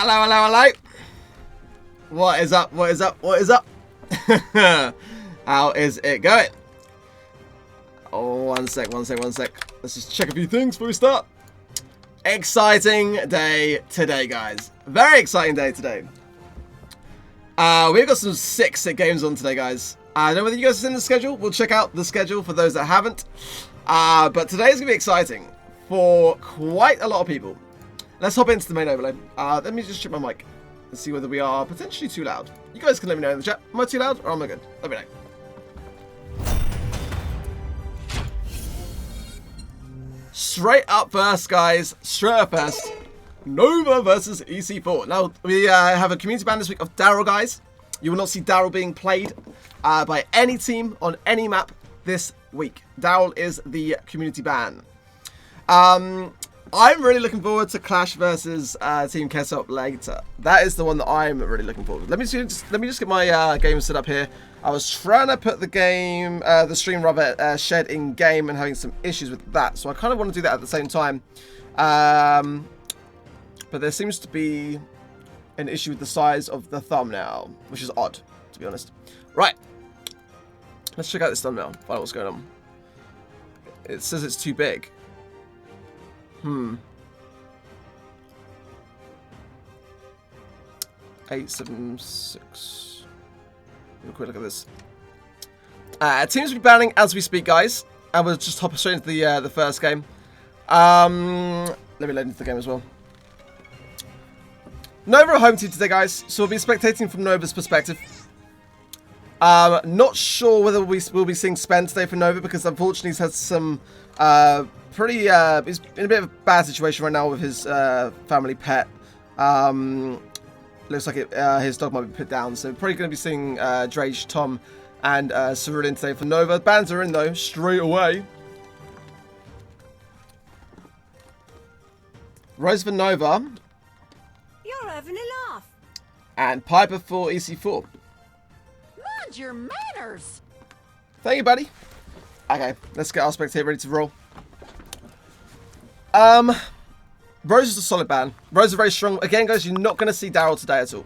Hello, hello, hello. What is up? What is up? What is up? How is it going? Oh, one sec. Let's just check a few things before we start. Exciting day today, guys. Very exciting day today. We've got some sick games on today, guys. I don't know whether you guys have seen the schedule. We'll check out the schedule for those that haven't. But today is going to be exciting for quite a lot of people. Let's hop into the main overlay. Let me just check my mic and see whether we are potentially too loud. You guys can let me know in the chat. Am I too loud or am I good? Let me know. Straight up first, guys. Straight up first. Nova versus EC4. Now, we have a community ban this week of Daryl, guys. You will not see Daryl being played by any team on any map this week. Daryl is the community ban. I'm really looking forward to Clash versus Team Queso later. That is the one that I'm really looking forward to. Let me just get my game set up here. I was trying to put the stream rather shared in game and having some issues with that, so I kind of want to do that at the same time. But there seems to be an issue with the size of the thumbnail, which is odd, to be honest. Right, let's check out this thumbnail. Find out what's going on. It says it's too big. 876. Have a quick look at this. Teams will be banning as we speak, guys. And we'll just hop straight into the first game. Let me load into the game as well. Nova are home team today, guys. So we'll be spectating from Nova's perspective. Not sure whether we'll be seeing Spence today for Nova because unfortunately he's had some he's in a bit of a bad situation right now with his family pet. Looks like his dog might be put down, so probably going to be seeing Drage, Tom, and Cerulean today for Nova. Bans are in though, straight away. Rose for Nova. You're having a laugh. And Piper for EC4. Mind your manners. Thank you, buddy. Okay, let's get our spectator ready to roll. Rose is a solid ban. Rose is very strong. Again, guys, you're not going to see Daryl today at all.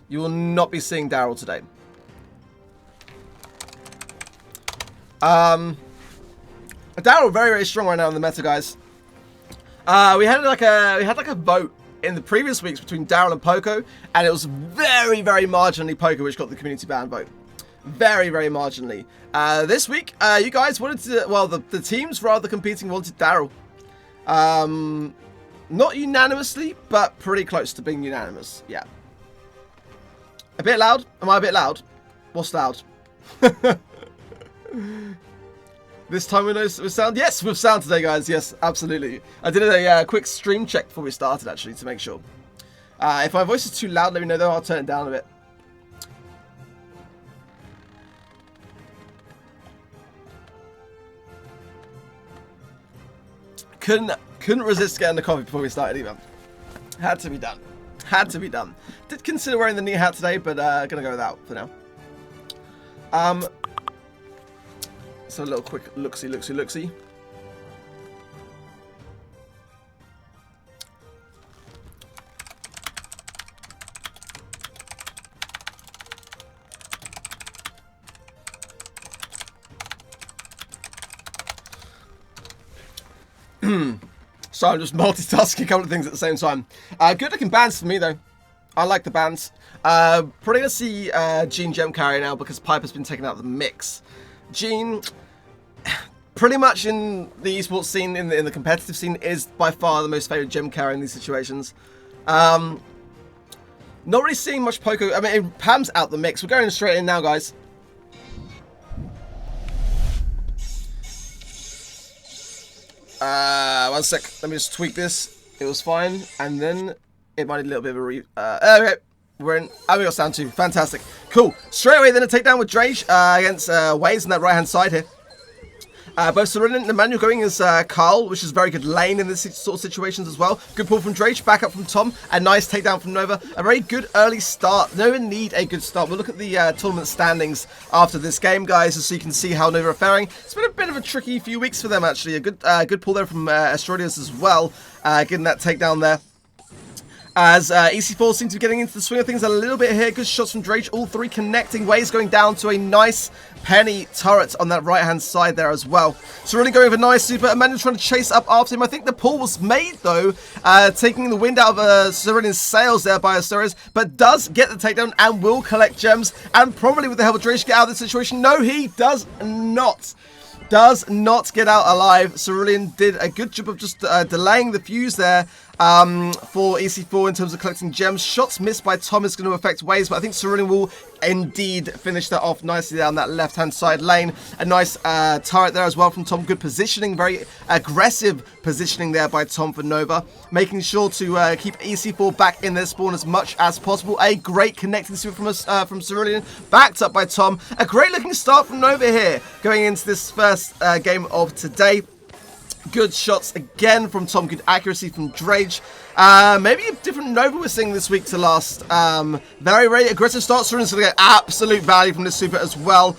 You will not be seeing Daryl today. Daryl very, very strong right now in the meta, guys. We had like a vote in the previous weeks between Daryl and Poco, and it was very, very marginally Poco which got the community ban vote. Very, very marginally. This week, you guys wanted to, well, the teams rather competing wanted Daryl. Not unanimously, but pretty close to being unanimous. Yeah. A bit loud? Am I a bit loud? What's loud? This time with sound? Yes, with sound today, guys. Yes, absolutely. I did a quick stream check before we started, actually, to make sure. If my voice is too loud, let me know, though. I'll turn it down a bit. Couldn't resist getting the coffee before we started either. Had to be done. Had to be done. Did consider wearing the knee hat today, but gonna go without for now. So a little quick looksy. So I'm just multitasking a couple of things at the same time. Good looking bands for me though. I like the bands. Probably gonna see Gene gem carry now because Piper's been taken out of the mix. Gene, pretty much in the esports scene, in the competitive scene, is by far the most favourite gem carry in these situations. Not really seeing much Poco. I mean, Pam's out the mix. We're going straight in now, guys. One sec. Let me just tweak this. It was fine, and then it might need a little bit of a okay, we're in. Oh, we got sound too. Fantastic. Cool. Straight away, then a takedown with Drage against Waze on that right-hand side here. Both Cerulean and Emmanuel going as Carl, which is very good lane in this sort of situations as well. Good pull from Drage, back up from Tom, a nice takedown from Nova. A very good early start. Nova need a good start. We'll look at the tournament standings after this game, guys, so you can see how Nova are faring. It's been a bit of a tricky few weeks for them, actually. A good pull there from Astrodius as well, getting that takedown there. As EC4 seems to be getting into the swing of things a little bit here. Good shots from Drage, all three connecting. Waves going down to a nice penny turret on that right-hand side there as well. So really going with a nice super. Emmanuel trying to chase up after him. I think the pull was made, though, taking the wind out of Cerulean's sails there by Asterius, but does get the takedown and will collect gems, and probably with the help of Drage get out of this situation. No, he does not. Does not get out alive. Cerulean did a good job of just delaying the fuse there for EC4 in terms of collecting gems. Shots missed by Tom is going to affect Waves, but I think Cerulean will indeed finish that off nicely down that left-hand side lane. A nice turret there as well from Tom. Good positioning, very aggressive positioning there by Tom for Nova, making sure to keep EC4 back in their spawn as much as possible. A great connecting super from Cerulean, backed up by Tom. A great looking start from Nova here, going into this first game of today. Good shots again from Tom. Good accuracy from Drage. Maybe a different Nova we're seeing this week to last. Very, very aggressive start. Cerulean's going to get absolute value from this super as well.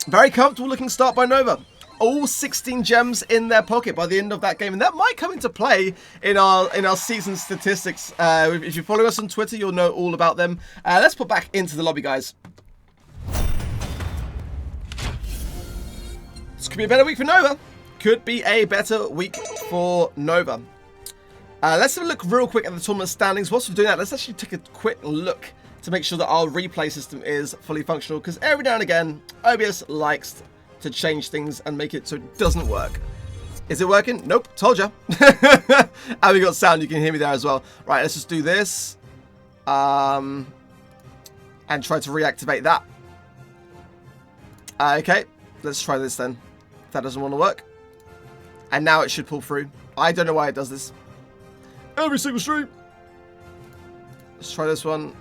Very comfortable looking start by Nova. All 16 gems in their pocket by the end of that game, and that might come into play in our season statistics. If you follow us on Twitter, you'll know all about them. Let's put back into the lobby, guys. This could be a better week for Nova. Could be a better week for Nova. Let's have a look real quick at the tournament standings. Whilst we're doing that, let's actually take a quick look to make sure that our replay system is fully functional, because every now and again, OBS likes to change things and make it so it doesn't work. Is it working? Nope, told ya. And we got sound, you can hear me there as well. Right, let's just do this. And try to reactivate that. Okay, let's try this then. If that doesn't want to work. And now it should pull through. I don't know why it does this. Every single stream. Let's try this one.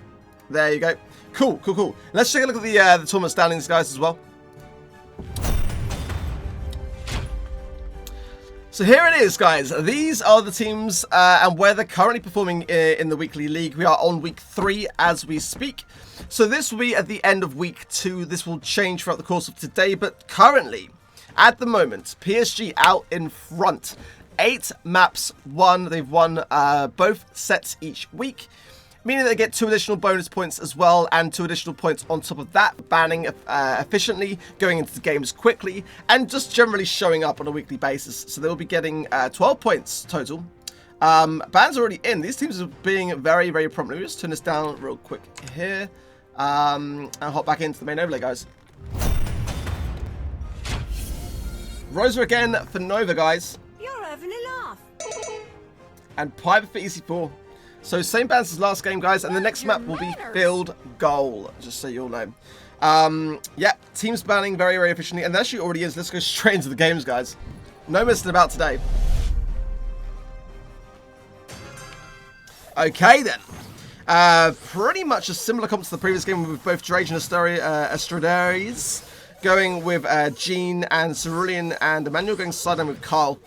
There you go. Cool, cool, cool. Let's take a look at the tournament standings, guys, as well. So here it is, guys. These are the teams and where they're currently performing in the weekly league. We are on week 3 as we speak. So this will be at the end of week 2. This will change throughout the course of today, but currently, at the moment, PSG out in front. 8 maps won. They've won both sets each week, meaning they get 2 additional bonus points as well, and 2 additional points on top of that, banning efficiently, going into the games quickly, and just generally showing up on a weekly basis. So they'll be getting 12 points total. Bans already in. These teams are being very, very prompt. Let me just turn this down real quick here, and hop back into the main overlay, guys. Rosa again for Nova, guys. You're having a laugh. And Piper for EC4. So same bans as last game, guys, and the next map will be Field Goal, just so you all know. Yeah, teams banning very, very efficiently, and there actually already is. Let's go straight into the games, guys. No messing about today. Okay, then. Pretty much a similar comp to the previous game with both Drage and Astradares. Going with Jean and Cerulean, and Emmanuel going side-on with Carl.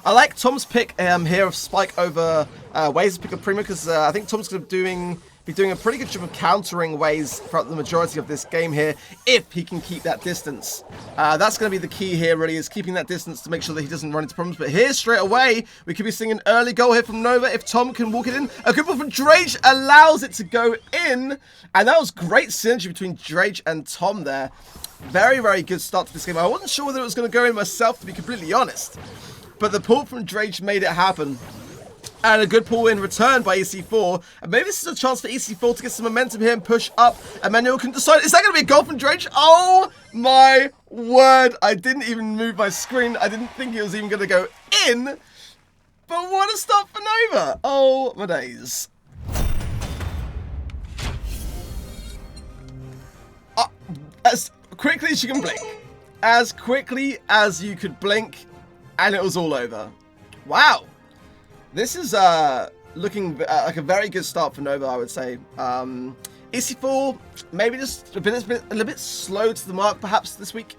I like Tom's pick here of Spike over Waves' pick of Prima, because I think Tom's going to be doing a pretty good job of countering Waves throughout the majority of this game here, if he can keep that distance. That's going to be the key here, really, is keeping that distance to make sure that he doesn't run into problems. But here, straight away, we could be seeing an early goal here from Nova if Tom can walk it in. A good ball from Drage allows it to go in, and that was great synergy between Drage and Tom there. Very, very good start to this game. I wasn't sure whether it was going to go in myself, to be completely honest. But the pull from Drage made it happen. And a good pull in return by EC4. And maybe this is a chance for EC4 to get some momentum here and push up. Emmanuel can decide. Is that going to be a goal from Drage? Oh my word. I didn't even move my screen. I didn't think it was even going to go in. But what a stop for Nova. Oh my days. As quickly as you can blink. As quickly as you could blink. And it was all over. Wow. This is looking like a very good start for Nova, I would say. EC4, maybe just a little bit slow to the mark, perhaps, this week.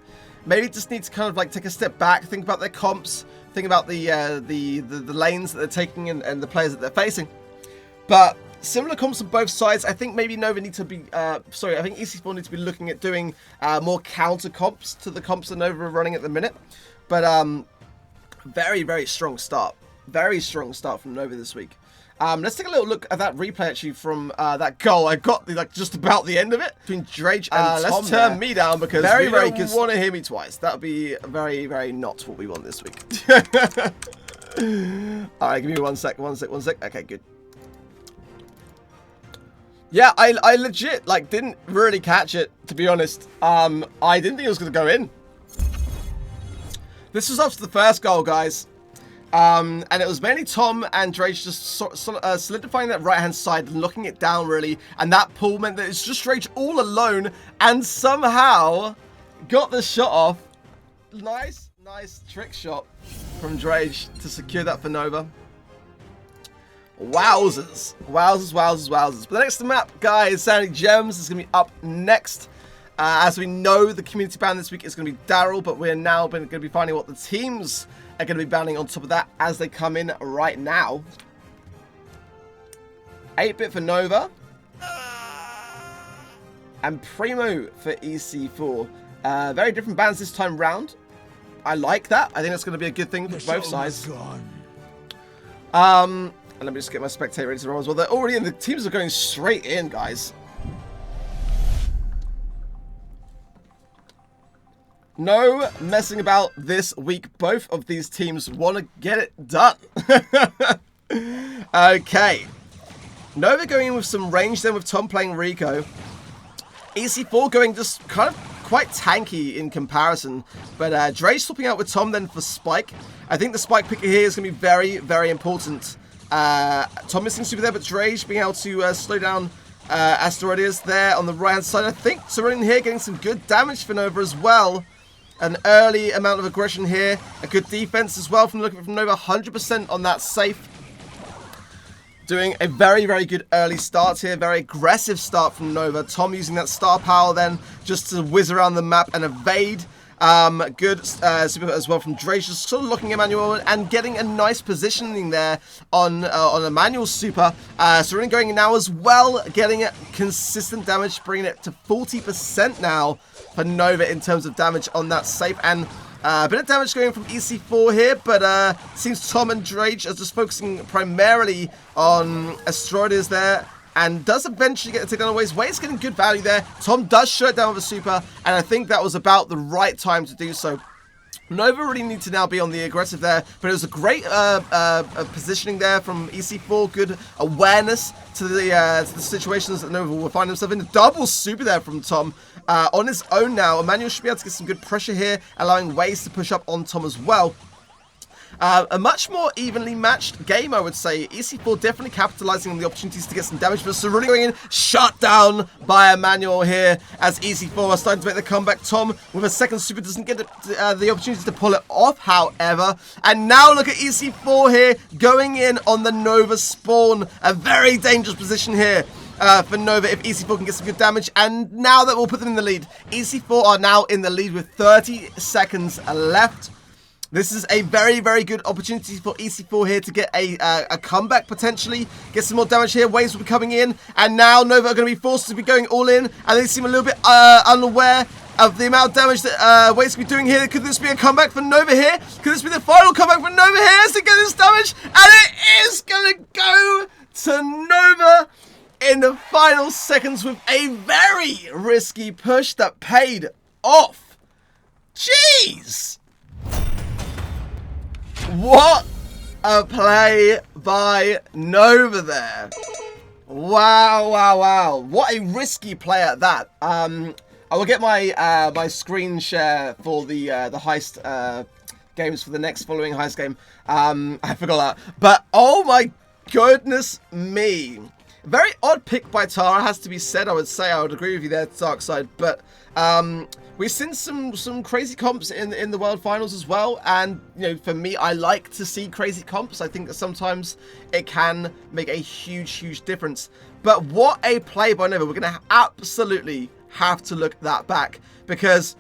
Maybe just need to kind of like take a step back, think about their comps, think about the lanes that they're taking and the players that they're facing. But similar comps on both sides. I think maybe Nova need to be, I think EC4 need to be looking at doing more counter comps to the comps that Nova are running at the minute. But very, very strong start. Very strong start from Nova this week. Let's take a little look at that replay actually from that goal. I got like just about the end of it between Drage and Tom. Let's turn me down because very good. Want to hear me twice. That would be very, very not what we want this week. All right, give me one sec. Okay, good. Yeah, I legit like didn't really catch it, to be honest. I didn't think it was gonna go in. This was after the first goal, guys. And it was mainly Tom and Drage just solidifying that right-hand side and locking it down, really. And that pull meant that it's just Drage all alone and somehow got the shot off. Nice trick shot from Drage to secure that for Nova. Wowzers. But the next map, guys, Sandy Gems is going to be up next. As we know, the community ban this week is going to be Daryl, but we're now going to be finding what the teams are going to be banning on top of that as they come in right now. 8-bit for Nova. And Primo for EC4. Very different bans this time round. I like that. I think that's going to be a good thing for both sides. And let me just get my spectator ready to roll as well. They're already in. The teams are going straight in, guys. No messing about this week. Both of these teams want to get it done. Okay. Nova going in with some range then with Tom playing Rico. EC4 going just kind of quite tanky in comparison. But Drage swapping out with Tom then for Spike. I think the Spike picker here is going to be very, very important. Tom missing super there, but Drage being able to slow down Asteroides there on the right-hand side. I think Serenin here getting some good damage for Nova as well. An early amount of aggression here. A good defense as well from looking from Nova. 100% on that safe. Doing a very, very good early start here. Very aggressive start from Nova. Tom using that star power then just to whiz around the map and evade. Good super as well from Drage, just sort of looking at Emmanuel and getting a nice positioning there on Emmanuel's super. Serenin going in now as well, getting consistent damage, bringing it to 40% now for Nova in terms of damage on that safe. And a bit of damage going from EC4 here, but seems Tom and Drage are just focusing primarily on Asteroides there. And does eventually get the takedown away. Wade's getting good value there. Tom does shut it down with a super. And I think that was about the right time to do so. Nova really need to now be on the aggressive there. But it was a great positioning there from EC4. Good awareness to the situations that Nova will find himself in. A double super there from Tom. On his own now, Emmanuel should be able to get some good pressure here. Allowing Waze to push up on Tom as well. A much more evenly matched game, I would say. EC4 definitely capitalizing on the opportunities to get some damage, but Serenin going in, shut down by Emmanuel here as EC4 are starting to make the comeback. Tom with a second super doesn't get the opportunity to pull it off, however. And now look at EC4 here going in on the Nova spawn. A very dangerous position here. For Nova if EC4 can get some good damage, and now that will put them in the lead. EC4 are now in the lead with 30 seconds left. This is a very, very good opportunity for EC4 here to get a comeback potentially. Get some more damage here. Waves will be coming in. And now Nova are going to be forced to be going all in. And they seem a little bit unaware of the amount of damage that Waves will be doing here. Could this be a comeback for Nova here? Could this be the final comeback for Nova here as they get this damage? And it is going to go to Nova in the final seconds with a very risky push that paid off. Jeez! What a play by Nova there. Wow. What a risky play at that. I will get my my screen share for the heist games for the next following heist game. I forgot that. But oh my goodness me. Very odd pick by Tara, has to be said. I would agree with you there, Darkside. But we've seen some crazy comps in the World Finals as well. And, you know, for me, I like to see crazy comps. I think that sometimes it can make a huge difference. But what a play by Nova. We're going to absolutely have to look that back. Because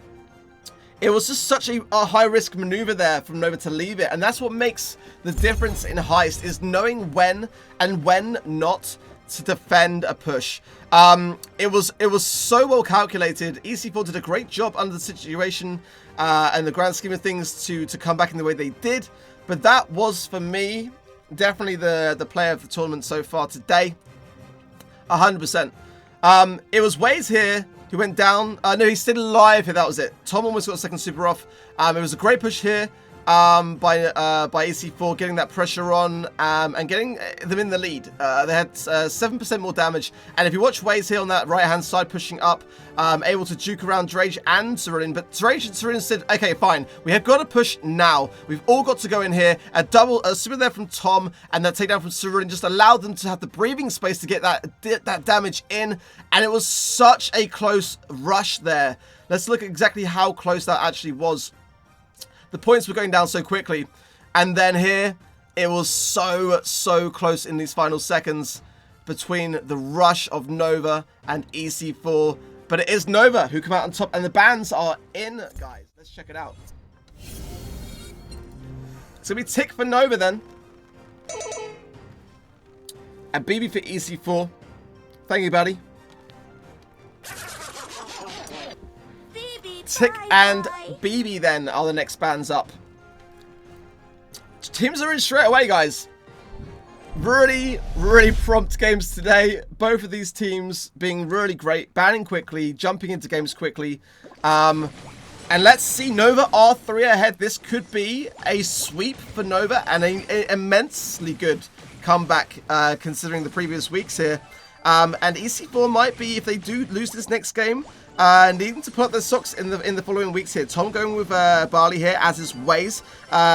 it was just such a high-risk maneuver there from Nova to leave it. And that's what makes the difference in Heist, is knowing when and when not to defend a push. It was so well calculated. EC4 did a great job under the situation and the grand scheme of things to come back in the way they did. But that was, for me, definitely the player of the tournament so far today. 100%. It was Waze here who went down. No, he's still alive here. That was it. Tom almost got a second super off. It was a great push here by EC4, getting that pressure on and getting them in the lead. They had 7% more damage. And if you watch Waze here on that right-hand side pushing up, able to juke around Drage and Serin. But Drage and Serin said, okay, fine. We have got to push now. We've all got to go in here. A super there from Tom and that takedown from Serin just allowed them to have the breathing space to get that damage in. And it was such a close rush there. Let's look at exactly how close that actually was. The points were going down so quickly. And then here, it was so close in these final seconds between the rush of Nova and EC4. But it is Nova who come out on top. And the bans are in, guys. Let's check it out. So we tick for Nova then. And BB for EC4. Thank you, buddy. Tick and BB then are the next bans up. Teams are in straight away, guys. Really prompt games today. Both of these teams being really great. Banning quickly, jumping into games quickly. And let's see, Nova are 3 ahead. This could be a sweep for Nova and an immensely good comeback considering the previous weeks here. And EC4 might be, if they do lose this next game, needing to put up their socks in the following weeks here. Tom going with Barley here, as is Waze.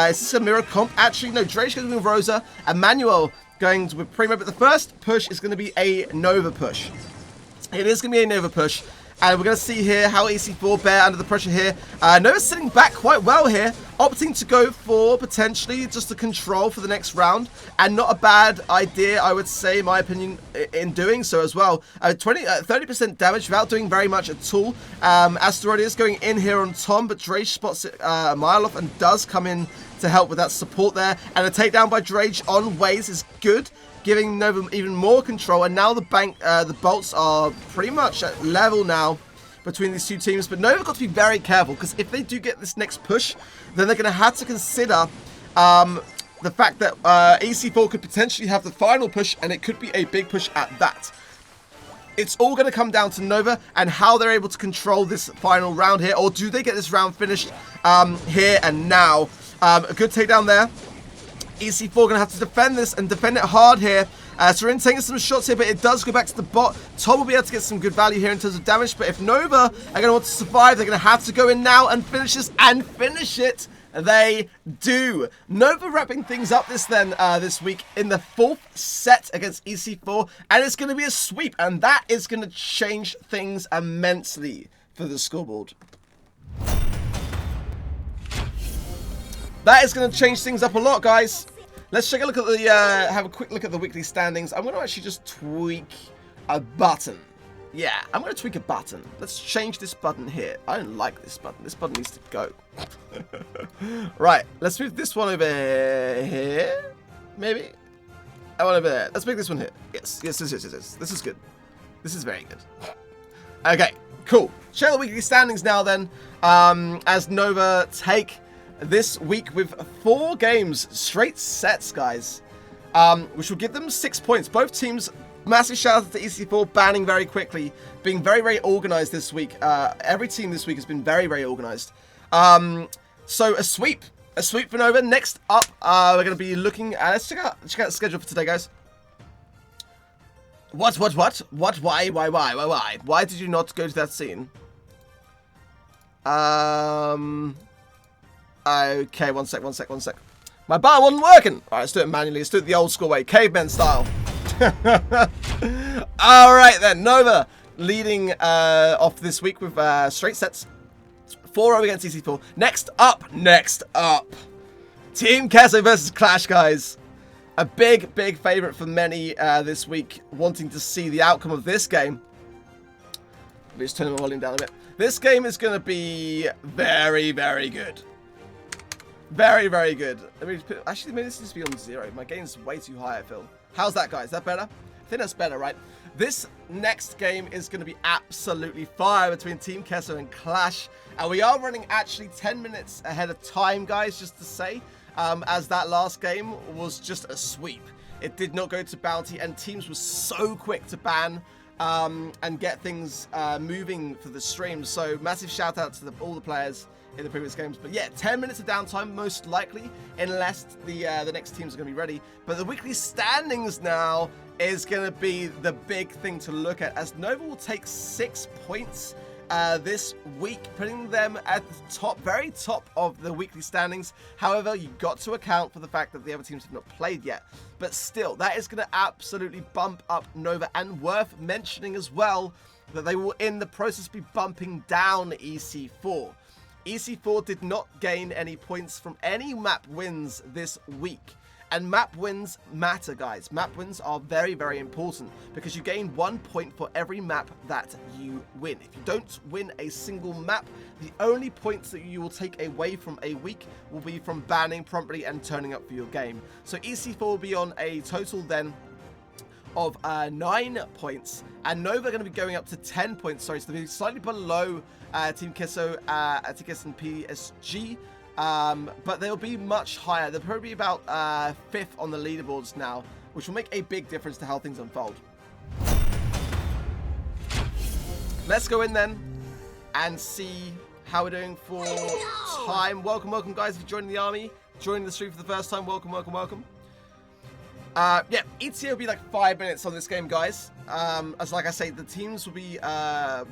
Is this a mirror comp? Actually, no. Drake going with Rosa. Emmanuel going with Primo. But the first push is going to be a Nova push. It is going to be a Nova push. And we're going to see here how EC4 bear under the pressure here. Nova's sitting back quite well here, opting to go for potentially just the control for the next round. And not a bad idea, I would say, in my opinion, in doing so as well. 30% damage without doing very much at all. Asteroid is going in here on Tom, but Drage spots it a mile off and does come in to help with that support there. And a takedown by Drage on Waze is good, giving Nova even more control. And now the bolts are pretty much at level now between these two teams. But Nova got to be very careful, because if they do get this next push, then they're going to have to consider the fact that EC4 could potentially have the final push, and it could be a big push at that. It's all going to come down to Nova and how they're able to control this final round here. Or do they get this round finished here and now? A good takedown there. EC4 going to have to defend this and defend it hard here. Serin taking some shots here, but it does go back to the bot. Tom will be able to get some good value here in terms of damage, but if Nova are going to want to survive, they're going to have to go in now and finish this, and finish it. They do. Nova wrapping things up this week in the 4th set against EC4, and it's going to be a sweep, and that is going to change things immensely for the scoreboard. That is going to change things up a lot, guys. Let's take a look at the, have a quick look at the weekly standings. I'm going to actually just tweak a button. Yeah, I'm going to tweak a button. Let's change this button here. I don't like this button. This button needs to go. Right, let's move this one over here. Maybe. I want over there. Let's make this one here. Yes. This is good. This is very good. Okay, cool. Share the weekly standings now then. As Nova take this week with 4 games, straight sets, guys, which will give them 6 points. Both teams, massive shout out to EC4, banning very quickly, being very organized this week. Every team this week has been very organized. So a sweep for Nova. Next up, we're going to be looking at, let's check out the schedule for today, guys. What? Why did you not go to that scene? Okay, one sec. My bar wasn't working. Alright, let's do it manually. Let's do it the old school way. Caveman style. Alright then, Nova leading off this week with straight sets. 4-0 against EC4. Next up. Team Queso versus QLASH, guys. A big favourite for many this week, wanting to see the outcome of this game. Let me just turn the volume down a bit. This game is going to be very good. Very good. Actually, maybe this needs to be on 0. My gain's way too high, I feel. How's that, guys? Is that better? I think that's better, right? This next game is going to be absolutely fire between Team Queso and QLASH. And we are running actually 10 minutes ahead of time, guys, just to say. as that last game was just a sweep. It did not go to bounty, and teams were so quick to ban and get things moving for the stream. So massive shout out to all the players in the previous games. But yeah, 10 minutes of downtime most likely, unless the next teams are going to be ready. But the weekly standings now is going to be the big thing to look at, as Nova will take 6 points this week, putting them at the top, very top of the weekly standings. However, you got to account for the fact that the other teams have not played yet. But still, that is going to absolutely bump up Nova, and worth mentioning as well that they will in the process be bumping down EC4. EC4 did not gain any points from any map wins this week. And map wins matter, guys. Map wins are very, very important, because you gain 1 point for every map that you win. If you don't win a single map, the only points that you will take away from a week will be from banning promptly and turning up for your game. So EC4 will be on a total then of 9 points, and Nova are going to be going up to 10 points. Sorry, so they'll be slightly below Team Queso, TKS and PSG. But they'll be much higher. They'll probably be about 5th on the leaderboards now, which will make a big difference to how things unfold. Let's go in then and see how we're doing for time. Welcome, welcome guys, if you're joining the army, joining the stream for the first time. Welcome, welcome, welcome. Yeah, ETA will be like 5 minutes on this game, guys. As like I say, the teams will be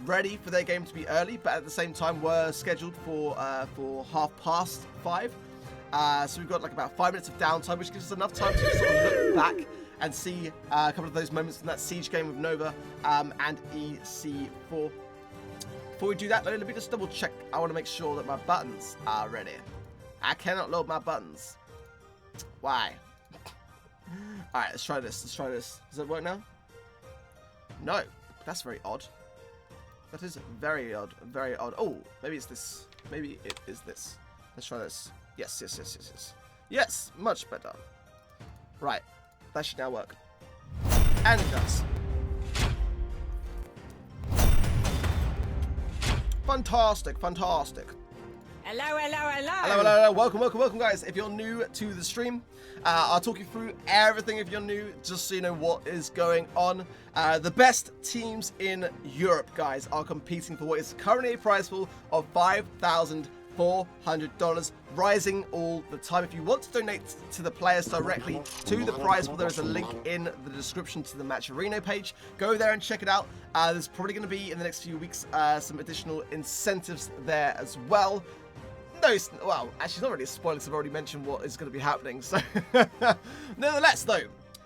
ready for their game to be early, but at the same time we're scheduled for 5:30. So we've got like about 5 minutes of downtime, which gives us enough time to sort of look back and see a couple of those moments from that siege game with Nova and EC4. Before we do that, let me just double check. I want to make sure that my buttons are ready. I cannot load my buttons. Why? Alright, let's try this. Let's try this. Does it work now? No. That's very odd. That is very odd. Very odd. Oh, maybe it's this. Maybe it is this. Let's try this. Yes, yes, yes, yes, yes. Yes, much better. Right. That should now work. And it does. Fantastic, fantastic. Hello, hello, hello. Hello, hello, hello. Welcome, welcome, welcome, guys. If you're new to the stream, I'll talk you through everything if you're new, just so you know what is going on. The best teams in Europe, guys, are competing for what is currently a prize pool of $5,400, rising all the time. If you want to donate to the players directly to the prize pool, there is a link in the description to the Matcherino page. Go there and check it out. There's probably going to be, in the next few weeks, some additional incentives there as well. No, well, actually, it's not really a spoiler because I've already mentioned what is going to be happening. So, nonetheless, though,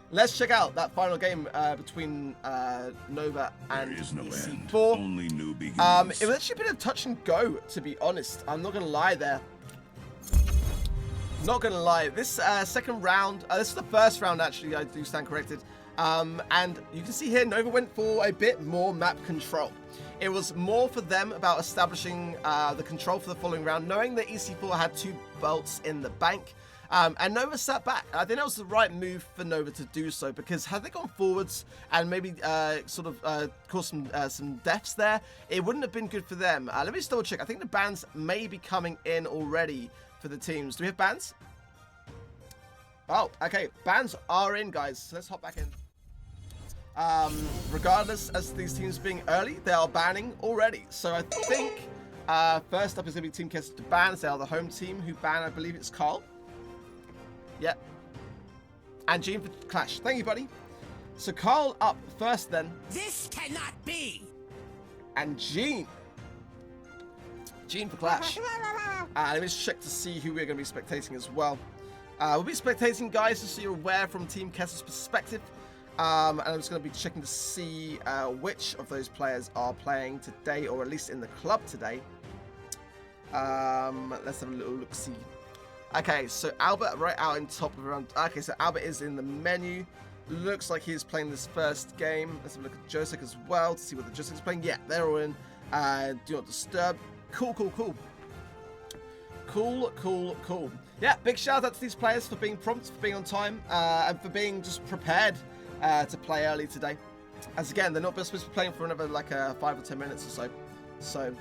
let's check out that final game between Nova and EC4. Only new begins. It was actually a bit of touch and go, to be honest. I'm not going to lie there. Not going to lie. This second round, this is the first round, actually, I do stand corrected. And you can see here, Nova went for a bit more map control. It was more for them about establishing the control for the following round, knowing that EC4 had 2 belts in the bank. And Nova sat back. I think that was the right move for Nova to do so, because had they gone forwards and maybe sort of caused some deaths there, it wouldn't have been good for them. Let me just double check. I think the bans may be coming in already for the teams. Do we have bans? Oh, okay. Bans are in, guys. So let's hop back in. Regardless, as these teams being early, they are banning already. So I think first up is going to be Team Queso to ban. They are the home team who ban, I believe it's Carl. Yep. And Gene for Clash. Thank you, buddy. So Carl up first then. This cannot be. And Gene. Gene for Clash. Let me just check to see who we're going to be spectating as well. We'll be spectating, guys, just so you're aware from Team Queso's perspective. And I'm just going to be checking to see which of those players are playing today, or at least in the club today. Let's have a little look-see. Okay, so Albert right out in top of around. Okay, so Albert is in the menu. Looks like he's playing this first game. Let's have a look at Josek as well to see what the Josek's playing. Yeah, they're all in. Do not disturb. Cool, cool, cool. Cool, cool, cool. Yeah, big shout out to these players for being prompt, for being on time, and for being just prepared to play early today. As again, they're not supposed to be playing for another like 5 or 10 minutes or so. So,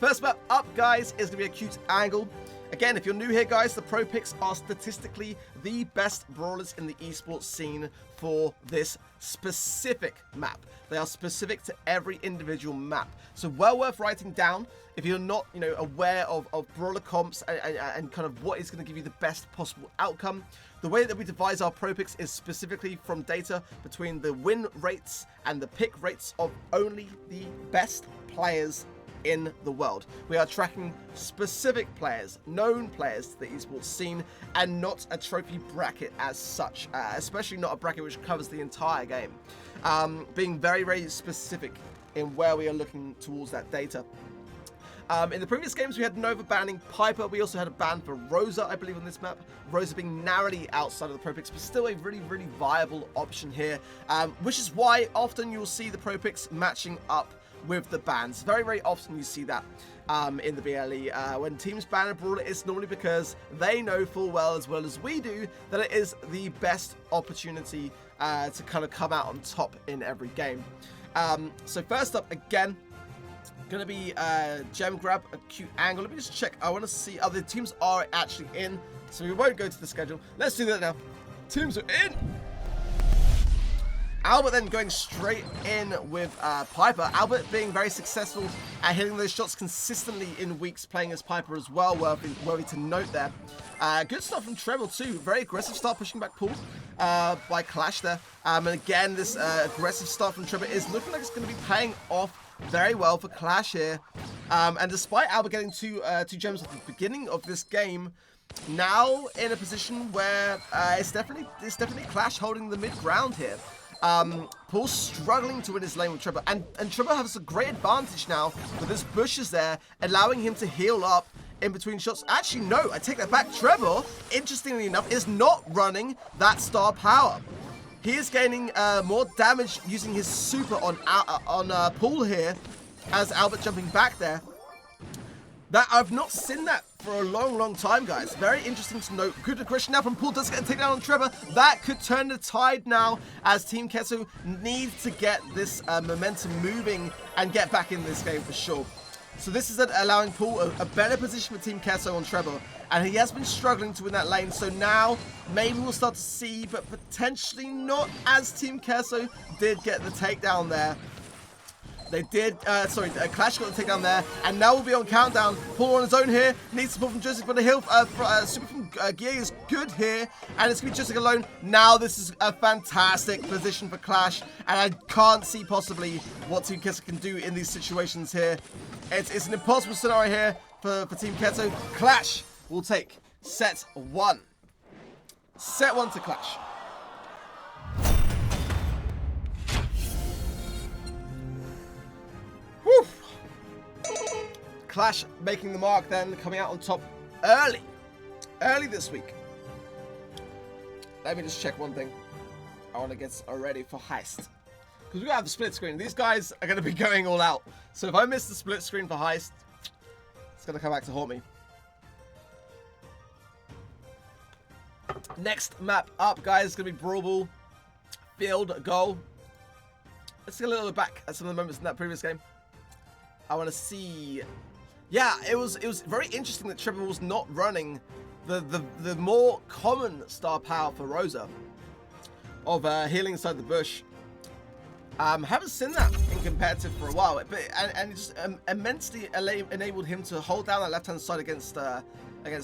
first map up, guys, is going to be a cute angle. Again, if you're new here, guys, the pro picks are statistically the best brawlers in the esports scene for this specific map. They are specific to every individual map. So well worth writing down if you're not, aware of brawler comps and kind of what is going to give you the best possible outcome. The way that we devise our pro picks is specifically from data between the win rates and the pick rates of only the best players in the world. We are tracking specific players, known players to the esports scene, and not a trophy bracket as such, especially not a bracket which covers the entire game. Being very, very specific in where we are looking towards that data. In the previous games, we had Nova banning Piper. We also had a ban for Rosa, I believe, on this map. Rosa being narrowly outside of the pro picks, but still a really, really viable option here, which is why often you'll see the pro picks matching up with the bans. Very, very often you see that in the BLE. When teams ban a brawler, it's normally because they know full well as we do, that it is the best opportunity to kind of come out on top in every game. So first up, again, going to be gem grab, acute angle. Let me just check. I want to see other teams are actually in, so we won't go to the schedule. Let's do that now. Teams are in. Albert then going straight in with Piper. Albert being very successful at hitting those shots consistently in weeks playing as Piper as well. Worthy to note there. Good start from Treble too. Very aggressive start pushing back Paul by Clash there. And again, this aggressive start from Treble is looking like it's going to be paying off very well for Clash here. And despite Albert getting two gems at the beginning of this game, now in a position where it's definitely Clash holding the mid ground here. Paul's struggling to win his lane with Trevor, and Trevor has a great advantage now with his bushes there, allowing him to heal up in between shots. Actually, no, I take that back. Trevor, interestingly enough, is not running that star power. He is gaining more damage using his super on Paul here, as Albert jumping back there. That I've not seen that for a long time, guys. Very interesting to note. Good aggression now from Paul. Does get a takedown on Trevor. That could turn the tide now, as Team Queso needs to get this momentum moving and get back in this game for sure. So this is allowing Paul a better position for Team Queso on Trevor, and he has been struggling to win that lane. So now maybe we'll start to see, but potentially not, as Team Queso did get the takedown there. They did, Clash got the takedown there, and now we'll be on countdown. Paul on his own here, needs support from Joseph, but the heal, super from Gia is good here, and it's going to be Joseph alone. Now this is a fantastic position for Clash, and I can't see possibly what Team Queso can do in these situations here. It's an impossible scenario here for Team Queso. Clash will take set 1. Set 1 to Clash. Woo. Clash making the mark then, coming out on top early this week. Let me just check one thing. I want to get ready for Heist, because we're going to have the split screen. These guys are going to be going all out. So if I miss the split screen for Heist, it's going to come back to haunt me. Next map up, guys, is going to be Brawl Ball Field Goal. Let's get a little bit back at some of the moments in that previous game. I want to see. Yeah, it was very interesting that Trevor was not running the more common star power for Rosa of healing inside the bush. Haven't seen that in competitive for a while, but and it just immensely enabled him to hold down that left hand side against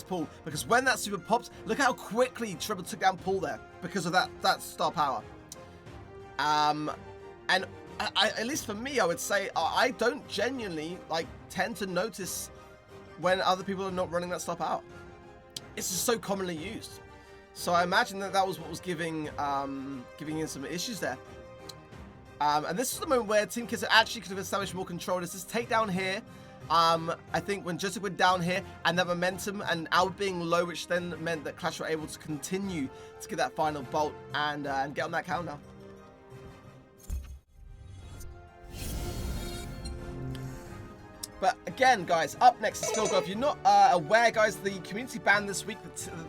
Paul, because when that super popped, look how quickly Trevor took down Paul there because of that star power. And at least for me, I would say I don't genuinely tend to notice when other people are not running that star power. It's just so commonly used. So I imagine that was what was giving him some issues there. And this is the moment where Team Queso actually could have established more control. This is takedown here. I think when Joseph went down here, and that momentum and Albert being low, which then meant that Clash were able to continue to get that final bolt and get on that countdown. But again, guys, up next is Field Goal. If you're not aware, guys, the community ban this week,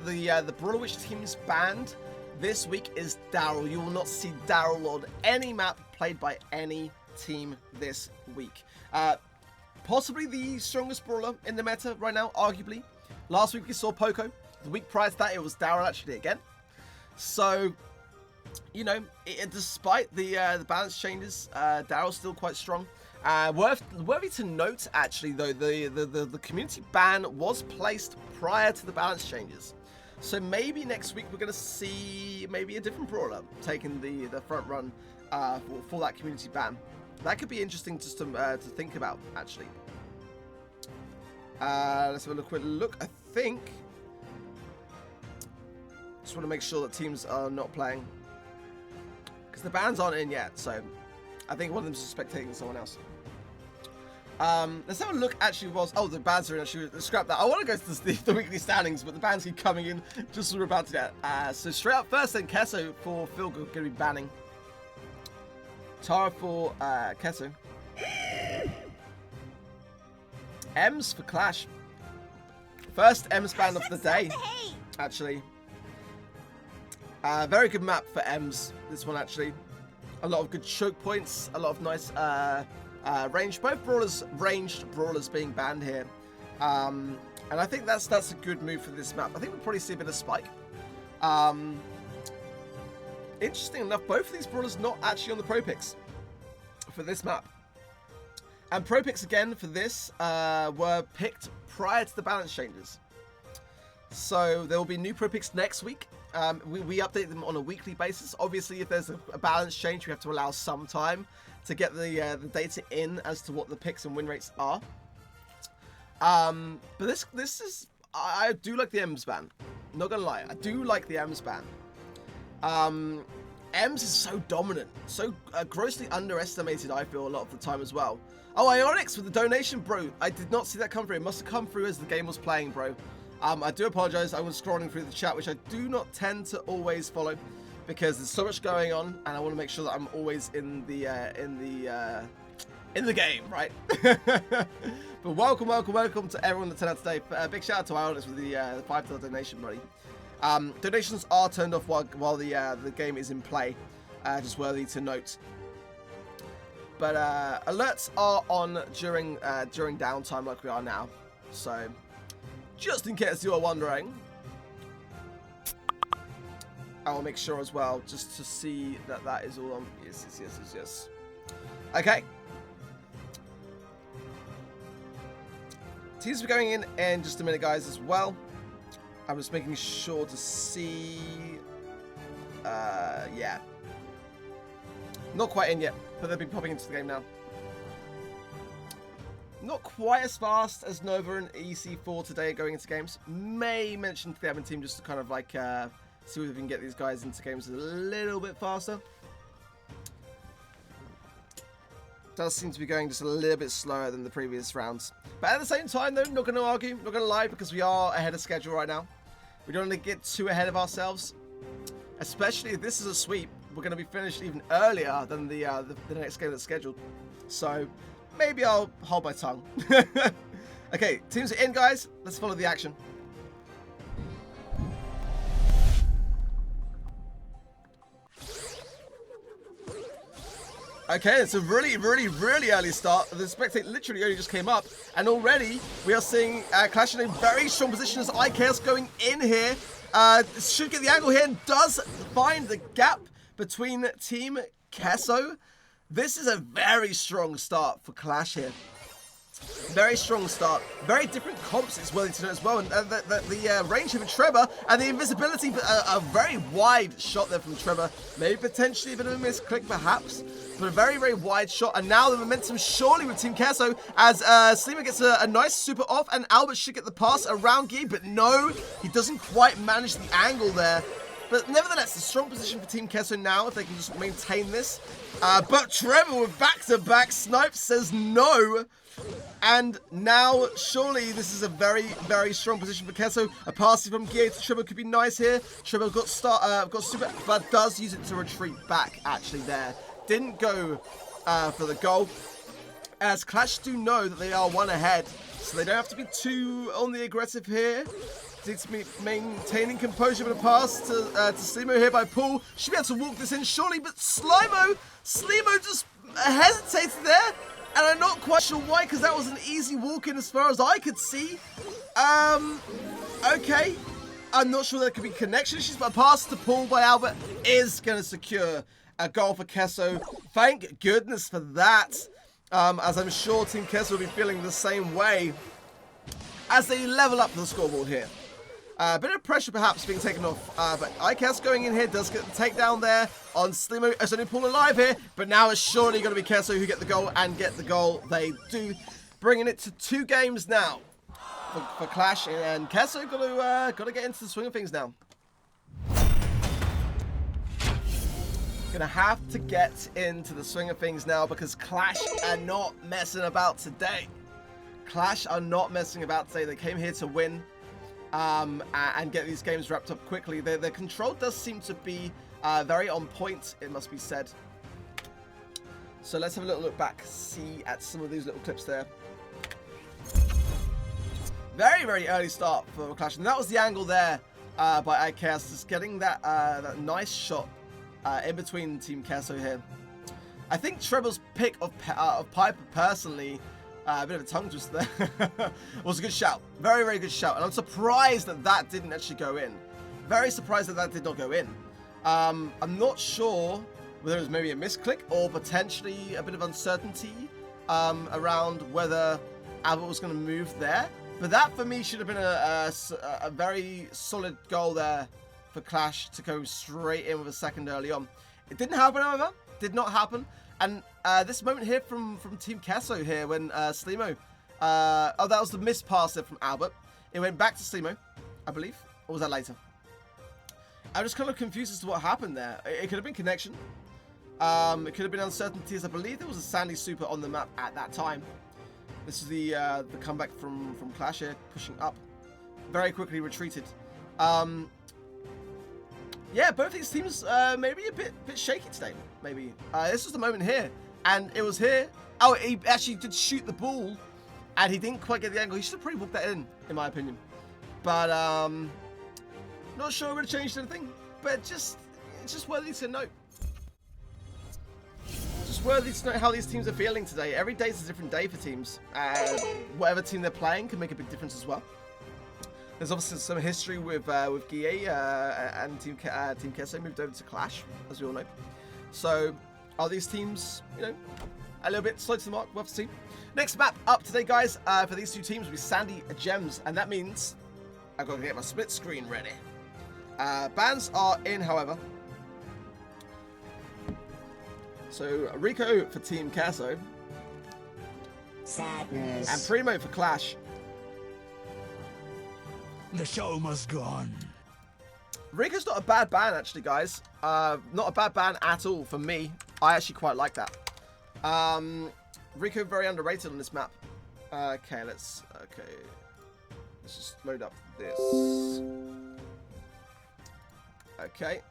the brawler which teams banned this week is Daryl. You will not see Daryl on any map played by any team this week. possibly the strongest brawler in the meta right now, arguably. Last week we saw Poco. The week prior to that, it was Daryl actually again. So, you know, despite the balance changes, Daryl's still quite strong. Worthy to note, actually, though, the community ban was placed prior to the balance changes. So maybe next week we're going to see maybe a different brawler taking the front run for that community ban. That could be interesting just to think about, actually. Let's have a quick look. I think... Just want to make sure that teams are not playing. Because the bans aren't in yet, so... I think one of them's spectating someone else. Let's have a look actually whilst... Oh, the bans are in. Actually, scrap that. I want to go to the weekly standings, but the bans keep coming in just as we're about to get. So straight up first then, Queso for Phil going to be banning. Tara for Queso. Ems for Clash. First Ems ban of the day, actually. Very good map for Ems, this one actually. A lot of good choke points, a lot of nice range. Both brawlers, ranged brawlers being banned here. And I think that's a good move for this map. I think we'll probably see a bit of spike. Interesting enough, both of these brawlers not actually on the pro picks for this map. And pro picks again for this were picked prior to the balance changes. So there will be new pro picks next week. We update them on a weekly basis. Obviously, if there's a balance change, we have to allow some time to get the data in as to what the picks and win rates are. But this is... I do like the Ems ban. Not gonna lie, I do like the Ems ban. Ems is so dominant, so grossly underestimated, I feel, a lot of the time as well. Oh, Ionics with the donation, bro. I did not see that come through. It must have come through as the game was playing, bro. I do apologize. I was scrolling through the chat, which I do not tend to always follow because there's so much going on, and I want to make sure that I'm always in the game, right? But welcome to everyone that's turned out today. Big shout out to Ionics with the $5 donation, buddy. Donations are turned off while the game is in play. Just worthy to note. But alerts are on during downtime, like we are now. So, just in case you are wondering, I will make sure as well, just to see that is all on. Yes. Okay. Teams are going in just a minute, guys, as well. I'm just making sure to see. Yeah. Not quite in yet, but they'll be popping into the game now. Not quite as fast as Nova and EC4 today going into games. May mention to the admin team just to kind of like see if we can get these guys into games a little bit faster. Does seem to be going just a little bit slower than the previous rounds. But at the same time, though, not going to argue, not going to lie, because we are ahead of schedule right now. We don't want to get too ahead of ourselves. Especially if this is a sweep, we're going to be finished even earlier than the next game that's scheduled. So, maybe I'll hold my tongue. Okay, teams are in, guys. Let's follow the action. Okay, it's a really early start. The spectate literally only just came up, and already we are seeing Clash in a very strong position as IKS going in here. Should get the angle here and does find the gap between Team Queso. This is a very strong start for Clash here. Very strong start. Very different comps, it's worthy to know as well. And the range of Trevor and the invisibility, a very wide shot there from Trevor. Maybe potentially a bit of a misclick perhaps. But a very wide shot. And now the momentum surely with Team Queso as Sleemer gets a nice super off. And Albert should get the pass around Guy. But no, he doesn't quite manage the angle there. But nevertheless, a strong position for Team Queso now if they can just maintain this. But Trevor with back-to-back snipes says no. And now, surely this is a very strong position for Queso. A pass from Guy to Trevor could be nice here. Trevor got super, but does use it to retreat back actually there. Didn't go for the goal. As Clash do know that they are one ahead, so they don't have to be too on the aggressive here. It's maintaining composure with a pass to Slimo here by Paul. Should be able to walk this in surely, but Slimo just hesitated there. And I'm not quite sure why, because that was an easy walk-in as far as I could see. Okay. I'm not sure there could be connection issues, but a pass to Paul by Albert is going to secure a goal for Queso. Thank goodness for that, as I'm sure Team Queso will be feeling the same way as they level up the scoreboard here. A bit of pressure perhaps being taken off, but ICAS going in here does get the takedown there on Slimo. It's only Paul alive here, but now it's surely going to be Queso who get the goal, and get the goal they do, bringing it to 2 games now for Clash, and Queso got to get into the swing of things now. Gonna have to get into the swing of things now, because Clash are not messing about today. Clash are not messing about today. They came here to win. And get these games wrapped up quickly. Their control does seem to be very on point, it must be said. So let's have a little look back, see at some of these little clips there. Very, very early start for Clash. And that was the angle there by IKS, just getting that, that nice shot in between Team Queso here. I think Treble's pick of Piper personally, a bit of a tongue twister there, was a good shout. Very, very good shout. And I'm surprised that that didn't actually go in. Very surprised that that did not go in. I'm not sure whether it was maybe a misclick or potentially a bit of uncertainty around whether Albert was going to move there. But that, for me, should have been a very solid goal there for Clash to go straight in with a second early on. It didn't happen, however. Did not happen. And this moment here from Team Queso here when Slimo, oh, that was the missed pass there from Albert. It went back to Slimo, I believe. Or was that later? I'm just kind of confused as to what happened there. It could have been connection. It could have been uncertainties. I believe there was a Sandy Super on the map at that time. This is the comeback from Clash here, pushing up. Very quickly retreated. Yeah, both these teams maybe a bit shaky today. Maybe this was the moment here, and it was here. Oh, he actually did shoot the ball, and he didn't quite get the angle. He should have probably walked that in my opinion. But not sure it would have changed anything. But it's just worthy to note. Just worthy to note how these teams are feeling today. Every day is a different day for teams. Whatever team they're playing can make a big difference as well. There's obviously some history with Guille and Team Queso moved over to Clash, as we all know. So, are these teams, you know, a little bit slow to the mark? We'll have to see. Next map up today, guys, for these 2 teams will be Sandy Gems, and that means I've got to get my split screen ready. Bans are in, however. So, Rico for Team Queso. Sadness. And Primo for Clash. The show must go on. Rico's not a bad ban, actually, guys. Not a bad ban at all for me. I actually quite like that. Rico very underrated on this map. Okay, let's just load up this. Okay.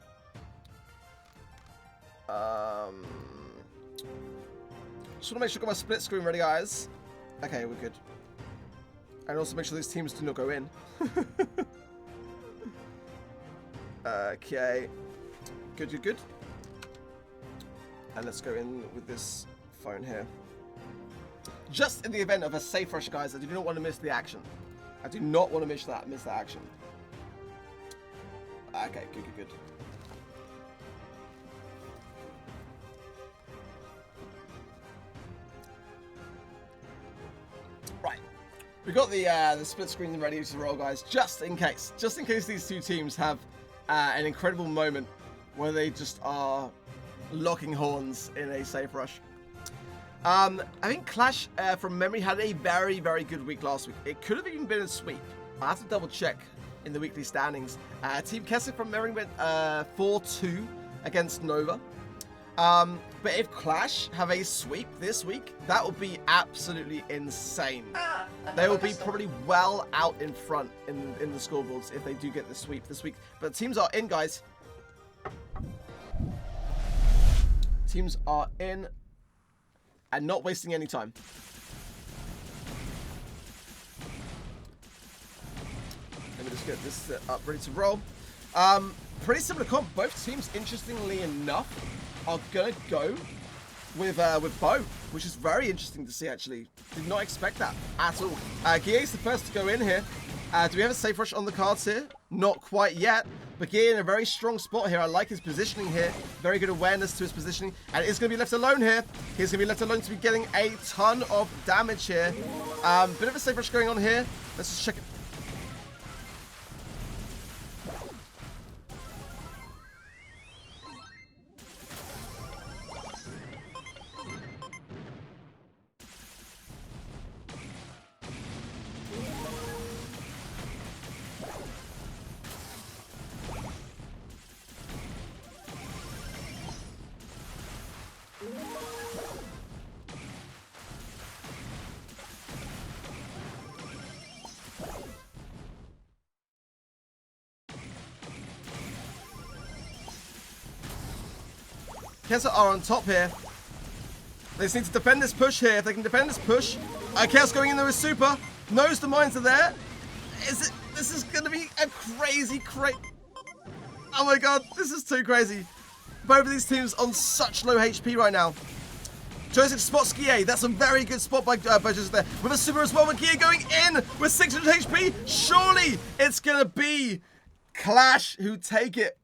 Just want to make sure I got my split screen ready, guys. Okay, we're good. And also make sure these teams do not go in. Okay. Good. And let's go in with this phone here. Just in the event of a safe rush, guys, I do not want to miss the action. I do not want to miss that action. Okay, good. Right. We got the split screen ready to roll, guys, just in case these 2 teams have an incredible moment where they just are locking horns in a safe rush. I think Clash, from memory, had a very, very good week last week. It could have even been a sweep. I have to double check in the weekly standings. Team Queso, from memory, went 4-2 against Nova. But if Clash have a sweep this week, that will be absolutely insane. They will be probably well out in front in the scoreboards if they do get the sweep this week. But teams are in, guys. Teams are in and not wasting any time. Let me just get this up ready to roll. Pretty similar comp. Both teams, interestingly enough, are going to go with Bo, which is very interesting to see, actually. Did not expect that at all. Guille's the first to go in here. Do we have a safe rush on the cards here? Not quite yet, but Guille in a very strong spot here. I like his positioning here. Very good awareness to his positioning, and it's going to be left alone here. He's going to be left alone to be getting a ton of damage here. Bit of a safe rush going on here. Let's just check it. Queso are on top here. They just need to defend this push here. If they can defend this push. Chaos going in there with super. Knows the mines are there. This is going to be a crazy. Oh my god, this is too crazy. Both of these teams on such low HP right now. Joseph spots Guille. That's a very good spot by Joseph there. With a super as well, with Guille going in with 600 HP. Surely it's going to be Clash who take it.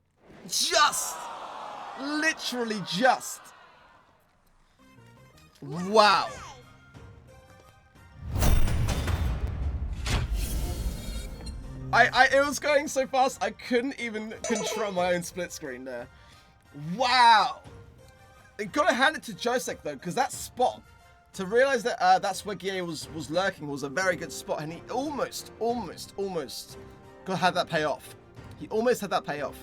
Literally just. Wow. It was going so fast I couldn't even control my own split screen there. Wow. You gotta hand it to Josek though, because that spot, to realize that that's where Guille was lurking, was a very good spot, and he almost had that pay off. He almost had that pay off.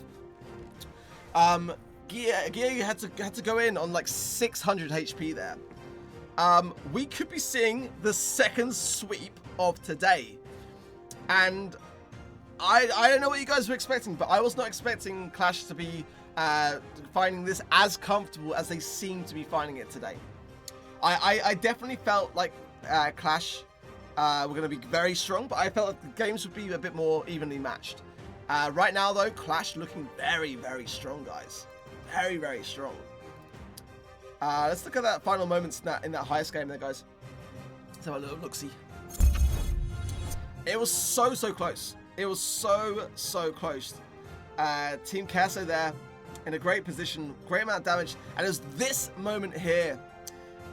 Guille had to go in on like 600 HP there. We could be seeing the second sweep of today, and I don't know what you guys were expecting, but I was not expecting Clash to be finding this as comfortable as they seem to be finding it today. I definitely felt like Clash were going to be very strong, but I felt like the games would be a bit more evenly matched. Right now though, Clash looking very strong, guys. Very strong. Let's look at that final moments in that highest game there, guys. Let's have a little look-see. It was so close. It was so close. Team Queso there in a great position, great amount of damage, and it was this moment here.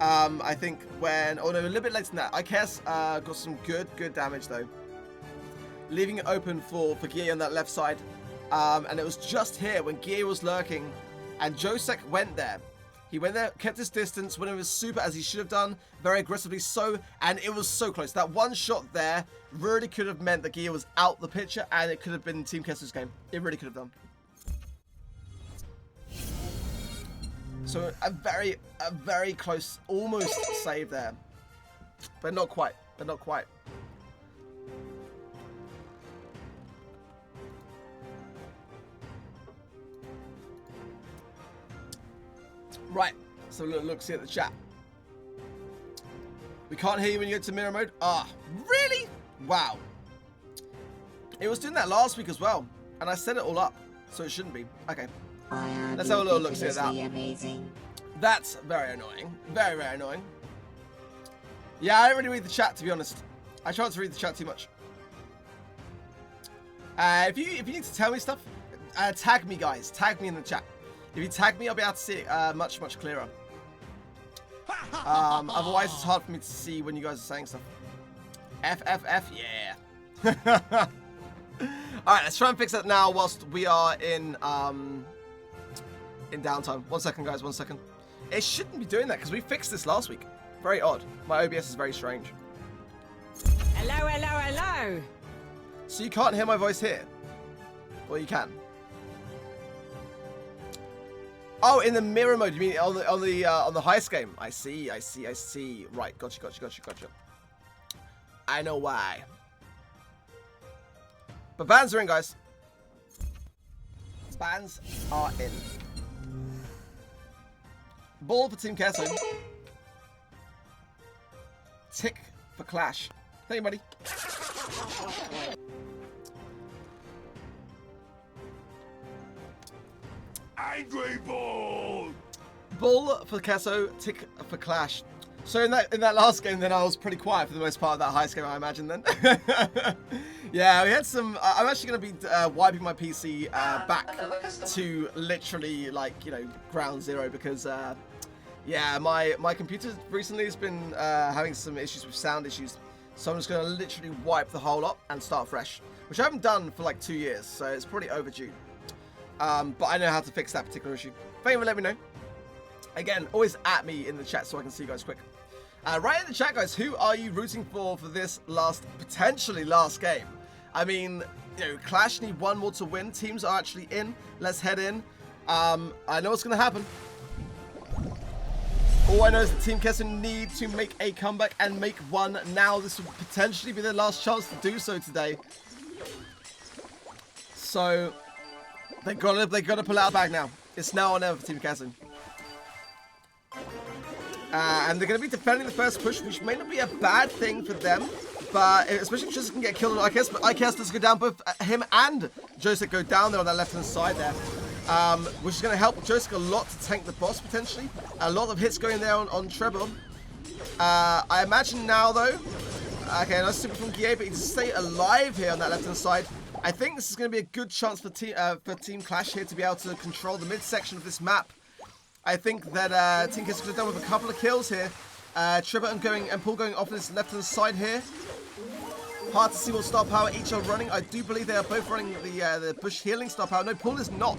I think when, oh no, a little bit later than that. IKS got some good damage though, leaving it open for Guille on that left side. And it was just here when Guille was lurking, and Josek went there. He went there, kept his distance, went in with super as he should have done, very aggressively so, and it was so close. That one shot there really could have meant that Guille was out the picture, and it could have been Team Queso's game. It really could have done. So a very close, almost save there, but not quite. Right, so look, see at the chat. We can't hear you when you go to mirror mode. Ah, really? Wow. It was doing that last week as well, and I set it all up, so it shouldn't be. Okay. Let's have a little look, see at that. Amazing. That's very annoying. Very annoying. Yeah, I don't really read the chat, to be honest. I try not to read the chat too much. If you need to tell me stuff, tag me, guys. Tag me in the chat. If you tag me, I'll be able to see it much clearer. Otherwise, it's hard for me to see when you guys are saying stuff. FFF, yeah. Alright, let's try and fix that now whilst we are in downtime. 1 second, guys, 1 second. It shouldn't be doing that because we fixed this last week. Very odd. My OBS is very strange. Hello. So you can't hear my voice here? Well, you can. Oh, in the mirror mode, you mean on the highest game? I see. Right, gotcha. I know why. But bans are in, guys. Bans are in. Ball for Team Queso. Tick for Clash. Thank you, buddy. Angry Ball! Bull for Queso, tick for Clash. So in that last game, then I was pretty quiet for the most part of that heist game, I imagine. Then, yeah, we had some. I'm actually going to be wiping my PC back to literally ground zero because yeah, my computer recently has been having some issues with sound issues. So I'm just going to literally wipe the whole lot and start fresh, which I haven't done for like 2 years, so it's pretty overdue. But I know how to fix that particular issue. If anyone let me know. Again, always at me in the chat so I can see you guys quick. Right in the chat, guys, who are you rooting for this potentially last game? I mean, Clash need one more to win. Teams are actually in. Let's head in. I know what's going to happen. All I know is that Team Queso need to make a comeback and make one now. This will potentially be their last chance to do so today. So they gotta pull out a bag now. It's now or never for Team Queso. And they're going to be defending the first push, which may not be a bad thing for them, but especially if Joseph can get killed on IKS, but IKS does go down. Both him and Joseph go down there on that left-hand side there, which is going to help Joseph a lot to tank the boss, potentially. A lot of hits going there on Treble. I imagine now, though, okay, nice super from Guille, but he can stay alive here on that left-hand side. I think this is going to be a good chance for Team Clash here to be able to control the midsection of this map. I think that Team Queso could have done with a couple of kills here. Trevor and Paul going off on his left-hand side here. Hard to see what star power each are running. I do believe they are both running the bush healing star power. No, Paul is not.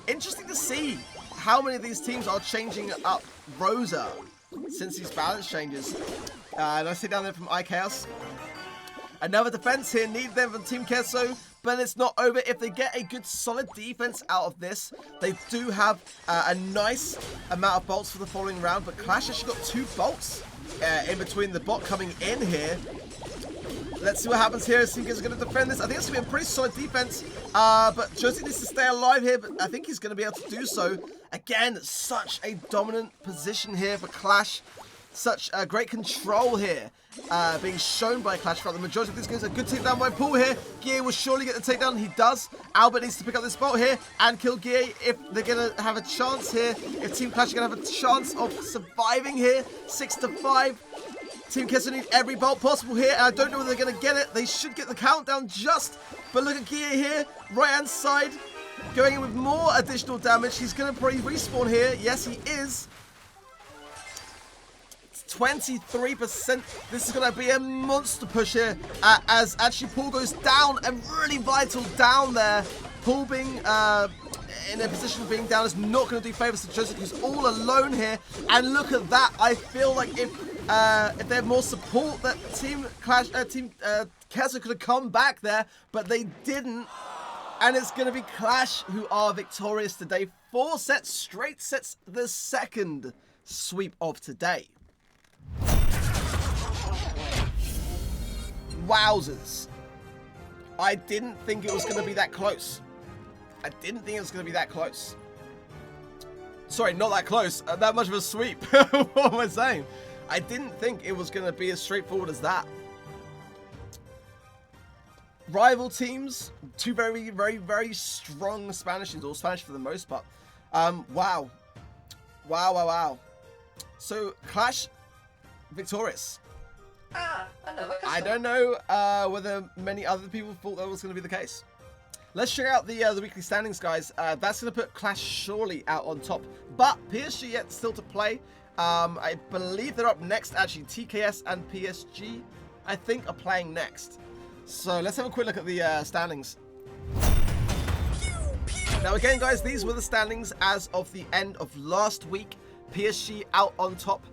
Interesting to see how many of these teams are changing up Rosa since these balance changes. And I see down there from iChaos. Another defense here, need them from Team Queso, but it's not over. If they get a good solid defense out of this, they do have a nice amount of bolts for the following round, but Clash actually got 2 bolts in between the bot coming in here. Let's see what happens here. Team Queso is going to defend this. I think it's going to be a pretty solid defense, but Josie needs to stay alive here, but I think he's going to be able to do so. Again, such a dominant position here for Clash. Such a great control here being shown by Clash throughout the majority of these games. A good takedown by Paul here. Gear will surely get the takedown. He does. Albert needs to pick up this bolt here and kill Gear if they're going to have a chance here. If Team Clash are going to have a chance of surviving here. 6-5. Team Queso need every bolt possible here. And I don't know whether they're going to get it. They should get the countdown just. But look at Gear here. Right hand side. Going in with more additional damage. He's going to probably respawn here. Yes, he is. 23%. This is going to be a monster push here as actually Paul goes down and really vital down there. Paul being in a position of being down is not going to do favors to Joseph, who's all alone here. And look at that. I feel like if they had more support, that Team Queso could have come back there, but they didn't. And it's going to be Clash who are victorious today. 4 sets, straight sets, the second sweep of today. Wowzers. I didn't think it was going to be that close. I didn't think it was going to be that close. Sorry, not that close. That much of a sweep. What am I saying? I didn't think it was going to be as straightforward as that. Rival teams. 2 very, very, very strong Spanish teams. All Spanish for the most part. Wow. Wow. So, Clash victorious. I don't know whether many other people thought that was going to be the case. Let's check out the weekly standings, guys. That's going to put Clash surely out on top. But PSG yet still to play. I believe they're up next, actually. TKS and PSG, I think, are playing next. So let's have a quick look at the standings. Now again, guys, these were the standings as of the end of last week. PSG out on top.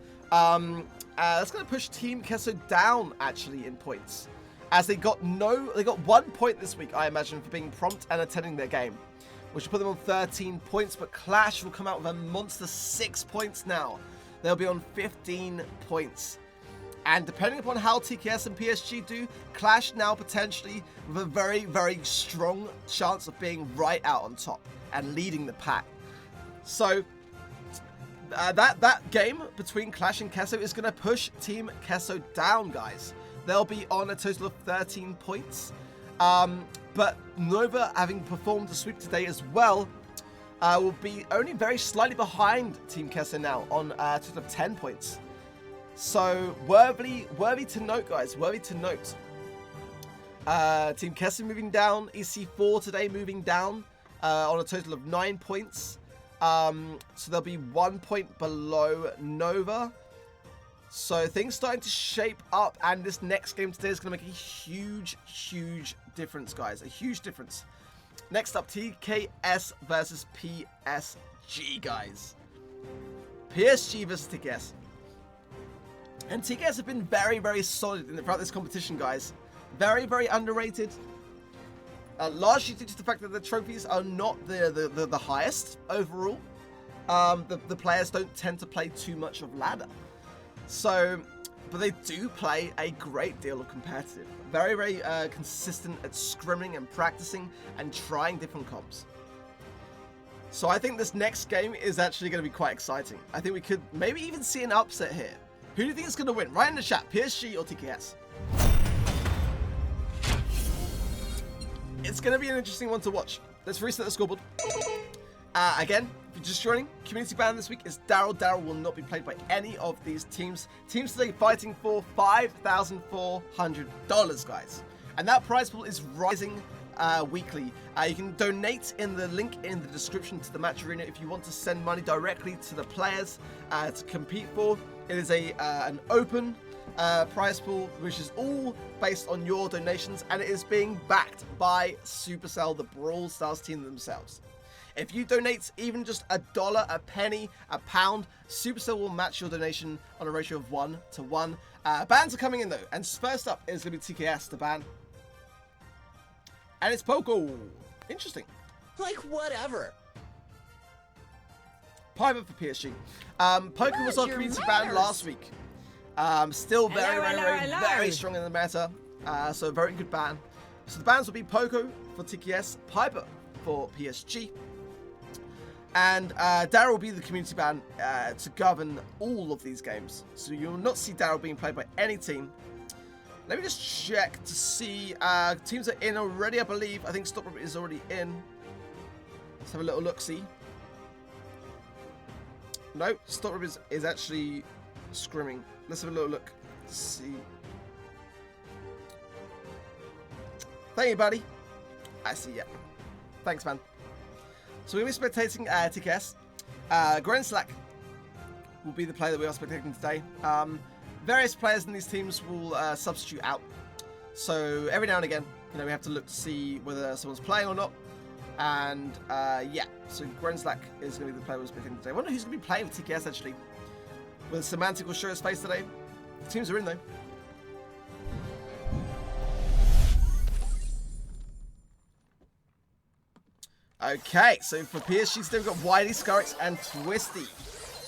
That's going to push Team Queso down, actually, in points. As they got 1 point this week, I imagine, for being prompt and attending their game. Which will put them on 13 points, but Clash will come out with a monster 6 points now. They'll be on 15 points. And depending upon how TKS and PSG do, Clash now potentially with a very, very strong chance of being right out on top and leading the pack. So that game between Clash and Queso is going to push Team Queso down, guys. They'll be on a total of 13 points. But Nova, having performed the sweep today as well, will be only very slightly behind Team Queso now on a total of 10 points. So worthy to note, guys. Worthy to note. Team Queso moving down. EC4 today moving down on a total of 9 points. So they'll be 1 point below Nova. So things starting to shape up, and this next game today is going to make a huge, huge difference, guys. A huge difference. Next up, TKS versus PSG, guys. PSG versus TKS. And TKS have been very, very solid throughout this competition, guys. Very, very underrated. Largely due to the fact that the trophies are not the highest overall. The players don't tend to play too much of ladder. So, but they do play a great deal of competitive. Very, very consistent at scrimming and practicing and trying different comps. So I think this next game is actually going to be quite exciting. I think we could maybe even see an upset here. Who do you think is going to win? Write in the chat, PSG or TKS? It's going to be an interesting one to watch. Let's reset the scoreboard. Again, if you're just joining, community ban this week is Daryl. Daryl will not be played by any of these teams. Teams today fighting for $5,400, guys. And that prize pool is rising weekly. You can donate in the link in the description to the match arena if you want to send money directly to the players to compete for. It is an open prize pool, which is all based on your donations, and it is being backed by Supercell, the Brawl Stars team themselves. If you donate even just $1, a penny, a pound, Supercell will match your donation on a ratio of 1 to 1. Bans are coming in though, and first up is going to be TKS to ban. And it's Poco. Interesting. Like, whatever. Piper for PSG. Poco was on community ban last week. Still very strong in the meta. So very good ban. So the bans will be Poco for TKS, Piper for PSG. And Daryl will be the community ban to govern all of these games. So you will not see Daryl being played by any team. Let me just check to see. Teams are in already, I believe. I think Stopper is already in. Let's have a little look-see. No, Stopper is actually scrimming. Let's have a little look to see. Thank you, buddy. I see, yeah. Thanks, man. So we're going to be spectating TKS. Grenslack will be the player that we are spectating today. Various players in these teams will substitute out. So every now and again, we have to look to see whether someone's playing or not. And yeah, so Grenslack is going to be the player we're spectating today. I wonder who's going to be playing with TKS actually. Whether Semantic will show his face today. The teams are in though. Okay, so for PSG, today we've got Wiley, Scarix, and Twisty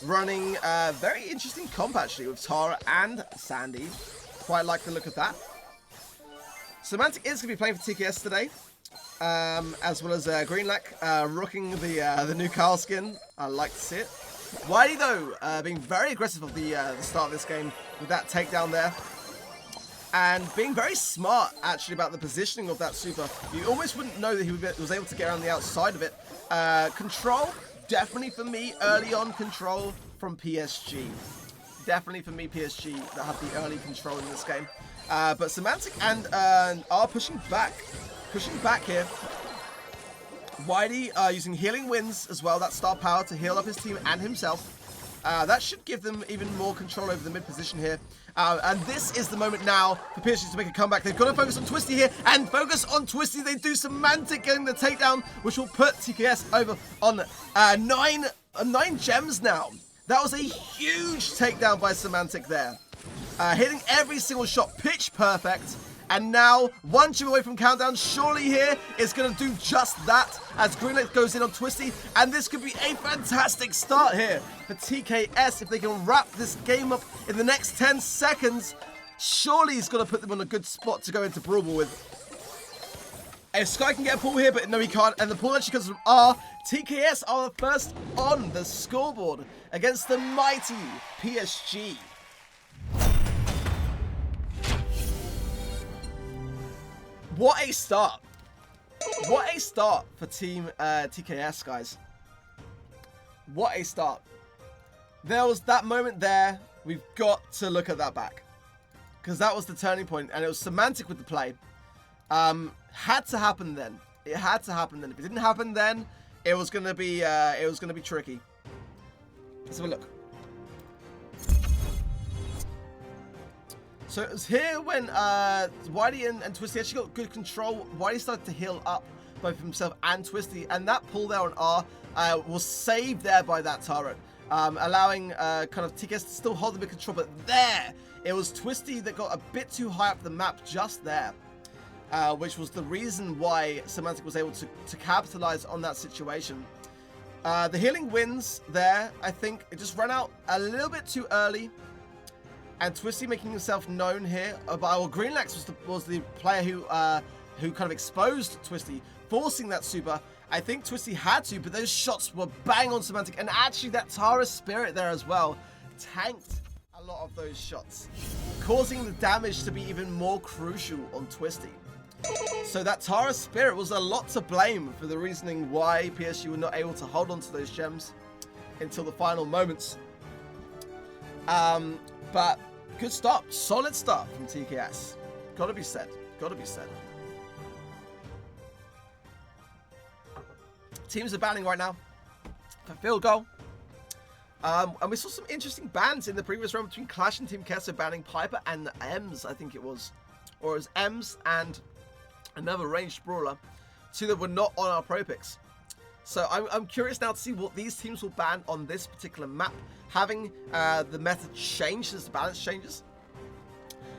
running a very interesting comp actually with Tara and Sandy. Quite like the look of that. Semantic is going to be playing for TKS today, as well as Greenlack rocking the new Carl skin. I like to see it. Wiley though, being very aggressive at the start of this game with that takedown there. And being very smart, actually, about the positioning of that super. You almost wouldn't know that he was able to get around the outside of it. Control, definitely for me, early on control from PSG. Definitely for me, PSG, that have the early control in this game. But Semantic and are pushing back here. Whitey using healing winds as well, that star power to heal up his team and himself. That should give them even more control over the mid position here. And this is the moment now for PSG to make a comeback. They've got to focus on Twisty here, and focus on Twisty. They do Semantic getting the takedown, which will put TKS over on 9 gems now. That was a huge takedown by Semantic there. Hitting every single shot, pitch perfect. And now, 1 gem away from countdown. Surely here is going to do just that as Greenlight goes in on Twisty. And this could be a fantastic start here for TKS if they can wrap this game up in the next 10 seconds. Surely he's going to put them on a good spot to go into Brawl Ball with. If Sky can get a pull here, but no, he can't. And the pull actually comes from R. TKS are the first on the scoreboard against the mighty PSG. What a start. What a start for Team TKS, guys. What a start. There was that moment there. We've got to look at that back. Because that was the turning point, and it was semantic with the play. Had to happen then. It had to happen then. If it didn't happen then, it was gonna be tricky. Let's have a look. So it was here when Whitey and Twisty actually got good control. Whitey started to heal up both himself and Twisty, and that pull there on R was saved there by that turret, allowing kind of TKS to still hold a bit of control. But there, it was Twisty that got a bit too high up the map just there, which was the reason why Semantic was able to capitalize on that situation. The healing wins there, I think. It just ran out a little bit too early. And Twisty making himself known here. Well, Greenlax was the player who kind of exposed Twisty, forcing that super. I think Twisty had to, but those shots were bang on Semantic. And actually, that Tara Spirit there as well tanked a lot of those shots, causing the damage to be even more crucial on Twisty. So that Tara Spirit was a lot to blame for the reasoning why PSG were not able to hold on to those gems until the final moments. But good start, solid start from TKS. Gotta be said, gotta be said. Teams are banning right now for field goal. And we saw some interesting bans in the previous round between QLASH and Team Queso banning Piper and Ems, I think it was. Or it was Ems and another ranged brawler. Two that were not on our pro picks. So I'm curious now to see what these teams will ban on this particular map, having the meta change as the balance changes.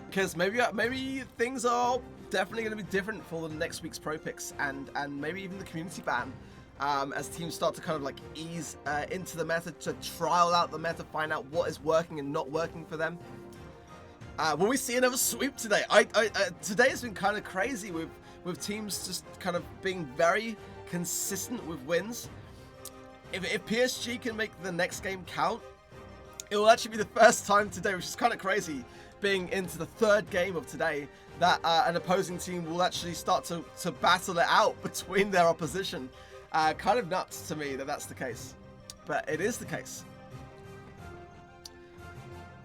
Because maybe things are definitely going to be different for the next week's pro picks, and maybe even the community ban, as teams start to kind of like ease into the meta, to trial out the meta, find out what is working and not working for them. Will we see another sweep today? Today has been kind of crazy with teams just kind of being very consistent with wins. If PSG can make the next game count, it will actually be the first time today, which is kind of crazy, being into the third game of today, that an opposing team will actually start to battle it out between their opposition. Kind of nuts to me that that's the case, but it is the case.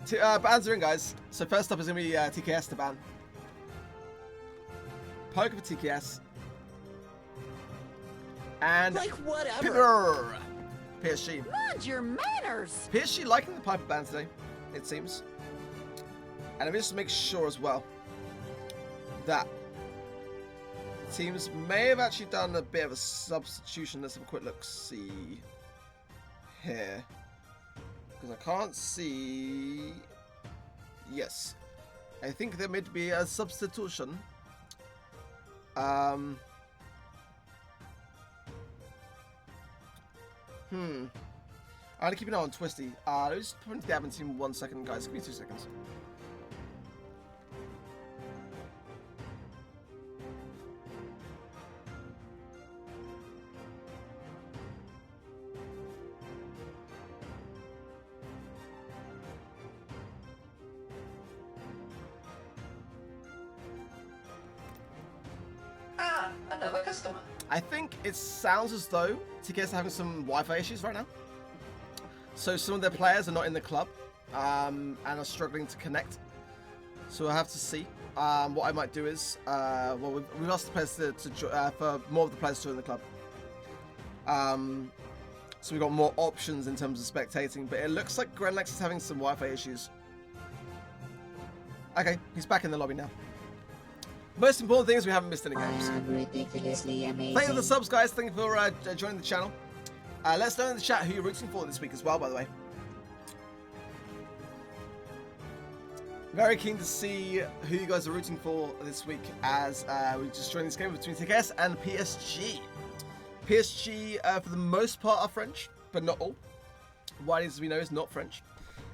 Bans are in, guys. So first up is going to be TKS to ban. Poker for TKS. And like whatever. PSG. Mind your manners. PSG liking the Piper ban today, it seems. And let me just make sure as well that the teams may have actually done a bit of a substitution. Let's have a quick look. See here, because I can't see. Yes, I think there may be a substitution. I'm gonna keep an eye on Twisty. Let's just put into the admin team 1 second, guys. Give me 2 seconds. Another customer. I think it sounds as though TKS are having some Wi-Fi issues right now. So some of their players are not in the club and are struggling to connect. So we'll have to see. What I might do is, well, we've asked the players for more of the players to join the club. So we've got more options in terms of spectating, but it looks like Grenlex is having some Wi-Fi issues. Okay, he's back in the lobby now. Most important thing is we haven't missed any games. Ridiculously amazing. Thank you for the subs, guys. Thank you for joining the channel. Let us know in the chat who you're rooting for this week as well, by the way. Very keen to see who you guys are rooting for this week, as we just joined this game between TKS and PSG. PSG, for the most part, are French, but not all. Whitey, as we know, is not French.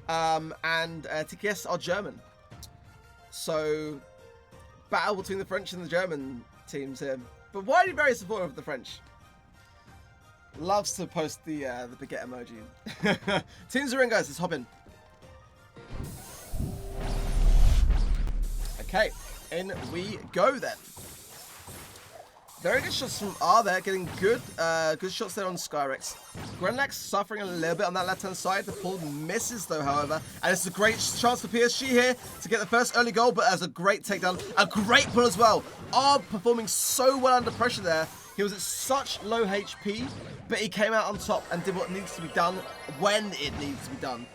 And TKS are German. So, battle between the French and the German teams here. But Whitey very supportive of the French. Loves to post the baguette emoji. Teams are in, guys. Let's hop in. Okay, in we go then. Very good shots from R there, getting good good shots there on Skyrex. Grenlax suffering a little bit on that left-hand side. The pull misses though, however. And it's a great chance for PSG here to get the first early goal, but as a great takedown. A great pull as well. R performing so well under pressure there. He was at such low HP, but he came out on top and did what needs to be done when it needs to be done.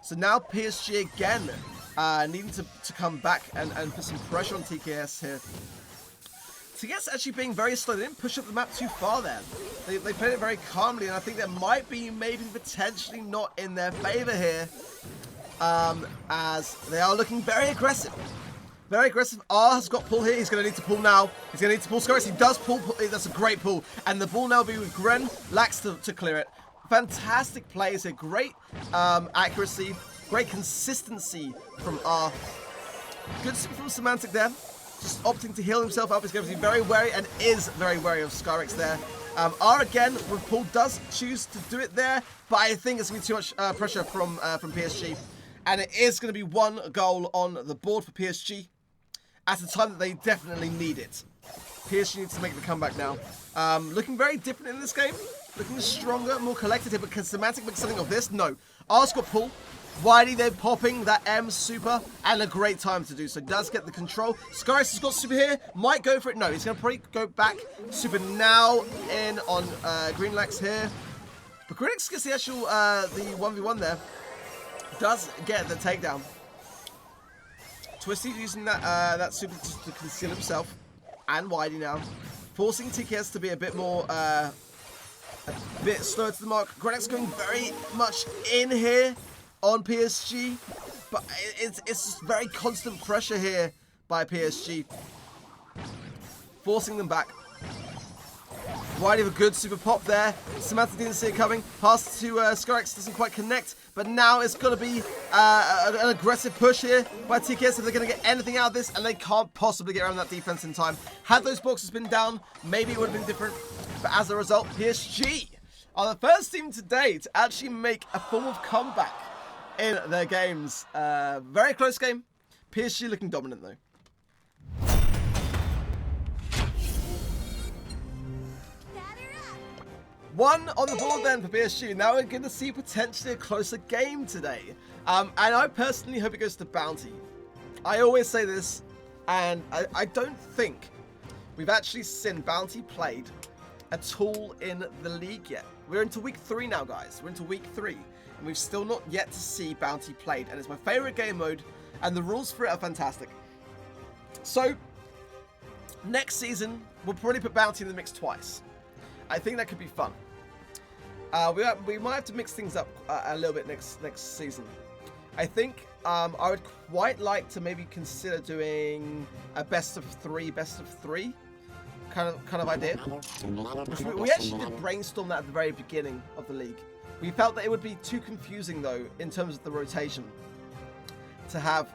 So now PSG again needing to come back and put some pressure on TKS here. TKS actually being very slow. They didn't push up the map too far there. They played it very calmly, and I think that might be maybe potentially not in their favor here, as they are looking very aggressive. Very aggressive. R has got pull here. He's going to need to pull now. He's going to need to pull Skyrex. He does pull. That's a great pull. And the ball now will be with Gren. Lacks to clear it. Fantastic plays here. Great accuracy. Great consistency from R. Good from Semantic there. Just opting to heal himself up. He's going to be very wary and is very wary of Skyrex there. R again with pull does choose to do it there, but I think it's going to be too much pressure from PSG. And it is going to be 1 goal on the board for PSG at a time that they definitely need it. PSG needs to make the comeback now. Looking very different in this game. Looking stronger, more collected here, but can Semantic make something of this? No. R's got pull. Whitey, they're popping that M super, and a great time to do so. Does get the control. Skyrex has got super here. Might go for it. No, he's going to probably go back. Super now in on Greenlax here. But Greenlax gets the actual the 1v1 there. Does get the takedown. Twisty using that super to conceal himself. And Whitey now. Forcing TKS to be a bit more, a bit slower to the mark. Greenlax going very much in here on PSG, but it's just very constant pressure here by PSG, forcing them back. Whitey with a good super pop there. Samantha didn't see it coming. Pass to Skyrex doesn't quite connect, but now it's going to be an aggressive push here by TKS if they're going to get anything out of this, and they can't possibly get around that defense in time. Had those boxes been down, maybe it would have been different, but as a result, PSG are the first team today to actually make a form of comeback in their games. Very close game. PSG looking dominant though. One on the board then for PSG. Now we're going to see potentially a closer game today. And I personally hope it goes to Bounty. I always say this, and I don't think we've actually seen Bounty played at all in the league yet. We're into week 3 now, guys. We're into week 3. And we've still not yet to see Bounty played. And it's my favorite game mode, and the rules for it are fantastic. So, next season, we'll probably put Bounty in the mix twice. I think that could be fun. We might have to mix things up a little bit next season. I think I would quite like to maybe consider doing a best of 3 kind of idea. We actually did brainstorm that at the very beginning of the league. We felt that it would be too confusing though in terms of the rotation to have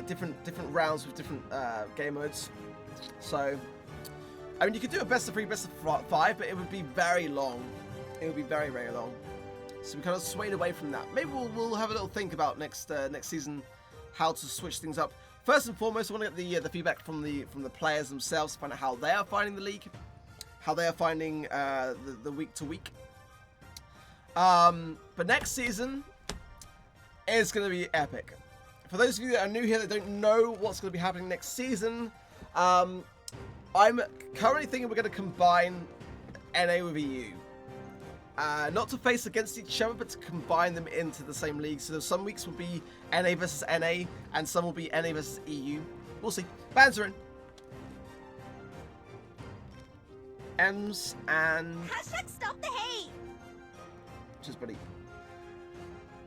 different rounds with different game modes. So, I mean, you could do a best of 3, best of 5, but it would be very long. It would be very, very long. So we kind of swayed away from that. Maybe we'll have a little think about next season how to switch things up. First and foremost, I want to get the feedback from the players themselves to find out how they are finding the league, how they are finding the week to week. But next season is going to be epic. For those of you that are new here that don't know what's going to be happening next season, I'm currently thinking we're going to combine NA with EU. Not to face against each other, but to combine them into the same league. So some weeks will be NA versus NA, and some will be NA versus EU. We'll see. Bans are in. Ems and... Hashtag stop the hate. Just buddy.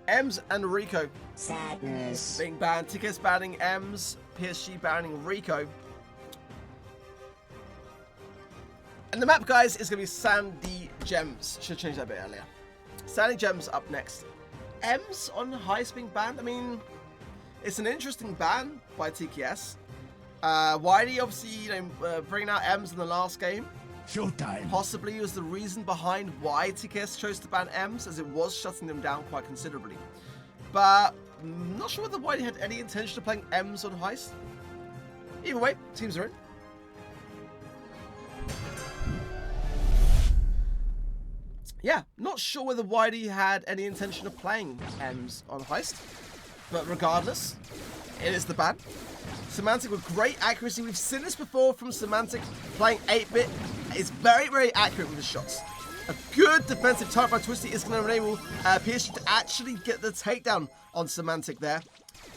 Ems and Rico. Sadness. Being banned. TKS banning Ems. PSG banning Rico. And the map, guys, is going to be Sandy Gems. Should change that a bit earlier. Sandy Gems up next. Ems on Heist being banned. I mean, it's an interesting ban by TKS. Whitey, obviously, bringing out Ems in the last game. Showtime. Possibly was the reason behind why TKS chose to ban Ems, as it was shutting them down quite considerably. But I'm not sure whether Whitey had any intention of playing Ems on Heist. Either way, teams are in. yeah, not sure whether Whitey had any intention of playing Ems on Heist, but regardless, it is the ban. Semantic with great accuracy. We've seen this before from Semantic playing 8-bit. It's very, very accurate with his shots. A good defensive turret by Twisty is going to enable PSG to actually get the takedown on Semantic there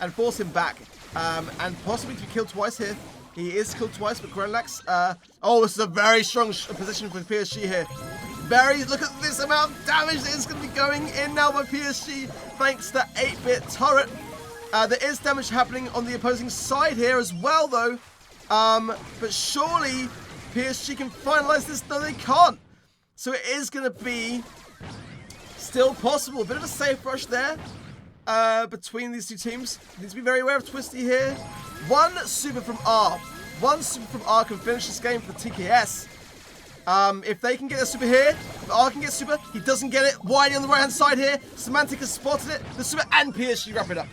and force him back. And possibly to be killed twice here. He is killed twice, but Grenlax. Oh, this is a very strong position for PSG here. Look at this amount of damage that is going to be going in now by PSG thanks to 8-bit turret. There is damage happening on the opposing side here as well, though. But surely PSG can finalize this. No, they can't. So it is going to be still possible. A bit of a safe rush there between these two teams. Need to be very aware of Twisty here. One super from R. One super from R can finish this game for TKS. If they can get a super here, if R can get super, he doesn't get it. Whitey on the right-hand side here. Semantic has spotted it. The super and PSG wrap it up.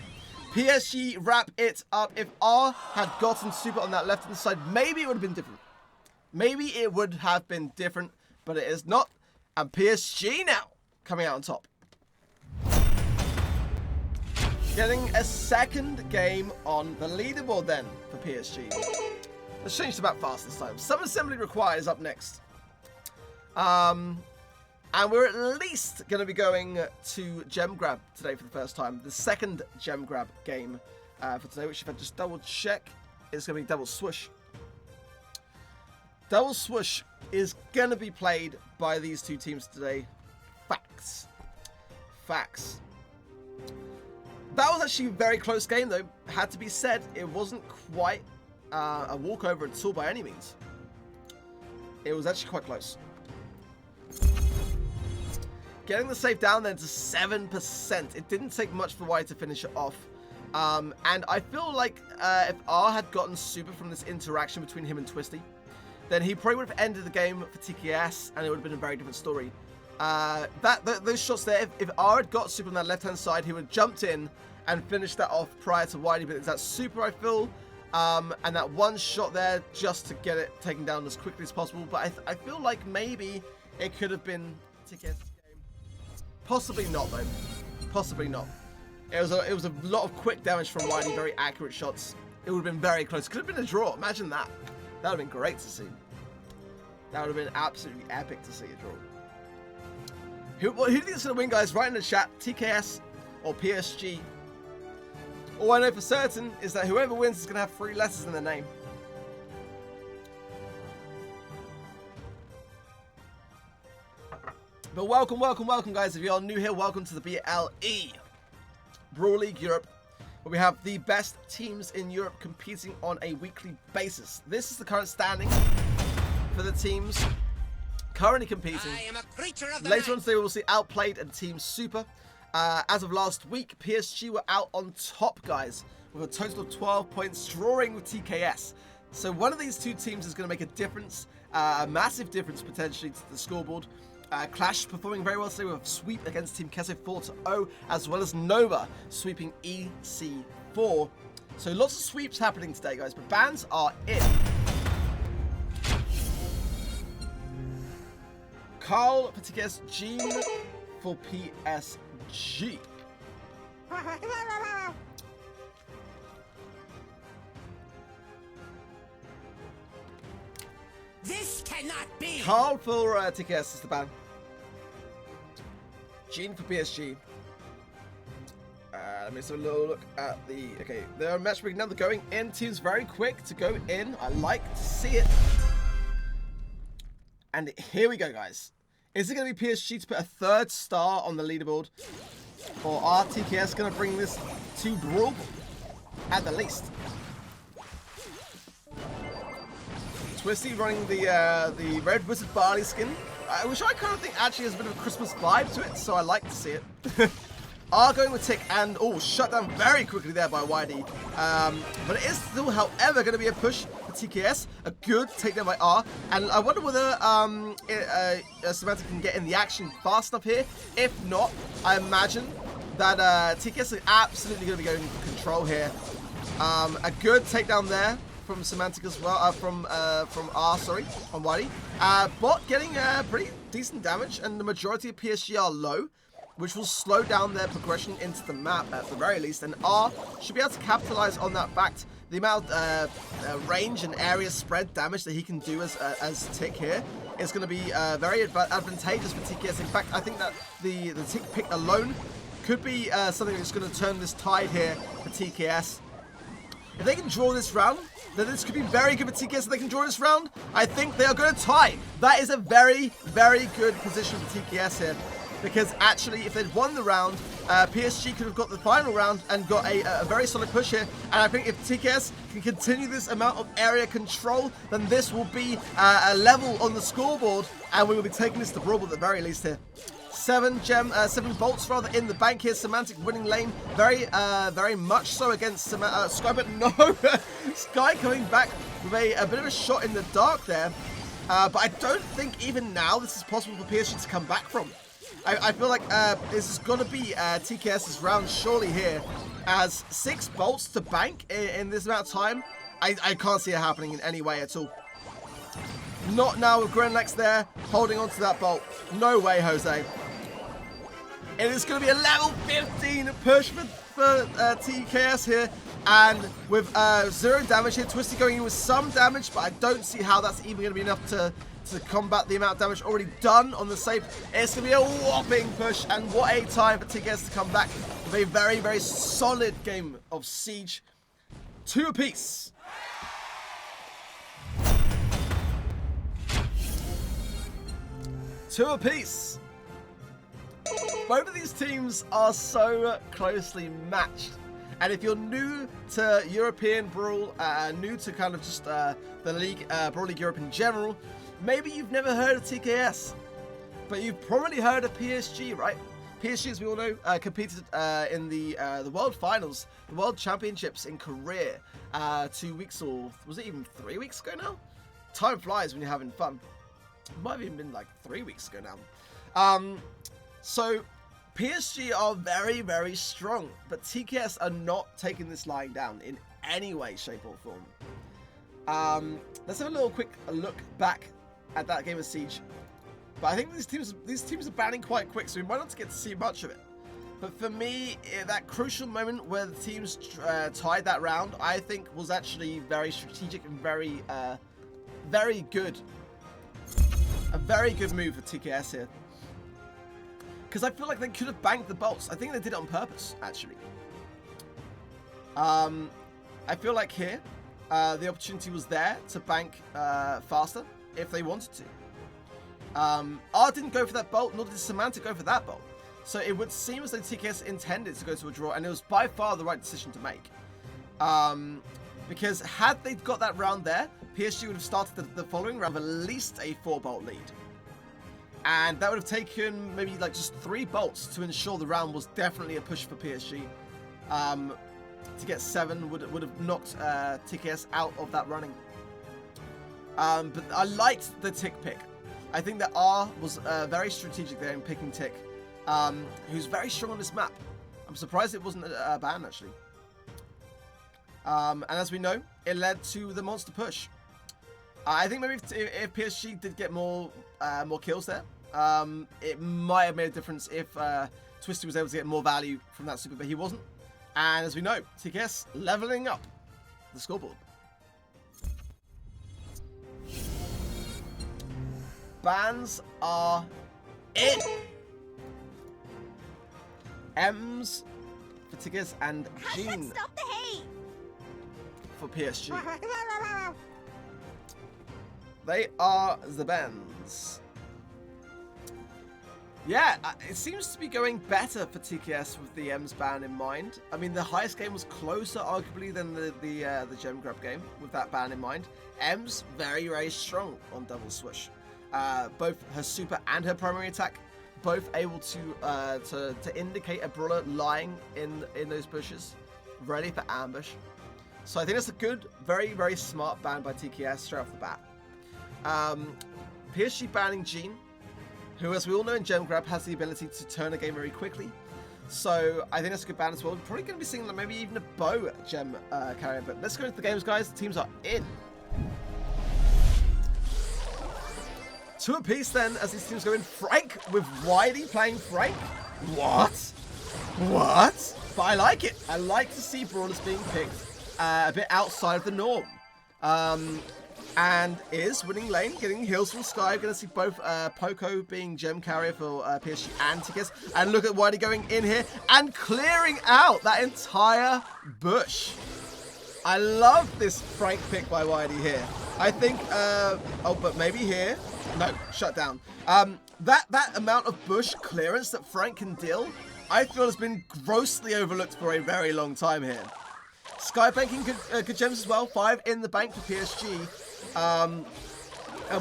PSG wrap it up. If R had gotten super on that left-hand side, maybe it would have been different. Maybe it would have been different, but it is not. And PSG now coming out on top. Getting a second game on the leaderboard then for PSG. Let's change the map fast this time. Some assembly required is up next. And we're at least going to be going to Gem Grab today for the first time. The second Gem Grab game for today, which if I just double check, is going to be Double Swoosh. Double Swoosh is going to be played by these two teams today. Facts. Facts. That was actually a very close game, though. Had to be said, it wasn't quite a walkover at all by any means. It was actually quite close. Getting the save down then to 7%. It didn't take much for White to finish it off. And I feel like if R had gotten super from this interaction between him and Twisty, then he probably would have ended the game for TKS, and it would have been a very different story. Those shots there, if R had got super on that left-hand side, he would have jumped in and finished that off prior to Whitey. But it's that super, I feel, and that one shot there just to get it taken down as quickly as possible. But I feel like maybe it could have been TKS' game. Possibly not, though. Possibly not. It was a lot of quick damage from Whitey, very accurate shots. It would have been very close. Could have been a draw. Imagine that. That would have been great to see. That would have been absolutely epic to see a draw. Who do you think is going to win, guys? Write in the chat, TKS or PSG. All I know for certain is that whoever wins is going to have 3 letters in their name. But welcome, guys. If you're new here, welcome to the BLE, Brawl League Europe, where we have the best teams in Europe competing on a weekly basis. This is the current standing for the teams currently competing. I am a creature of the Later on night. today, we will see Outplayed and Team Super. As of last week, PSG were out on top, guys, with a total of 12 points, drawing with TKS. So one of these two teams is going to make a difference, a massive difference potentially to the scoreboard. Clash performing very well today with a sweep against Team Queso 4-0, as well as Nova sweeping EC4. So lots of sweeps happening today, guys, but bans are in. Carl for TKS, Jean for PSG. This cannot be. Carl for TKS is the ban. Jean for PSG. Let me just have a little look at the... Okay, they're matchmaking now. They're going in. Teams very quick to go in. I like to see it. And here we go, guys. Is it going to be PSG to put a 3rd star on the leaderboard? Or are TKS going to bring this to Brawl? At the least. Twisty running the Red Wizard Barley skin, which I kind of think actually has a bit of a Christmas vibe to it, so I like to see it. R going with Tick, and shut down very quickly there by Whitey. But it is still, however, going to be a push for TKS. A good takedown by R, and I wonder whether Samantha can get in the action fast enough here. If not, I imagine that TKS is absolutely going to be going for control here. A good takedown there from Semantic as well, from R, sorry, on Whitey. Bot getting pretty decent damage, and the majority of PSG are low, which will slow down their progression into the map at the very least, and R should be able to capitalize on that fact. The amount of range and area spread damage that he can do as Tick here is going to be very advantageous for TKS. In fact, I think that the Tick pick alone could be something that's going to turn this tide here for TKS. If they can draw this round, then this could be very good for TKS. If they can draw this round, I think they are going to tie. That is a very, very good position for TKS here. Because actually, if they'd won the round, PSG could have got the final round and got a very solid push here. And I think if TKS can continue this amount of area control, then this will be a level on the scoreboard, and we will be taking this to Brawl at the very least here. 7 bolts rather in the bank here. Semantic winning lane, very much so against Sky, but no, Sky coming back with a bit of a shot in the dark there. But I don't think even now this is possible for PSG to come back from. I feel like this is going to be TKS's round surely here, as 6 bolts to bank in this amount of time. I can't see it happening in any way at all. Not now with Grenlex there, holding on to that bolt. No way, Jose. It is going to be a level 15 push for TKS here, and with 0 damage here. Twisty going in with some damage, but I don't see how that's even going to be enough to combat the amount of damage already done on the save. It's going to be a whopping push, and what a time for TKS to come back with a very, very solid game of Siege. 2 apiece. Both of these teams are so closely matched. And if you're new to European Brawl, new to kind of just the league, Brawl League Europe in general, maybe you've never heard of TKS, but you've probably heard of PSG, right? PSG, as we all know, competed in the World Finals, the World Championships in Korea 2 weeks, or was it even 3 weeks ago now? Time flies when you're having fun. It might have even been like 3 weeks ago now. So PSG are very, very strong, but TKS are not taking this lying down in any way, shape, or form. Let's have a little quick look back at that game of Siege. But I think these teams are banning quite quick, so we might not get to see much of it. But for me, that crucial moment where the teams tied that round, I think was actually very strategic and very good. A very good move for TKS here. Because I feel like they could have banked the bolts. I think they did it on purpose, actually. I feel like here, the opportunity was there to bank faster if they wanted to. R didn't go for that bolt, nor did Semantic go for that bolt. So it would seem as though TKS intended to go to a draw, and it was by far the right decision to make. Because had they got that round there, PSG would have started the following round with at least a 4-bolt lead. And that would have taken maybe like just 3 bolts to ensure the round was definitely a push for PSG. To get 7 would have knocked TKS out of that running. But I liked the Tick pick. I think that R was very strategic there in picking Tick, who's very strong on this map. I'm surprised it wasn't a ban, actually. And as we know, it led to the monster push. I think maybe if PSG did get more kills there, it might have made a difference if Twisty was able to get more value from that super, but he wasn't. And as we know, TKS leveling up the scoreboard. Bans are in. M's for TKS and Jean Stop the hate. for PSG. They are the bans. Yeah, it seems to be going better for TKS with the M's ban in mind. I mean, the highest game was closer, arguably, than the gem grab game with that ban in mind. M's very, very strong on double swoosh. Both her super and her primary attack, both able to indicate a brawler lying in those bushes, ready for ambush. So I think that's a good, very, very smart ban by TKS straight off the bat. PSG banning Jean, who, as we all know in Gem Grab, has the ability to turn a game very quickly. So I think that's a good balance. We're probably going to be seeing like, maybe even a bow gem carrier. But let's go into the games, guys. The teams are in. 2 apiece then as these teams go in. Frank with Wiley playing Frank. What? What? But I like it. I like to see brawlers being picked a bit outside of the norm. And is winning lane, getting heals from Sky. We're going to see both Poco being gem carrier for PSG and TKS. And look at Wiley going in here and clearing out that entire bush. I love this Frank pick by Wiley here. I think, oh, but maybe here. No, shut down. That amount of bush clearance that Frank can deal, I feel has been grossly overlooked for a very long time here. Sky banking good gems as well. 5 in the bank for PSG. And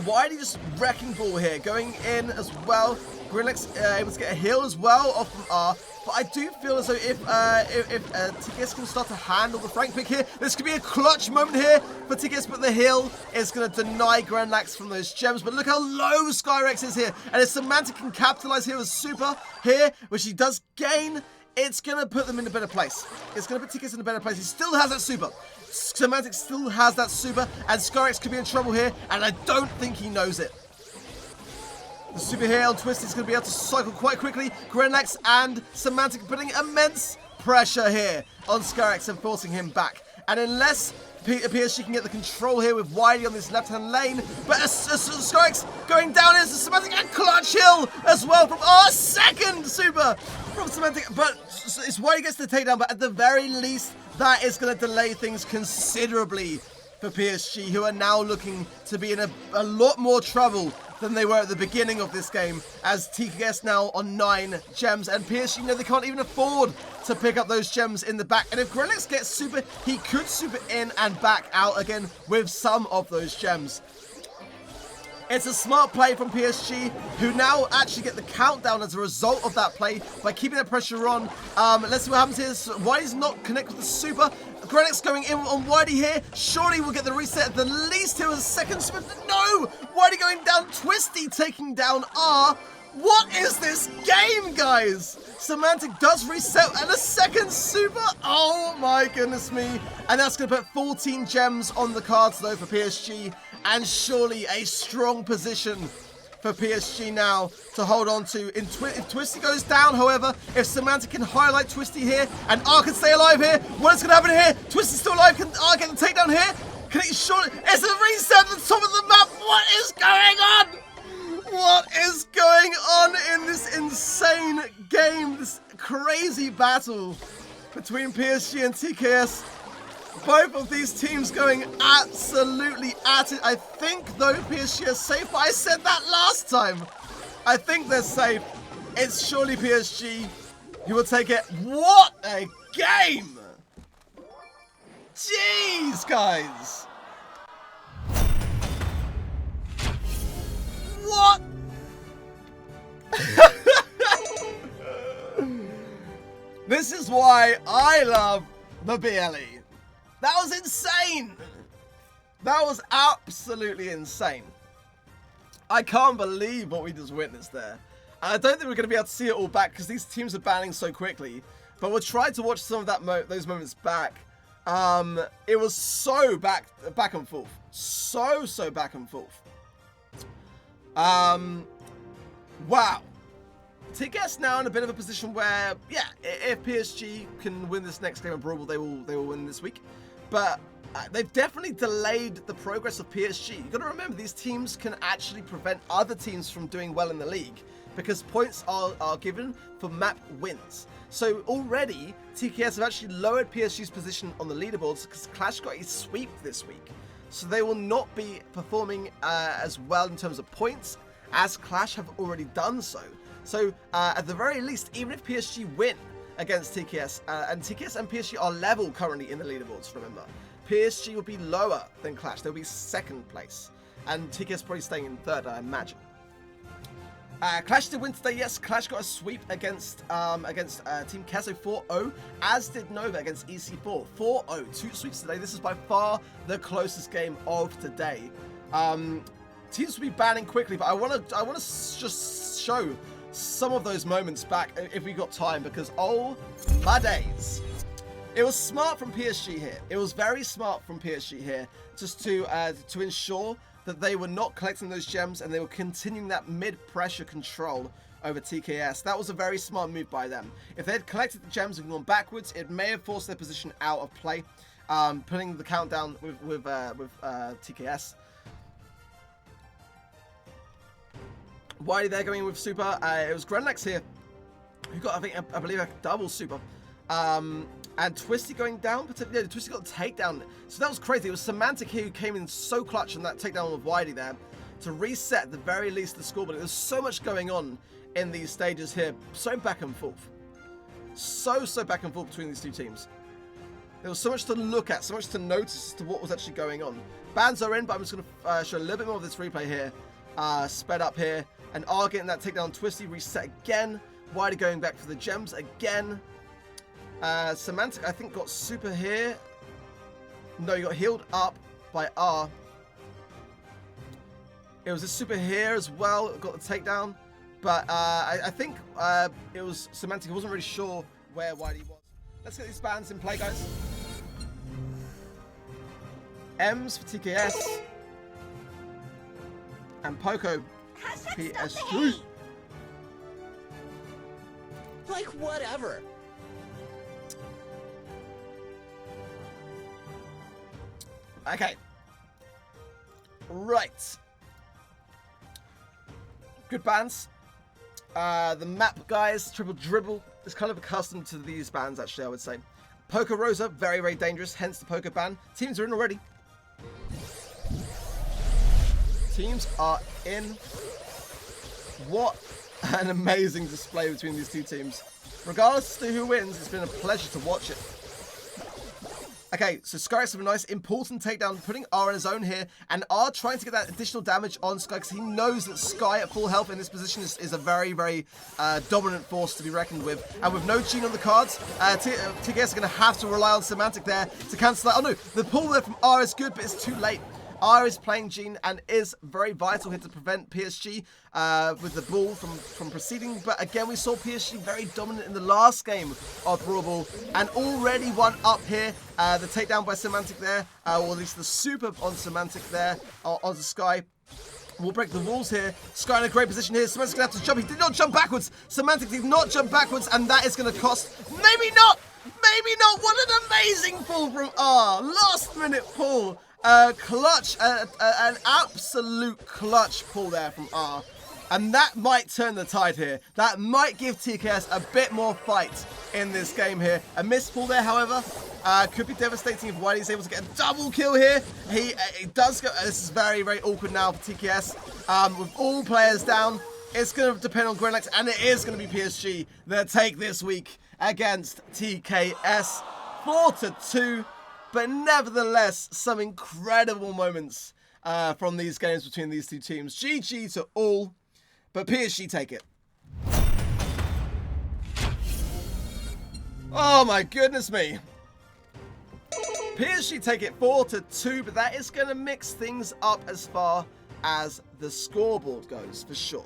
Wiley just wrecking ball here, going in as well. Grinlex able to get a heal as well off from R. But I do feel as though if TKS can start to handle the Frank pick here, this could be a clutch moment here for TKS, but the heal is going to deny Grinlex from those gems. But look how low Skyrex is here. And if Semantic can capitalize here as super here, which he does gain, it's going to put them in a better place. It's going to put TKS in a better place. He still has that super. Semantic still has that super, and Skyrex could be in trouble here, and I don't think he knows it. The super here on Twist is going to be able to cycle quite quickly. Grenlex and Semantic putting immense pressure here on Skyrex and forcing him back. And unless PSG can get the control here with Wiley on this left-hand lane, but Skyrex going down is Semantic and clutch hill as well from our second super from Semantic. But it's Wiley gets the takedown, but at the very least, that is going to delay things considerably for PSG, who are now looking to be in a lot more trouble than they were at the beginning of this game, as TKS now on 9 gems, and PSG, they can't even afford to pick up those gems in the back. And if Grenlex gets super, he could super in and back out again with some of those gems. It's a smart play from PSG, who now actually get the countdown as a result of that play by keeping that pressure on. Let's see what happens here. Wiley's not connected with the super. Grenlex going in on Wiley here. Surely we'll get the reset at the least here with a second super. No! Wiley going down. Twisty taking down R. What is this game, guys? Semantic does reset and a second super. Oh my goodness me. And that's going to put 14 gems on the cards though for PSG. And surely a strong position for PSG now to hold on to. If Twisty goes down, however, if Semantic can highlight Twisty here and R can stay alive here, what is going to happen here? Twisty's still alive. Can R get the takedown here? Can he surely? It's a reset at the top of the map. What is going on? What is going on in this insane game? This crazy battle between PSG and TKS. Both of these teams going absolutely at it. I think, though, PSG are safe, but I said that last time. I think they're safe. It's surely PSG who will take it. What a game! Jeez, guys. What? This is why I love the BLE. That was insane. That was absolutely insane. I can't believe what we just witnessed there. And I don't think we're going to be able to see it all back because these teams are banning so quickly. But we'll try to watch some of that those moments back. It was so back and forth. So back and forth. Wow. TKS now in a bit of a position where, yeah, if PSG can win this next game of Brawl, they will win this week. But they've definitely delayed the progress of PSG. You've got to remember, these teams can actually prevent other teams from doing well in the league because points are given for map wins. So already, TKS have actually lowered PSG's position on the leaderboards because Clash got a sweep this week. So they will not be performing as well in terms of points as Clash have already done so. So at the very least, even if PSG win against TKS, and TKS and PSG are level currently in the leaderboards, remember, PSG will be lower than Clash. They'll be second place. And TKS probably staying in third, I imagine. Clash did win today, yes. Clash got a sweep against Team Queso 4-0, as did Nova against EC4. 4-0, 2 sweeps today. This is by far the closest game of today. Teams will be banning quickly, but I want to just show some of those moments back if we got time, because oh my days. It was smart from PSG here. It was very smart from PSG here, just to ensure that they were not collecting those gems and they were continuing that mid-pressure control over TKS. That was a very smart move by them. If they had collected the gems and gone backwards, it may have forced their position out of play, putting the countdown with TKS. Why they're going with super? It was Grenlex here who got, I believe, a double super. And Twisty going down, yeah, Twisty got the takedown. So that was crazy. It was Semantic here who came in so clutch on that takedown of Whitey there to reset at the very least the score. But there's so much going on in these stages here. So back and forth. So back and forth between these two teams. There was so much to look at, so much to notice as to what was actually going on. Bans are in, but I'm just going to show a little bit more of this replay here. Sped up here. And R getting that takedown. Twisty reset again. Whitey going back for the gems again. Semantic, I think, got super here. No, he got healed up by R. It was a super here as well. Got the takedown. But I think it was Semantic. I wasn't really sure where Whitey was. Let's get these bans in play, guys. M's for TKS. And Poco, PSG. Like, whatever. Okay. Right. Good bans. The map, guys, triple dribble is kind of accustomed to these bans, actually, I would say. Poker Rosa, very dangerous, hence the poker ban. Teams are in already. Teams are in. What an amazing display between these two teams. Regardless of who wins, it's been a pleasure to watch it. Okay, so Sky has a nice important takedown, putting R in his own here, and R trying to get that additional damage on Sky because he knows that Sky at full health in this position is a very dominant force to be reckoned with. And with no Gene on the cards, TKS are going to have to rely on Semantic there to cancel that. Oh no, the pull there from R is good, but it's too late. R is playing Gene and is very vital here to prevent PSG with the ball from proceeding. But again, we saw PSG very dominant in the last game of Brawl Ball and already one up here. The takedown by Semantic there, or at least the super on Semantic there onto Sky. We'll break the walls here. Sky in a great position here. Semantic's going to have to jump. He did not jump backwards. Semantic did not jump backwards, and that is going to cost. Maybe not. Maybe not. What an amazing pull from R. Last minute pull. Clutch, an absolute clutch pull there from R. And that might turn the tide here. That might give TKS a bit more fight in this game here. A missed pull there, however, could be devastating if Whitey's able to get a double kill here. He does go. This is very awkward now for TKS. With all players down, it's going to depend on Grenlex, and it is going to be PSG that take this week against TKS. 4-2. But nevertheless, some incredible moments from these games between these two teams. GG to all, but PSG take it. Oh my goodness me. PSG take it 4-2, but that is going to mix things up as far as the scoreboard goes, for sure.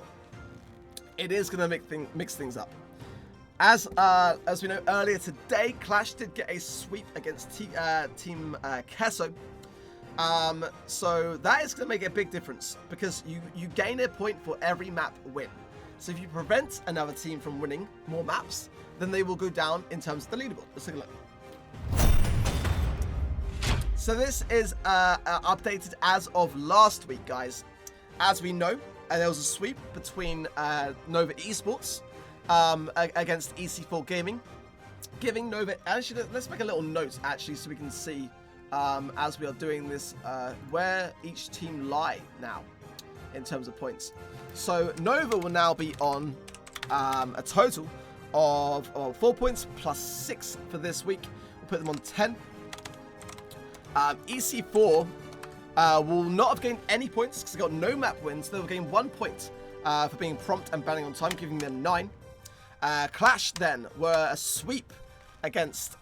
It is going to mix things up. As we know earlier today, QLASH did get a sweep against Team Queso. So that is going to make a big difference because you gain a point for every map win. So if you prevent another team from winning more maps, then they will go down in terms of the leaderboard. Let's take a look. So this is updated as of last week, guys. As we know, there was a sweep between Nova Esports against EC4 Gaming, giving Nova, actually let's make a little note actually so we can see as we are doing this where each team lie now in terms of points. So Nova will now be on a total of 4 points plus 6 for this week. We'll put them on 10. EC4 will not have gained any points because they got no map wins. They will gain 1 point for being prompt and banning on time, giving them 9. QLASH then were a sweep against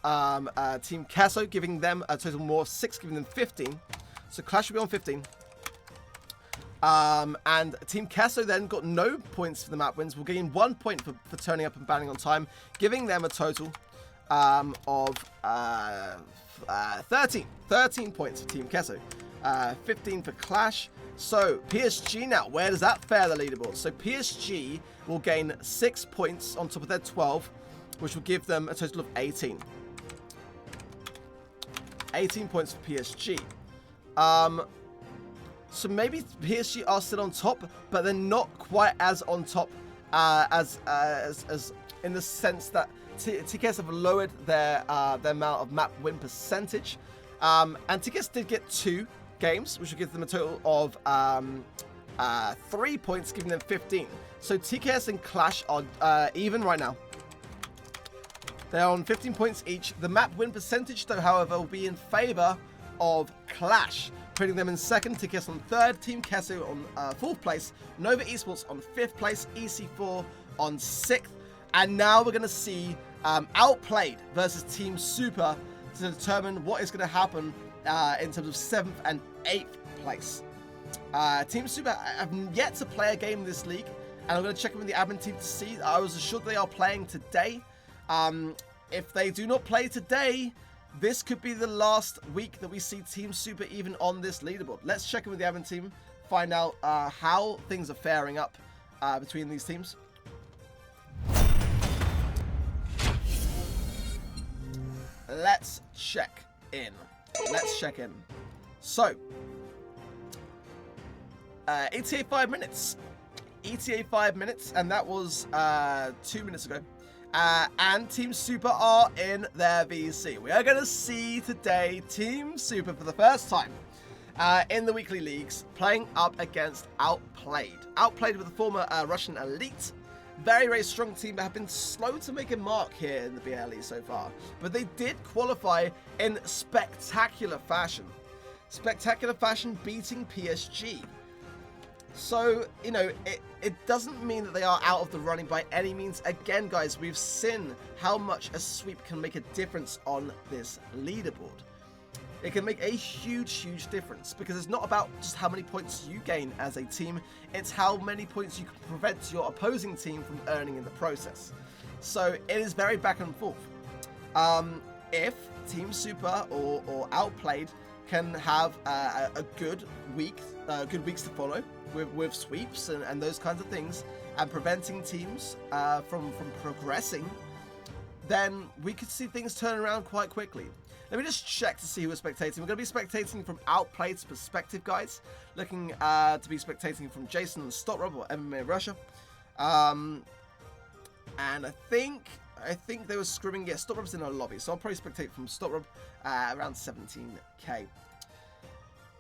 Team Queso, giving them a total more of 6, giving them 15. So QLASH will be on 15. And Team Queso then got no points for the map wins. Will gain 1 point for turning up and banning on time, giving them a total of 13 points for Team Queso, 15 for Clash. So PSG now, where does that fare the leaderboard? So PSG will gain 6 points on top of their 12, which will give them a total of 18. 18 points for PSG. So maybe PSG are still on top, but they're not quite as on top as in the sense that TKS have lowered their amount of map win percentage. And TKS did get 2 games, which will give them a total of 3 points, giving them 15. So TKS and Clash are even right now. They're on 15 points each. The map win percentage, though, however, will be in favor of Clash, putting them in second, TKS on third, Team Queso on 4th place, Nova Esports on 5th place, EC4 on 6th. And now we're going to see Outplayed versus Team Super to determine what is going to happen in terms of 7th and 8th place. Team Super have yet to play a game in this league, and I'm going to check in with the admin team to see. I was assured they are playing today. If they do not play today, this could be the last week that we see Team Super even on this leaderboard. Let's check in with the admin team, find out how things are faring up between these teams. Let's check in. So, ETA 5 minutes. ETA 5 minutes, and that was 2 minutes ago. And Team Super are in their VC. We are going to see today Team Super for the first time in the weekly leagues playing up against Outplayed. Outplayed with the former Russian elite. Very, very strong team, but have been slow to make a mark here in the BLE so far. But they did qualify in spectacular fashion. Spectacular fashion, beating PSG. So, you know, it doesn't mean that they are out of the running by any means. Again, guys, we've seen how much a sweep can make a difference on this leaderboard. It can make a huge, huge difference, because it's not about just how many points you gain as a team, it's how many points you can prevent your opposing team from earning in the process. So it is very back and forth. If Team Super or Outplayed can have a good week, good weeks to follow with sweeps and those kinds of things, and preventing teams from progressing, then we could see things turn around quite quickly. Let me just check to see who we're spectating. We're going to be spectating from Outplayed's perspective, guys. Looking to be spectating from Jason and StopRub or MMA Russia. And I think they were scrimming. Yeah, StopRub's in our lobby, so I'll probably spectate from StopRub around 17k.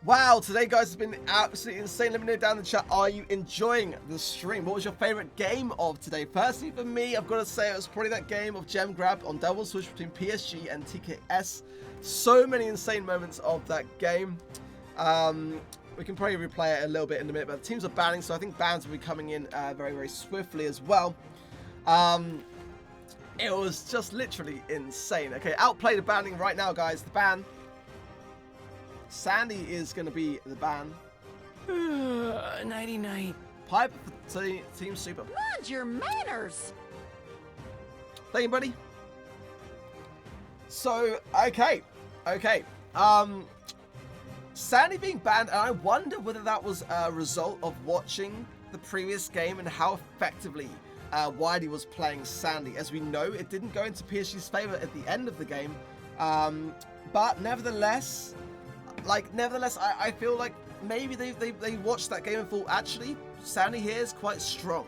Wow, today, guys, has been absolutely insane. Let me know down in the chat, are you enjoying the stream? What was your favorite game of today? Personally, for me, I've got to say it was probably that game of Gem Grab on Double Switch between PSG and TKS. So many insane moments of that game. We can probably replay it a little bit in a minute, but the teams are banning, so I think bans will be coming in very, very swiftly as well. It was just literally insane. Okay, Outplayed the banning right now, guys. The ban. Sandy is going to be the ban. Nighty-night. Pipe for Team Super. Mind your manners. Thank you, buddy. So, okay. Sandy being banned, and I wonder whether that was a result of watching the previous game and how effectively Wiley was playing Sandy. As we know, it didn't go into PSG's favor at the end of the game. But nevertheless, I feel like maybe they watched that game and thought, actually, Sandy here is quite strong.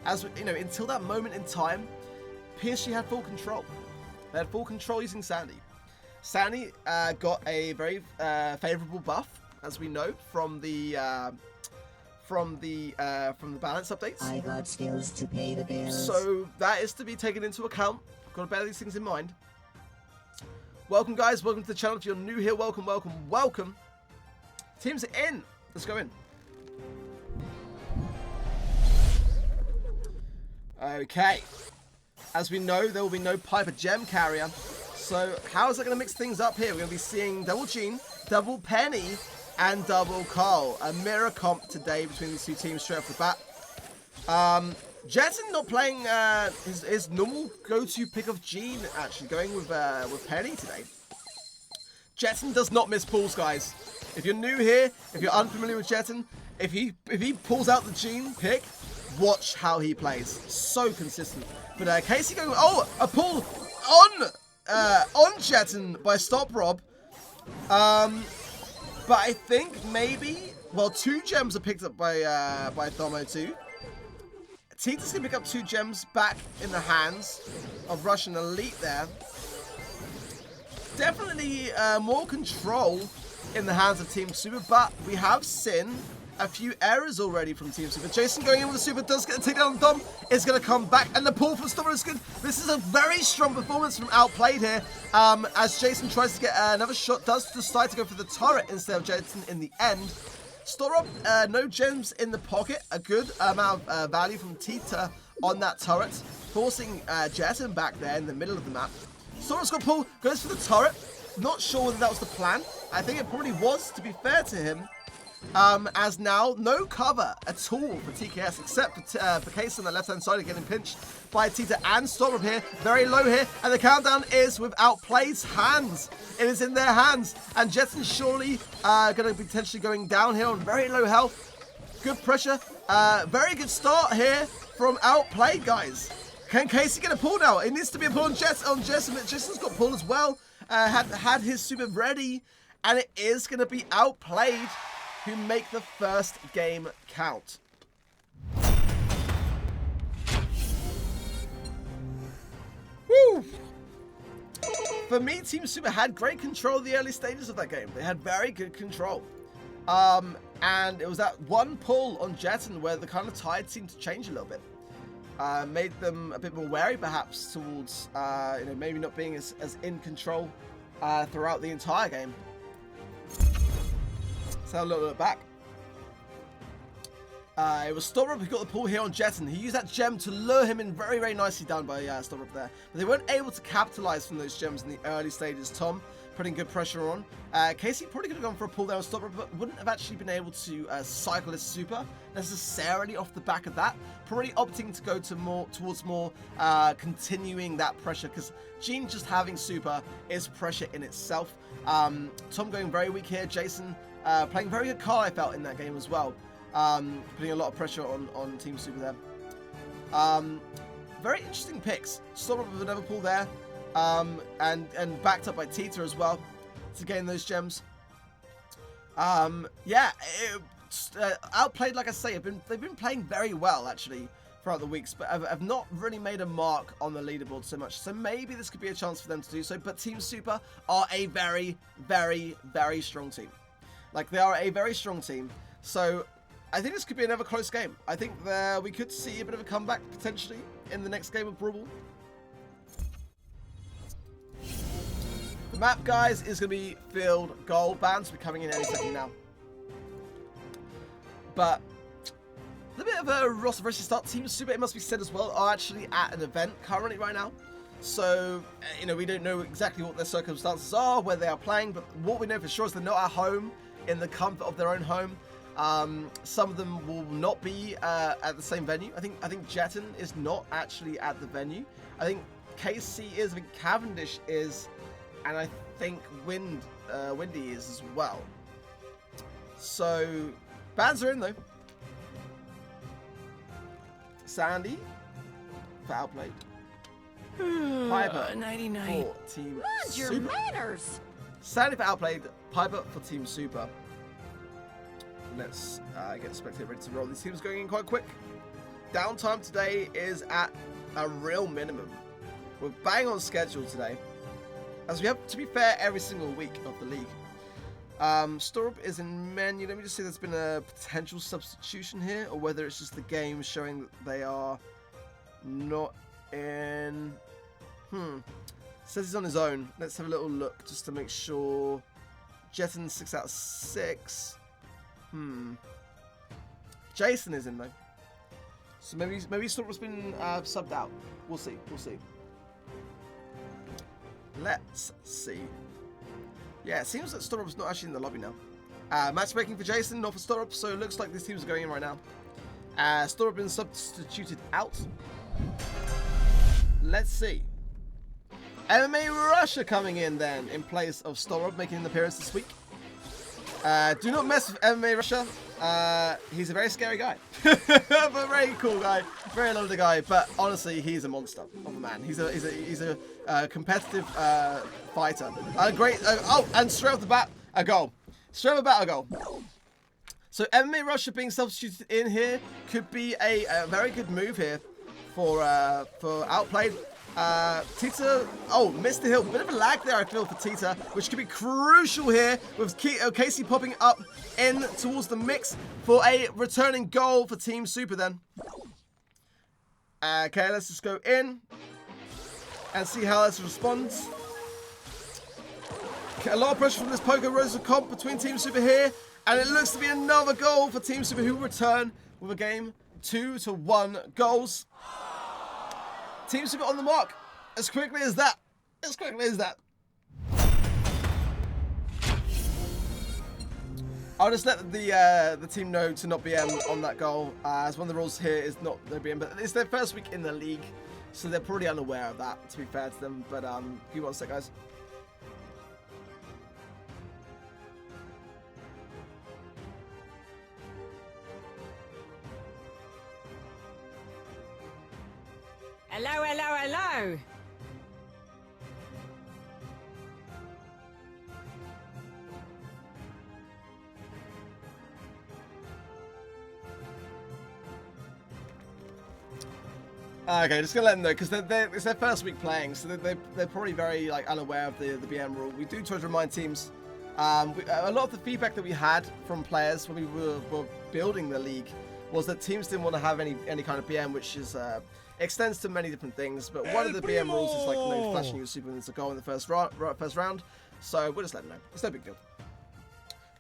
As you know, until that moment in time, PSG had full control. They had full control using Sandy. Sandy got a very favorable buff, as we know from the balance updates. I got skills to pay the bills. So that is to be taken into account. Got to bear these things in mind. Welcome, guys. Welcome to the channel. If you're new here, welcome, welcome, welcome. Teams are in. Let's go in. Okay. As we know, there will be no Piper Gem Carrier. So how is that going to mix things up here? We're going to be seeing Double Gene, Double Penny, and Double Carl. A mirror comp today between these two teams straight off the bat. Jetson not playing his normal go-to pick of Gene, actually going with Penny today. Jetson does not miss pulls, guys. If you're new here, if you're unfamiliar with Jetson, if he pulls out the Gene pick, watch how he plays. So consistent. But Casey going, oh, a pull on Jetson by Stop Rob. But I think maybe, well, 2 gems are picked up by Thomo too. Tita's gonna pick up 2 gems back in the hands of Russian Elite there. Definitely more control in the hands of Team Super, but we have seen a few errors already from Team Super. Jason going in with the Super does get a takedown on Dom. Is going to come back, and the pull from Stopper is good. This is a very strong performance from Outplayed here, as Jason tries to get another shot, does decide to go for the turret instead of Jason in the end. Storop, no gems in the pocket, a good amount of value from Tita on that turret, forcing Jason back there in the middle of the map. Storop's got pull, goes for the turret. Not sure whether that was the plan. I think it probably was, to be fair to him. As now, no cover at all for TKS, except for Case on the left-hand side getting pinched by Tita and Storm here. Very low here, and the countdown is with Outplayed's hands. It is in their hands, and Jetson's surely going to be potentially going down here on very low health. Good pressure. Very good start here from Outplayed, guys. Can Casey get a pull now? It needs to be a pull on Jetson. Jetson's got pull as well. Had his super ready, and it is going to be Outplayed who make the first game count. Woo! For me, Team Super had great control of the early stages of that game. They had very good control. And it was that one pull on Jetson where the kind of tide seemed to change a little bit. Made them a bit more wary, perhaps, towards maybe not being as in control throughout the entire game. Let's have a little look back. It was Storrup who got the pull here on Jetson. He used that gem to lure him in very, very nicely down by Storrup there. But they weren't able to capitalize from those gems in the early stages. Tom putting good pressure on. Casey probably could have gone for a pull there on Storrup, but wouldn't have actually been able to cycle his super necessarily off the back of that. Probably opting to go to towards more continuing that pressure, because Gene just having super is pressure in itself. Tom going very weak here. Jason playing very good card, I felt, in that game as well. Putting a lot of pressure on Team Super there. Very interesting picks. Storm with another pull there. And backed up by Tita as well to gain those gems. Outplayed, like I say, they've been playing very well actually throughout the weeks, but have not really made a mark on the leaderboard so much. So maybe this could be a chance for them to do so. But Team Super are a very, very, very strong team. Like, they are a very strong team. So I think this could be another close game. I think we could see a bit of a comeback potentially in the next game of Brawl. The map, guys, is going to be Field Gold. Bans will be coming in any second now. But a bit of a roster versus start. Team Super, it must be said as well, are actually at an event currently right now. So, we don't know exactly what their circumstances are, where they are playing, but what we know for sure is they're not at home in the comfort of their own home. Some of them will not be at the same venue. I think Jetton is not actually at the venue. I think KC is, I think Cavendish is, and I think Windy is as well. So, bans are in though. Sandy for Outplayed. Piper 99. for Team Mind your Super. manners. Sandy for Outplayed, Piper for Team Super. Let's get the spectator ready to roll. These teams going in quite quick. Downtime today is at a real minimum. We're bang on schedule today, as we have, to be fair, every single week of the league. Storup is in menu. Let me just see if there's been a potential substitution here, or whether it's just the game showing that they are not in. Says he's on his own. Let's have a little look just to make sure. Jetton 6 out of 6. Jason is in though, so maybe Storm's been subbed out. We'll see. Let's see. Yeah, it seems that Storm's not actually in the lobby now. Matchmaking for Jason, not for Storup, so it looks like these teams are going in right now. Storup been substituted out. Let's see. MMA Russia coming in then, in place of Storup, making an appearance this week. Do not mess with MMA Russia. He's a very scary guy. But a very cool guy. Very lovely guy. But honestly, he's a monster of a man. He's a competitive fighter. Great. And straight off the bat, a goal. Straight off the bat, a goal. So MMA Russia being substituted in here could be a very good move here for Outplayed. Tita, missed the hill. Bit of a lag there, I feel, for Tita, which could be crucial here with Casey popping up in towards the mix for a returning goal for Team Super then. Okay, let's just go in and see how this responds. Okay, a lot of pressure from this Poker Rosa comp between Team Super here, and it looks to be another goal for Team Super, who return with a game 2-1 goals. Team Super on the mark as quickly as that. As quickly as that. I'll just let the team know to not BM on that goal, as one of the rules here is not no BM, but it's their first week in the league, so they're probably unaware of that, to be fair to them. But give me one sec, guys. Hello, hello, hello. Okay, just gonna let them know because it's their first week playing, so they're probably very unaware of the BM rule. We do try to remind teams. A lot of the feedback that we had from players when we were building the league was that teams didn't want to have any kind of BM, which is extends to many different things. But one of the BM rules is flashing your super when it's a goal in the first round. So we'll just let them know. It's no big deal.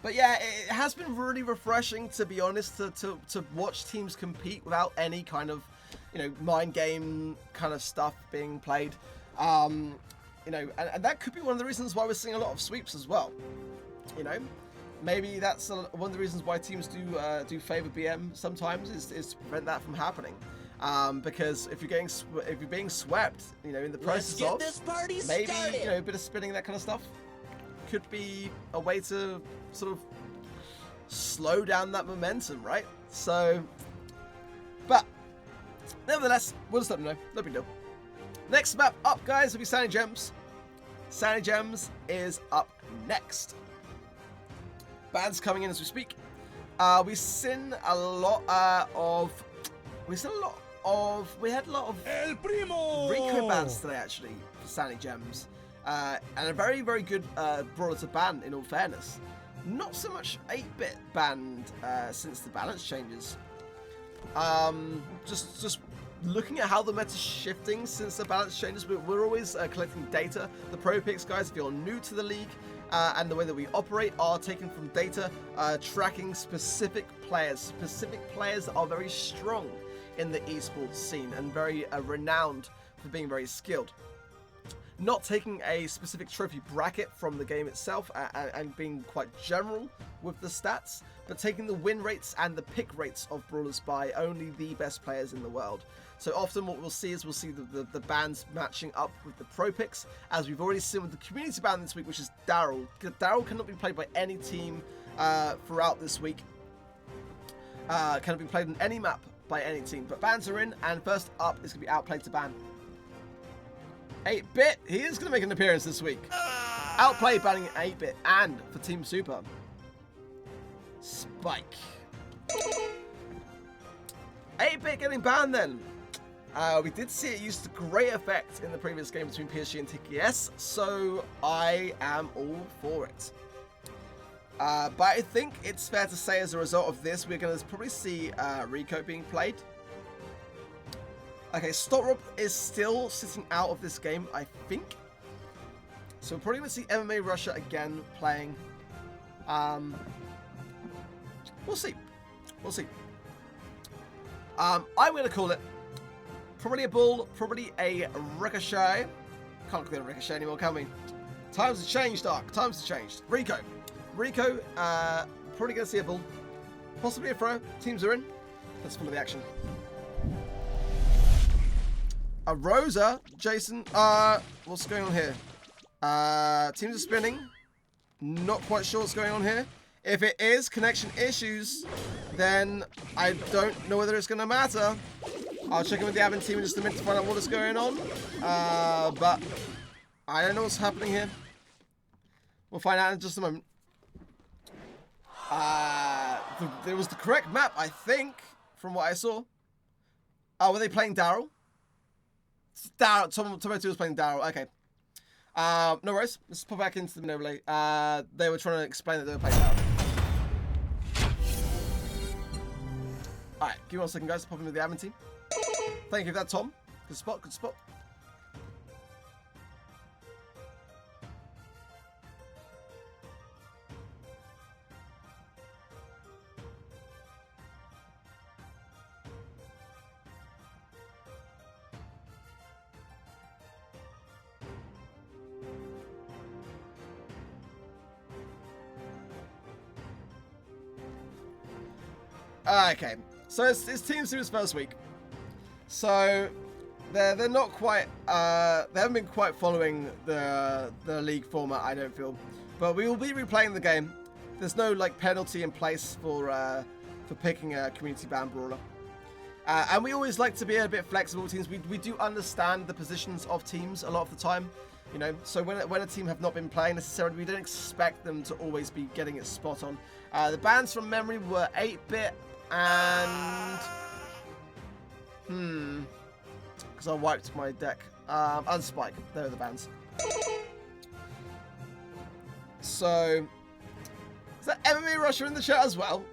But yeah, it has been really refreshing, to be honest, to watch teams compete without any kind of mind game kind of stuff being played. And that could be one of the reasons why we're seeing a lot of sweeps as well. Maybe that's one of the reasons why teams do favor BM sometimes is to prevent that from happening. Because if you're being swept, in the process of maybe a bit of spinning, that kind of stuff could be a way to sort of slow down that momentum, right? So, but nevertheless, we'll just let them know. No big deal. Next map up, guys, will be Sandy Gems. Sandy Gems is up next. Bans coming in as we speak. We had a lot of Rico bans today, actually, for Sandy Gems. And a very, very good brawler to ban, in all fairness. Not so much 8-bit banned since the balance changes. Just looking at how the meta's shifting since the balance changes, we're always collecting data. The pro picks, guys, if you're new to the league, and the way that we operate are taken from data, tracking specific players. Specific players that are very strong in the esports scene and very renowned for being very skilled. Not taking a specific trophy bracket from the game itself and being quite general with the stats, but taking the win rates and the pick rates of brawlers by only the best players in the world. So often what we'll see is the bans matching up with the pro picks, as we've already seen with the community ban this week, which is Daryl. Daryl cannot be played by any team throughout this week. Cannot be played on any map by any team, but bans are in, and first up is going to be Outplayed to ban. 8-bit, he is going to make an appearance this week. Outplayed banning 8-bit, and for Team Super, Spike. 8-bit getting banned then. We did see it used to great effect in the previous game between PSG and TKS, so I am all for it. But I think it's fair to say as a result of this, we're going to probably see Rico being played. Okay, Storup is still sitting out of this game, I think. So we're probably going to see MMA Russia again playing. We'll see. We'll see. I'm going to call it probably a bull, probably a ricochet. Can't call it a ricochet anymore, can we? Times have changed, Dark. Times have changed. Rico. Rico, probably going to see a bull. Possibly a throw. Teams are in. Let's follow the action. A Rosa, Jason. What's going on here? Teams are spinning. Not quite sure what's going on here. If it is connection issues, then I don't know whether it's going to matter. I'll check in with the admin team in just a minute to find out what is going on. But I don't know what's happening here. We'll find out in just a moment. There was the correct map, I think, from what I saw. Oh, were they playing Daryl? Daryl, Tomato was playing Daryl. Okay. No worries. Let's put back into the overlay. They were trying to explain that they were playing Daryl. Alright, give me 1 second, guys. Pop in with the admin team. Thank you for that, Tom. Good spot, good spot. Okay, so it's Team Super's first week, so they're not quite they haven't been quite following the league format, I don't feel, but we will be replaying the game. There's no like penalty in place for picking a community ban brawler, and we always like to be a bit flexible with teams. We do understand the positions of teams a lot of the time, you know. So when a team have not been playing necessarily, we don't expect them to always be getting it spot on. The bans from memory were 8-bit. And because I wiped my deck. Unspike. There are the bans. So is that MMA Russia in the chat as well?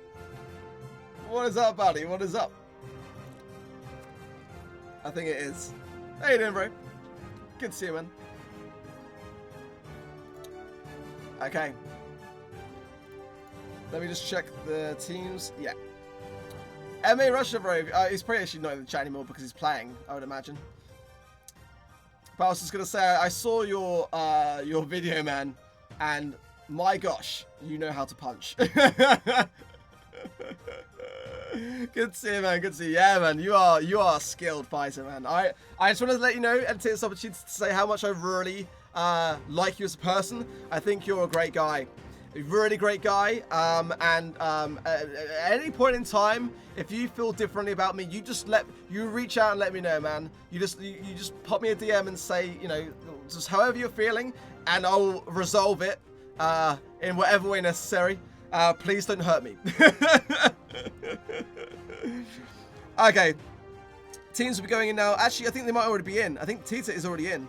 What is up, buddy? What is up? I think it is. How you doing, bro? Good to see you, man. Okay. Let me just check the teams. Yeah. MA Russia, bro. He's probably actually not in the chat anymore because he's playing, I would imagine. But I was just gonna say, I saw your video, man, and my gosh, you know how to punch. Good to see you, man. Good to see you. Yeah, man. You are a skilled fighter, man. I just wanted to let you know and take this opportunity to say how much I really like you as a person. I think you're a great guy. A really great guy, at any point in time, if you feel differently about me, you reach out and let me know, man. You just pop me a DM and say, you know, just however you're feeling, and I'll resolve it in whatever way necessary. Please don't hurt me. Okay, teams will be going in now. Actually, I think they might already be in. I think Tita is already in.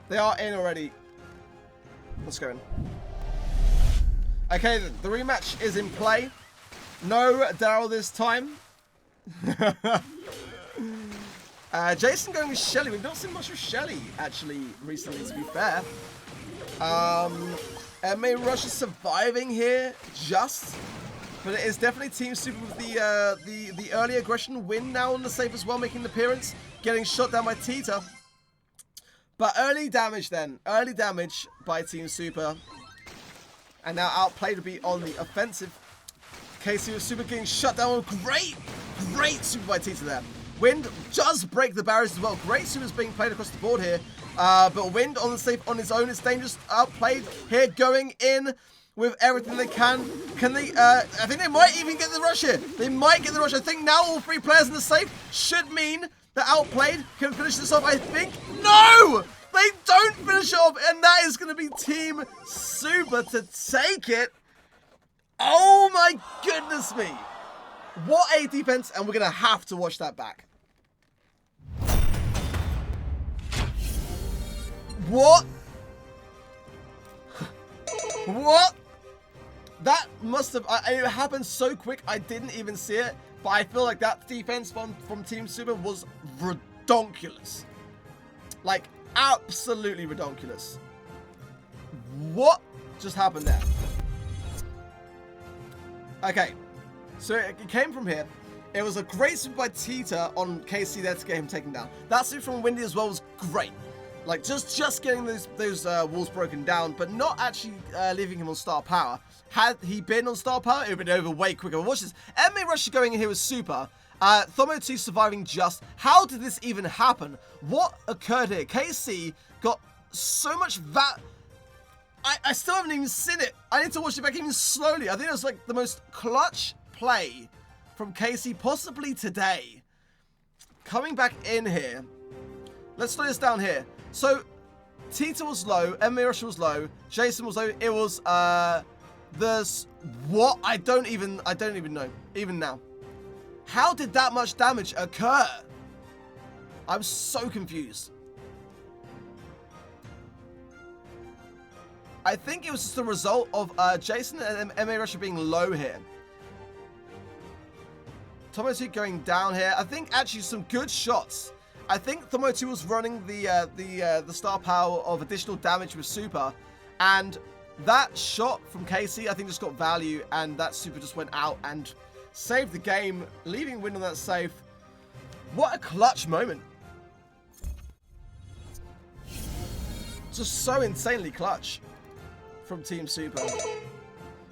They are in already. Let's go in. Okay, the rematch is in play. No Daryl this time. Jason going with Shelly. We've not seen much of Shelly, actually, recently, to be fair. MA Rush is surviving here, just. But it is definitely Team Super with the early aggression win now on the safe as well, making an appearance. Getting shot down by Tita. But early damage then. Early damage by Team Super. And now Outplay to be on the offensive. KC with Super getting shut down. Great Super by Tita there. Wind does break the barriers as well. Great Super's being played across the board here. But Wind on the safe on his own. It's dangerous. Outplayed here, going in with everything they can. Can they, I think they might even get the rush here. They might get the rush. I think now all 3 players in the safe should mean that Outplayed can finish this off, I think. No! They don't finish off, and that is going to be Team Super to take it. Oh my goodness me. What a defense, and we're going to have to watch that back. What? What? That must have... it happened so quick, I didn't even see it. But I feel like that defense from Team Super was redonkulous. Like, absolutely redonkulous. What just happened there? Okay. So it came from here. It was a great super by Tita on KC there to get him taken down. That super from Windy as well was great. Like, just getting those walls broken down, but not actually leaving him on star power. Had he been on star power, it would have been over way quicker. Watch this. MMA Rusher going in here with super. Thomo2 surviving just. How did this even happen? What occurred here? KC got so much I still haven't even seen it. I need to watch it back even slowly. I think it was like the most clutch play from KC possibly today. Coming back in here. Let's slow this down here. So, Tita was low, MMA Rusher was low, Jason was low. It was what? I don't even know. Even now. How did that much damage occur? I'm so confused. I think it was just a result of Jason and MMA Rusher being low here. Thomo2 going down here. I think actually some good shots. I think Thomo2 was running the star power of additional damage with super, and that shot from KC I think just got value, and that super just went out and saved the game, leaving win on that save. What a clutch moment! Just so insanely clutch from Team Super.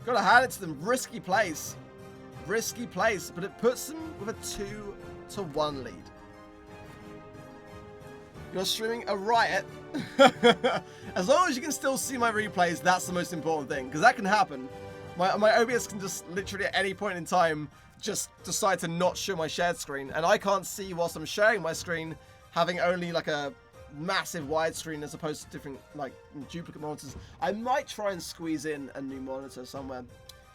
Gotta hand it to them. Risky plays, but it puts them with a 2-1 lead. You're streaming a riot. As long as you can still see my replays, that's the most important thing, because that can happen. My OBS can just literally at any point in time just decide to not show my shared screen, and I can't see whilst I'm sharing my screen, having only like a massive widescreen as opposed to different like duplicate monitors. I might try and squeeze in a new monitor somewhere.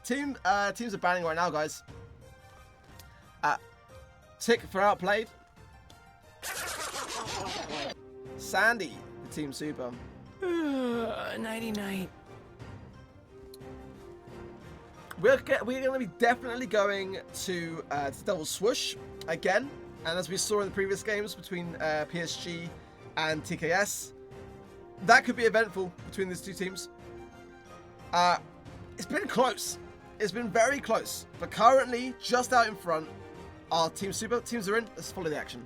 Teams are banning right now, guys. Tick for outplayed. Sandy, the Team Super. Nighty-night. We're going to be definitely going to double swoosh again. And as we saw in the previous games between PSG and TKS, that could be eventful between these two teams. It's been close. It's been very close. But currently, just out in front, are Team Super. Teams are in. Let's follow the action.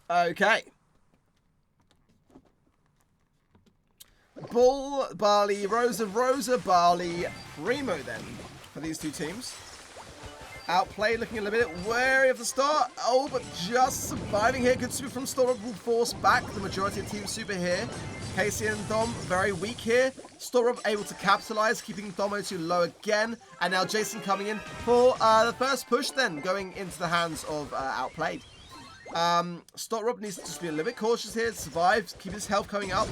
Okay. Bull, Barley, Rosa, Barley, Primo then for these two teams. Outplay, looking a little bit wary of the start. Oh, but just surviving here. Good super from Storm will force back the majority of Team Super here. Casey and Dom very weak here. Storm able to capitalize, keeping Thomo2 low again. And now Jason coming in for the first push then, going into the hands of Outplayed. Stotrob needs to just be a little bit cautious here, survive, keep his health coming up.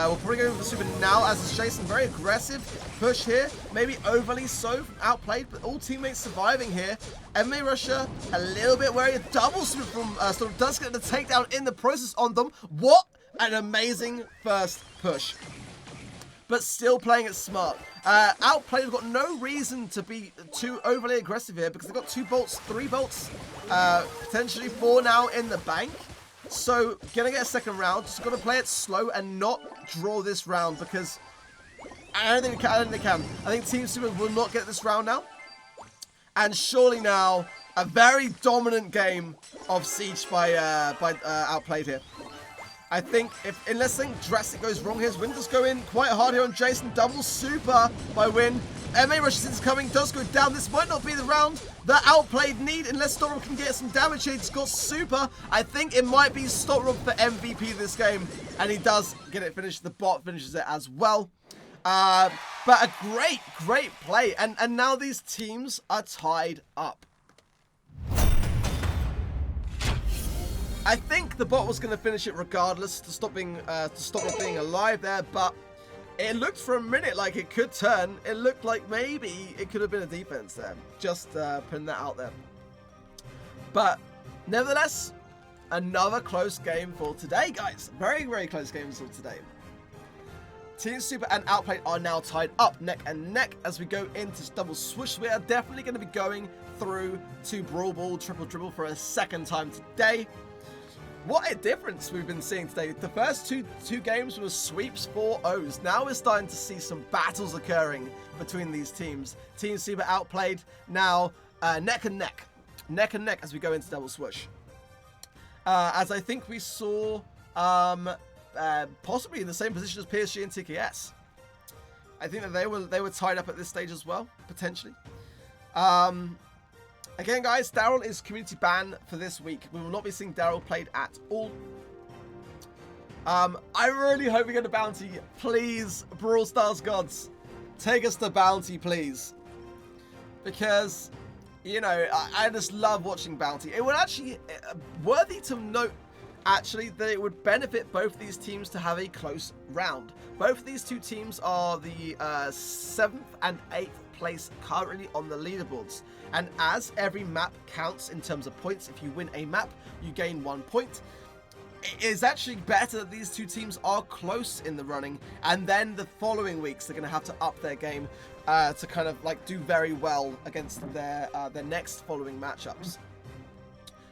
We'll probably go with the super now as is Jason. Very aggressive push here, maybe overly so from Outplayed, but all teammates surviving here. MMA Rusher a little bit wary. A double super from Stotrob does get the takedown in the process on them. What an amazing first push. But still playing it smart. Outplayed have got no reason to be too overly aggressive here because they've got 2 bolts, 3 bolts, potentially 4 now in the bank. So, gonna get a second round. Just gotta play it slow and not draw this round because I don't think they can. I think Team Super will not get this round now. And surely now, a very dominant game of Siege by Outplayed here. I think, unless something drastic goes wrong here, Win does go in quite hard here on Jason. Double super by Win. MA Rush is coming, does go down. This might not be the round that Outplayed need, unless Stotrob can get some damage here. He's got super. I think it might be Stotrob for MVP this game, and he does get it finished. The bot finishes it as well. But a great play, and now these teams are tied up. I think the bot was going to finish it regardless to stop being alive there, but it looked for a minute like it could turn. It looked like maybe it could have been a defense there. Just putting that out there. But nevertheless, another close game for today, guys. Very close games for today. Team Super and Outplayed are now tied up neck and neck as we go into double swoosh. We are definitely going to be going through to Brawl Ball Triple Dribble for a second time today. What a difference we've been seeing today. The first two games were sweeps, 4-0s. Now we're starting to see some battles occurring between these teams. Team Super Outplayed now neck and neck. Neck and neck as we go into double swoosh. as I think we saw possibly in the same position as PSG and TKS. I think that they were tied up at this stage as well, potentially. Again, guys, Daryl is community ban for this week. We will not be seeing Daryl played at all. I really hope we get a bounty. Please, Brawl Stars gods, take us to bounty, please. Because, you know, I just love watching bounty. It would actually, worthy to note, actually, that it would benefit both these teams to have a close round. Both of these two teams are the 7th and 8th place currently on the leaderboards. And as every map counts in terms of points, if you win a map, you gain 1 point. It is actually better that these two teams are close in the running, and then the following weeks they're going to have to up their game to kind of like do very well against their next following matchups,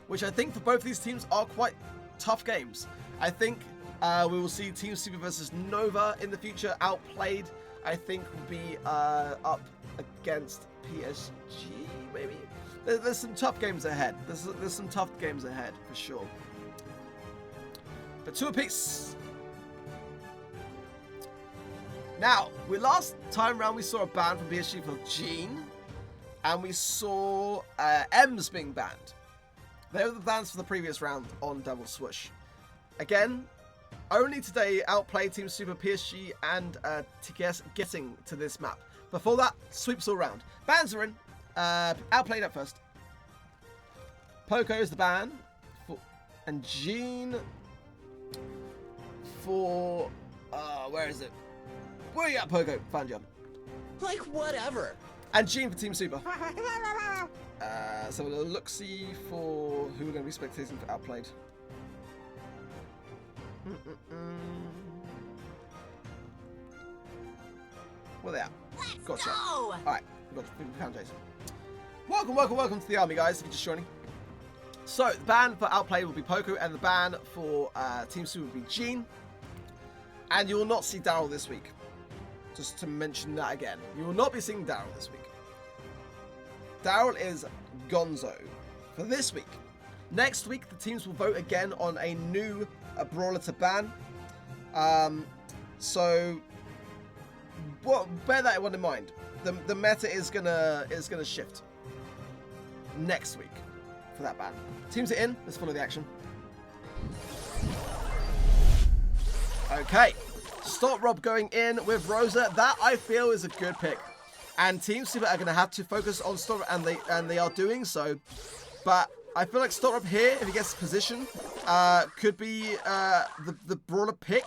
which I think for both these teams are quite tough games. I think we will see Team Super versus Nova in the future outplayed. I think will be up against PSG maybe. There's some tough games ahead. There's some tough games ahead for sure. But 2 apiece. Now, last time round we saw a ban from PSG for Jean, and we saw M's being banned. They were the bans for the previous round on Double Swoosh. Again, only today outplayed Team Super, PSG, and TKS getting to this map. Before that, sweeps all round. Bans are in. Outplayed at first. Poco is the ban, and Jean for where is it? Where are you at, Poco? Found you. Like, whatever. And Jean for Team Super. So we'll look-see for who we're going to be spectating for outplayed. Where they at? Gotcha. Alright, we found Jason. Welcome to the army, guys, if you're just joining. So, the ban for outplayed will be Poco, and the ban for Team Super will be Jean. And you will not see Daryl this week. Just to mention that again. You will not be seeing Daryl this week. Daryl is gonzo for this week. Next week, the teams will vote again on a new brawler to ban. So, bear that one in mind. The meta is gonna shift next week for that ban. Teams are in. Let's follow the action. Okay, Stop Rob going in with Rosa. That I feel is a good pick, and Team Super are going to have to focus on Stop Rob, and they are doing so. But I feel like Stop Rob here, if he gets position, could be the brawler pick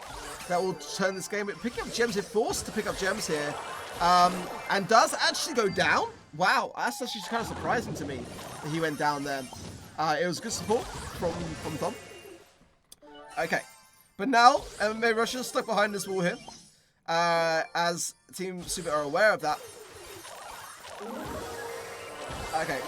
that will turn this game. Picking up gems, if forced to pick up gems here, and does actually go down. Wow, that's actually kind of surprising to me that he went down there. It was good support from Tom. Okay. But now, MMA Russia stuck behind this wall here, as Team Super are aware of that. Okay,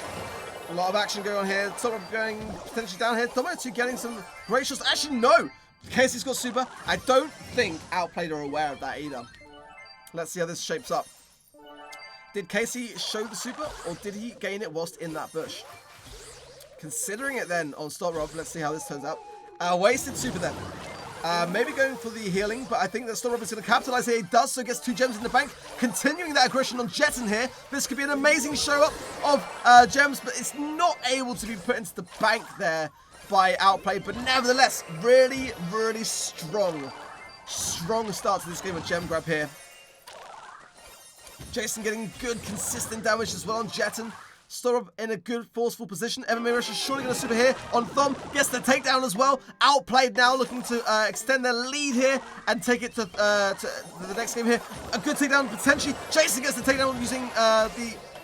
a lot of action going on here. Top going potentially down here. Domino2 getting some great shots. Actually, no! Casey's got Super. I don't think Outplayed are aware of that either. Let's see how this shapes up. Did Casey show the Super, or did he gain it whilst in that bush? Considering it then on Stop Rob, let's see how this turns out. Wasted Super then. Maybe going for the healing, but I think that Stop Rob is going to capitalize here. He does so, gets 2 gems in the bank. Continuing that aggression on Jetson here. This could be an amazing show up of gems, but it's not able to be put into the bank there by Outplay. But nevertheless, really, really strong start to this game of gem grab here. Jason getting good, consistent damage as well on Jetson. Stop Rob in a good, forceful position. MMA Rush is surely going to Super here on Thumb. Gets the takedown as well. Outplayed now, looking to extend their lead here and take it to the next game here. A good takedown, potentially. Jason gets the takedown using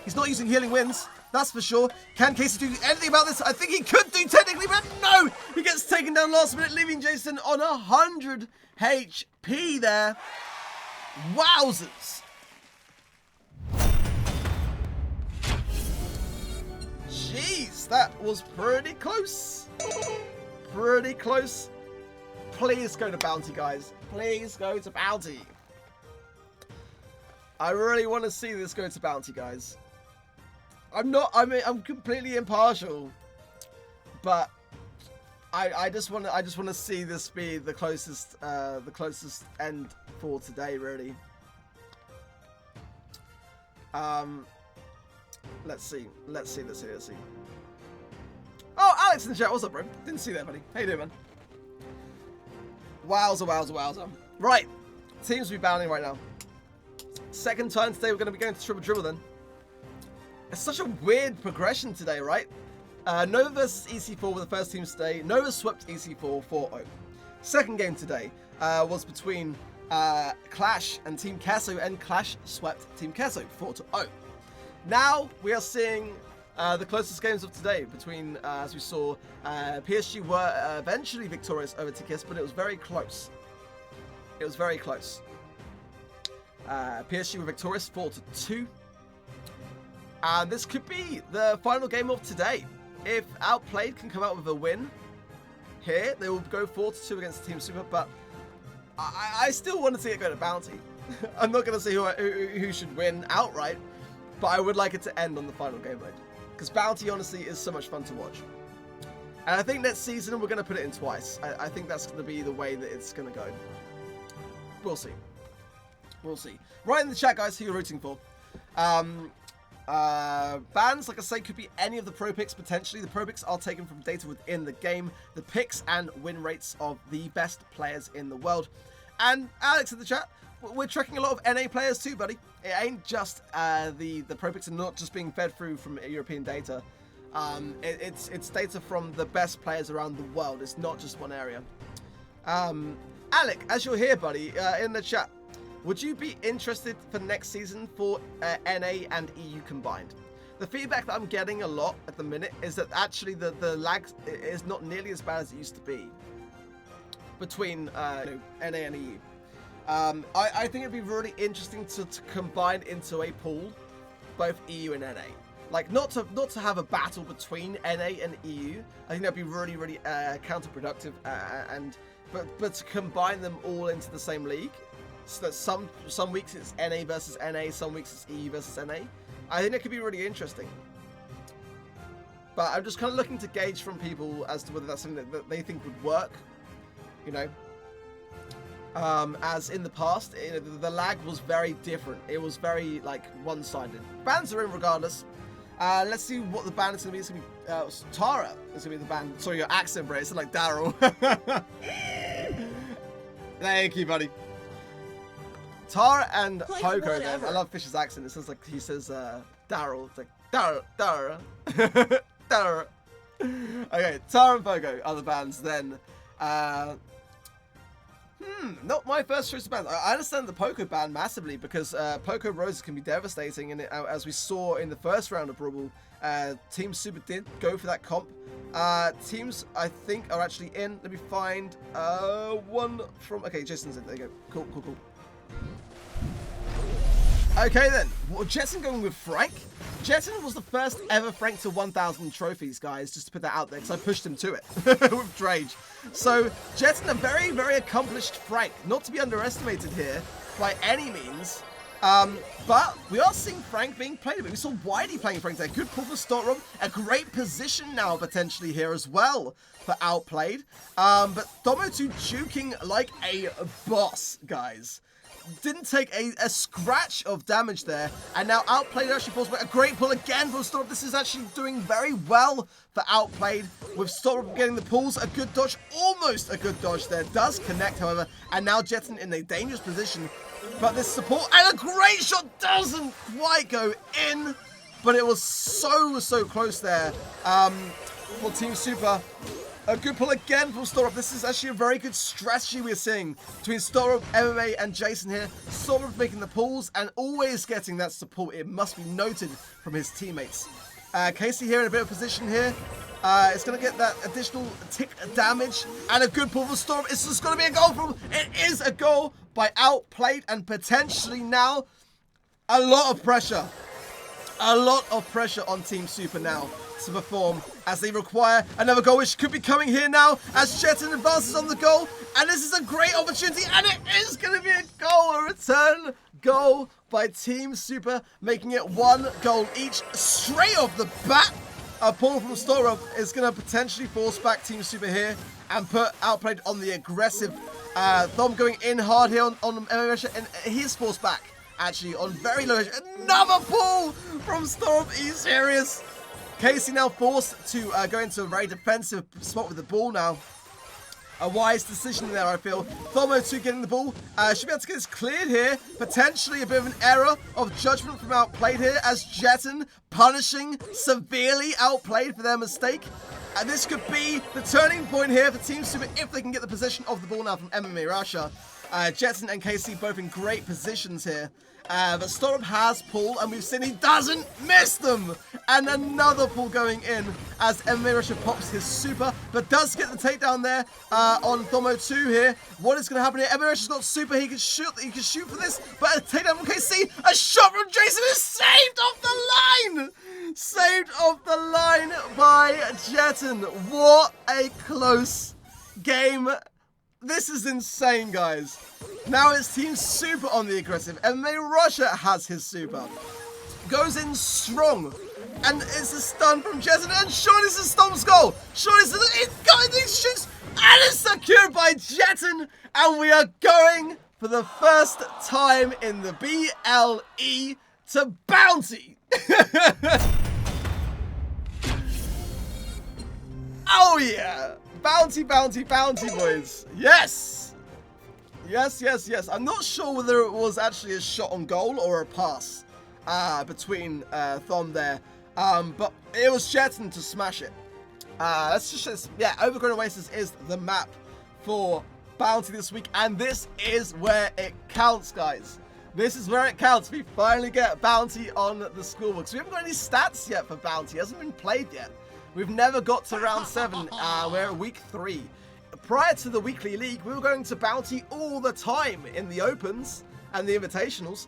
he's not using healing winds. That's for sure. Can Casey do anything about this? I think he could do technically, but no! He gets taken down last minute, leaving Jason on 100 HP there. Wowzers. Jeez, that was pretty close. Pretty close. Please go to Bounty, guys. Please go to Bounty. I really want to see this go to Bounty, guys. I'm completely impartial. But I just want to see this be the closest end for today, really. Let's see. Oh, Alex in the chat. What's up, bro? Didn't see that, buddy. How you doing, man? Wowza. Right. Teams will be battling right now. Second time today, we're going to be going to triple dribble then. It's such a weird progression today, right? Nova versus EC4 were the first teams today. Nova swept EC4 4-0. Second game today was between QLASH and Team Queso, and QLASH swept Team Queso 4-0. Now we are seeing the closest games of today between, as we saw, PSG were eventually victorious over TKS, but it was very close. PSG were victorious 4-2. And this could be the final game of today. If Outplayed can come out with a win here, they will go 4-2 against Team Super, but I still want to see it go to Bounty. I'm not going to see who should win outright, but I would like it to end on the final game mode. Because Bounty, honestly, is so much fun to watch. And I think next season, we're going to put it in twice. I think that's going to be the way that it's going to go. We'll see. Write in the chat, guys, who you're rooting for. Bans, like I say, could be any of the pro picks potentially. The pro picks are taken from data within the game, the picks and win rates of the best players in the world. And Alex in the chat, we're tracking a lot of NA players too, buddy. It ain't just the pro picks are not just being fed through from European data. It's data from the best players around the world. It's not just one area. Alec, as you're here, buddy, in the chat, would you be interested for next season for NA and EU combined? The feedback that I'm getting a lot at the minute is that actually the lag is not nearly as bad as it used to be between NA and EU. I think it'd be really interesting to combine into a pool both EU and NA. Like not to have a battle between NA and EU. I think that'd be really counterproductive. But to combine them all into the same league. So that some weeks it's NA versus NA, some weeks it's EU versus NA. I think it could be really interesting. But I'm just kind of looking to gauge from people as to whether that's something that they think would work. You know, as in the past, the lag was very different. It was very like one-sided. Bans are in regardless. Let's see what the ban is going to be. It's going to be Tara is going to be the ban. Sorry, your accent, bro. It's like Daryl. Thank you, buddy. Tara and Like Poco, man. I love Fish's accent. It sounds like he says Daryl. It's like Dara. Okay, Tara and Poco are the bands then. Not my first choice of band. I understand the Poco ban massively because Poco Roses can be devastating, and as we saw in the first round of Brawl, Team Super did go for that comp. Teams I think are actually in. Let me find one from. Okay, Jason's in. There you go. Cool. Okay then, well, Jetson going with Frank. Jetson was the first ever Frank to 1,000 trophies, guys, just to put that out there, because I pushed him to it with Drage. So, Jetson, a very accomplished Frank, not to be underestimated here by any means. But we are seeing Frank being played a bit. We saw Whitey playing Frank there. Good pull for Stockroom. A great position now potentially here as well for Outplayed. But Domo2 juking like a boss, guys. Didn't take a scratch of damage there, and now Outplayed actually falls back. A great pull again from Storm. This is actually doing very well for Outplayed, with Storm getting the pulls. A good dodge, almost a good dodge there. Does connect, however, and now Jetson in a dangerous position. But this support, and a great shot doesn't quite go in, but it was so close there for Team Super. A good pull again from Storup. This is actually a very good strategy we're seeing between Storup, MMA, and Jason here. Storup making the pulls and always getting that support. It must be noted from his teammates. Casey here in a bit of position here. It's going to get that additional tick damage. And a good pull from Storup. It's just going to be a goal from... It is a goal by Outplayed, and potentially now a lot of pressure. A lot of pressure on Team Super now to perform as they require another goal, which could be coming here now as Jetson advances on the goal, and this is a great opportunity, and it is going to be a goal, a return goal by Team Super, making it 1 goal each straight off the bat. a pull from Storm is going to potentially force back Team Super here and put Outplayed on the aggressive. Thom going in hard here on MMA Russia, and he's forced back actually on very low. Another pull from Storm. Are you serious? Casey now forced to go into a very defensive spot with the ball now. A wise decision there, I feel. Thomo2 getting the ball. Should be able to get this cleared here. Potentially a bit of an error of judgment from Outplayed here as Jetton punishing severely Outplayed for their mistake. And this could be the turning point here for Team Super if they can get the possession of the ball now from MMA Russia. Jetton and KC both in great positions here. But Storm has pull, and we've seen he doesn't miss them. And another pull going in as MMA Russia pops his super, but does get the takedown there on Thomo2 here. What is going to happen here? MMA Russia's got super. He can shoot for this, but a takedown from KC. A shot from Jason is saved off the line. Saved off the line by Jetton. What a close game. This is insane, guys. Now it's Team Super on the aggressive. MMA Russia has his super. Goes in strong. And it's a stun from Jetton. And surely it's a Stomp's goal. Surely it's got these shoots. And it's secured by Jetton. And we are going for the first time in the BLE to Bounty. Oh yeah. Bounty, bounty, bounty, boys. Yes. Yes. I'm not sure whether it was actually a shot on goal or a pass between Thom there. But it was Jetton to smash it. Let's just, yeah, Overgrown Oasis is the map for Bounty this week. And this is where it counts, guys. This is where it counts. We finally get Bounty on the scoreboard. So we haven't got any stats yet for Bounty. It hasn't been played yet. We've never got to round 7. We're at week 3. Prior to the weekly league, we were going to Bounty all the time in the opens and the invitationals.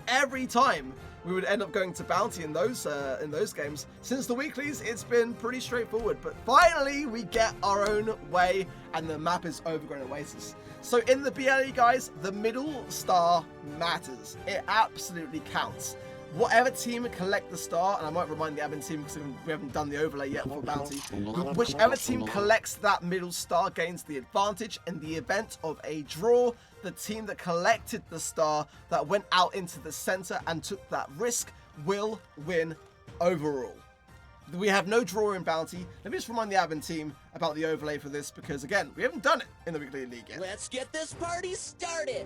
Every time we would end up going to Bounty in those games. Since the weeklies, it's been pretty straightforward. But finally, we get our own way, and the map is Overgrown Oasis. So in the BLE, guys, the middle star matters. It absolutely counts. Whatever team collect the star, and I might remind the admin team because we haven't done the overlay yet for Bounty, whichever team collects that middle star gains the advantage. In the event of a draw, the team that collected the star that went out into the center and took that risk will win overall. We have no draw in Bounty. Let me just remind the admin team about the overlay for this because, again, we haven't done it in the weekly league yet. Let's get this party started.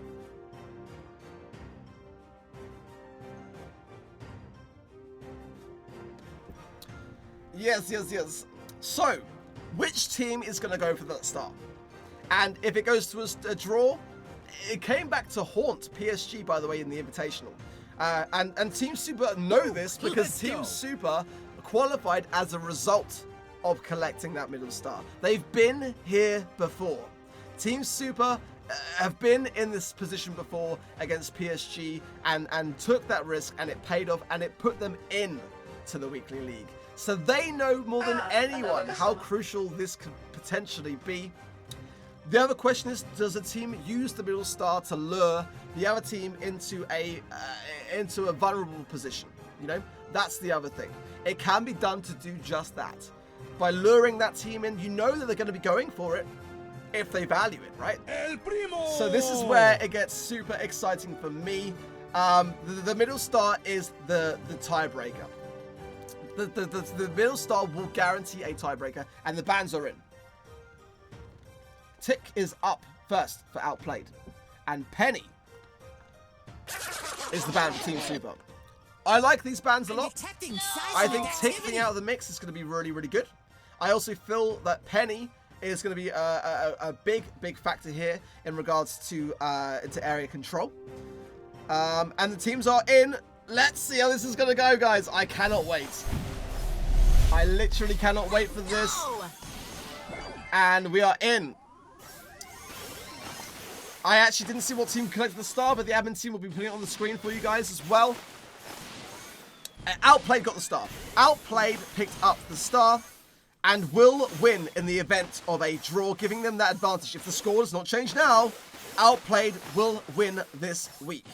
Yes. So, which team is going to go for that star? And if it goes to a draw, it came back to haunt PSG, by the way, in the Invitational. And Team Super know this because Team Super qualified as a result of collecting that middle star. They've been here before. Team Super have been in this position before against PSG and took that risk, and it paid off, and it put them in to the weekly league. So they know more than anyone how crucial this could potentially be. The other question is, does a team use the middle star to lure the other team into a vulnerable position? You know, that's the other thing. It can be done to do just that. By luring that team in, you know that they're going to be going for it if they value it, right? El Primo! So this is where it gets super exciting for me. The middle star is the tiebreaker. The middle star will guarantee a tiebreaker, and the bans are in. Tick is up first for Outplayed, and Penny is the ban for Team Super. I like these bans a lot. I think Tick being out of the mix is going to be really, really good. I also feel that Penny is going to be a big factor here in regards to into area control. And the teams are in. Let's see how this is going to go, guys. I cannot wait. I literally cannot wait for this. And we are in. I actually didn't see what team collected the star, but the admin team will be putting it on the screen for you guys as well. Outplayed got the star. Outplayed picked up the star and will win in the event of a draw, giving them that advantage. If the score does not change now, Outplayed will win this week.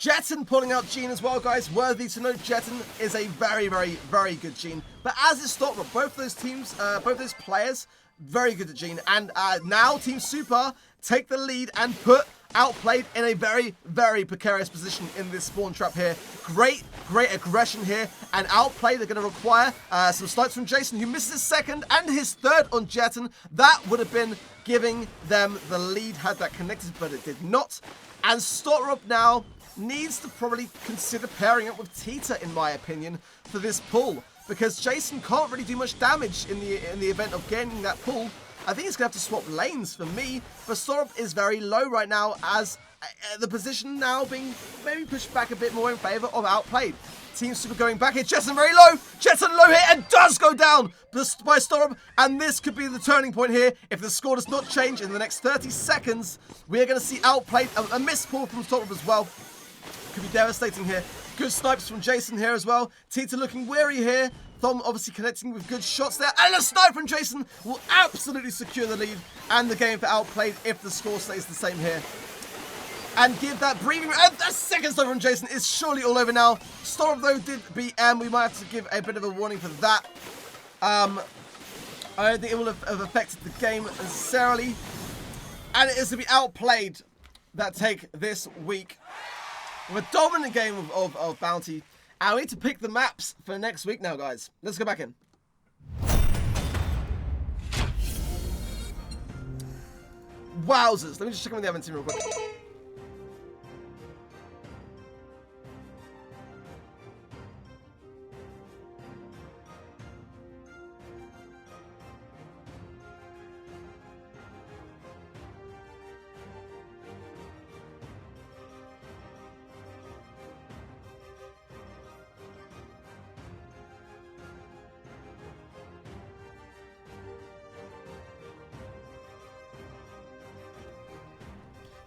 Jetton pulling out Gene as well, guys. Worthy to note, Jetton is a very, very, very good Gene. But as is Stockrock, both those teams, both those players, very good at Gene. And now Team Super take the lead and put Outplayed in a very, very precarious position in this spawn trap here. Great aggression here. And Outplayed, they're going to require some snipes from Jason, who misses his second and his third on Jetton. That would have been giving them the lead had that connected, but it did not. And Stockrock now needs to probably consider pairing up with Tita, in my opinion, for this pull, because Jason can't really do much damage in the event of gaining that pull. I think he's gonna have to swap lanes for me, but Storup is very low right now, as the position now being maybe pushed back a bit more in favor of Outplayed. Team Super going back here. Jetson very low. Jetson low here and does go down by Storup. And this could be the turning point here. If the score does not change in the next 30 seconds, we are going to see Outplayed. A missed pull from Storup as well. Could be devastating here. Good snipes from Jason here as well. Tita looking weary here. Thom obviously connecting with good shots there. And a snipe from Jason will absolutely secure the lead and the game for Outplayed if the score stays the same here. And give that breathing room. And the second snipe from Jason is surely all over now. Storm, though, did beat M. We might have to give a bit of a warning for that. I don't think it will have affected the game necessarily. And it is to be Outplayed that take this week with a dominant game of Bounty. And we need to pick the maps for next week now, guys. Let's go back in. Wowzers. Let me just check on the admin team real quick.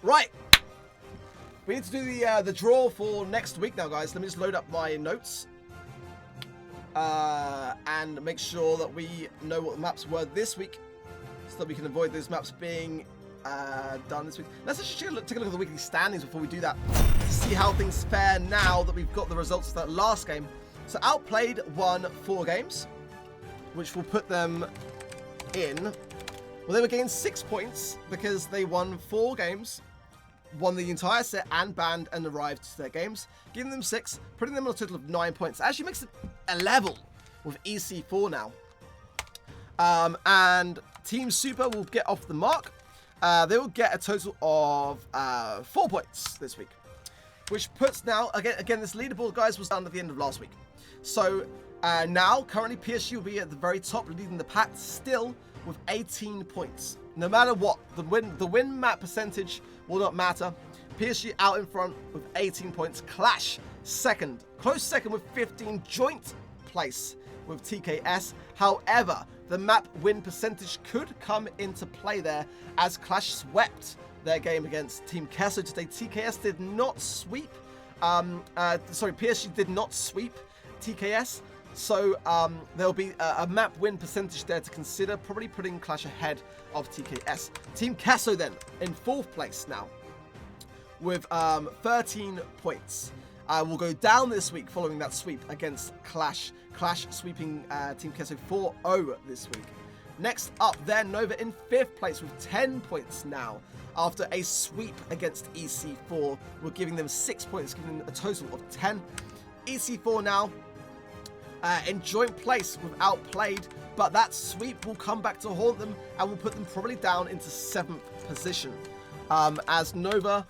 Right, we need to do the draw for next week now, guys. Let me just load up my notes and make sure that we know what the maps were this week, so that we can avoid those maps being done this week. Let's just take a look at the weekly standings before we do that, to see how things fare now that we've got the results of that last game. So Outplayed won 4 games, which will put them in. Well, they were getting 6 points because they won 4 games. Won the entire set and banned and arrived to their games, giving them 6, putting them on a total of 9 points. Actually makes it a level with EC4 now. And Team Super will get off the mark. They will get a total of 4 points this week, which puts now, again, this leaderboard, guys, was done at the end of last week. So now, currently, PSG will be at the very top, leading the pack still with 18 points. No matter what, the win map percentage will not matter. PSG out in front with 18 points. QLASH second, close second with 15, joint place with TKS. However, the map win percentage could come into play there, as QLASH swept their game against Team Queso today. TKS did not sweep. PSG did not sweep TKS. So there'll be a map win percentage there to consider, probably putting QLASH ahead of TKS. Team Queso then in 4th place now with 13 points. Will go down this week following that sweep against QLASH. QLASH sweeping Team Queso 4-0 this week. Next up then, Nova in 5th place with 10 points now, after a sweep against EC4. We're giving them 6 points, giving them a total of 10. EC4 now in joint place with Outplayed, but that sweep will come back to haunt them and will put them probably down into 7th position, as Nova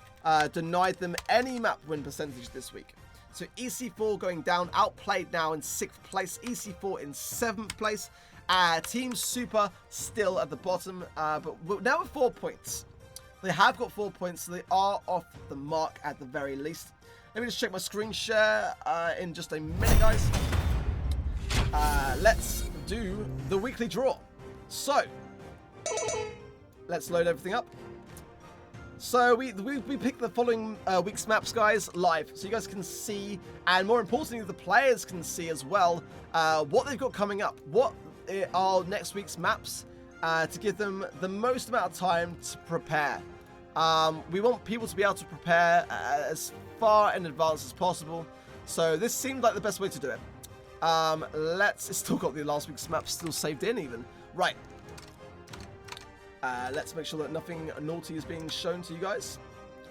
denied them any map win percentage this week. So EC4 going down, Outplayed now in 6th place, EC4 in 7th place, Team Super still at the bottom, but now with 4 points. They have got 4 points, so they are off the mark at the very least. Let me just check my screen share in just a minute, guys. Let's do the weekly draw. So, let's load everything up. So we picked the following week's maps, guys, live, so you guys can see, and more importantly, the players can see as well, what they've got coming up. What are next week's maps to give them the most amount of time to prepare. We want people to be able to prepare as far in advance as possible. So this seemed like the best way to do it. It's still got the last week's map still saved in even. Right. Let's make sure that nothing naughty is being shown to you guys.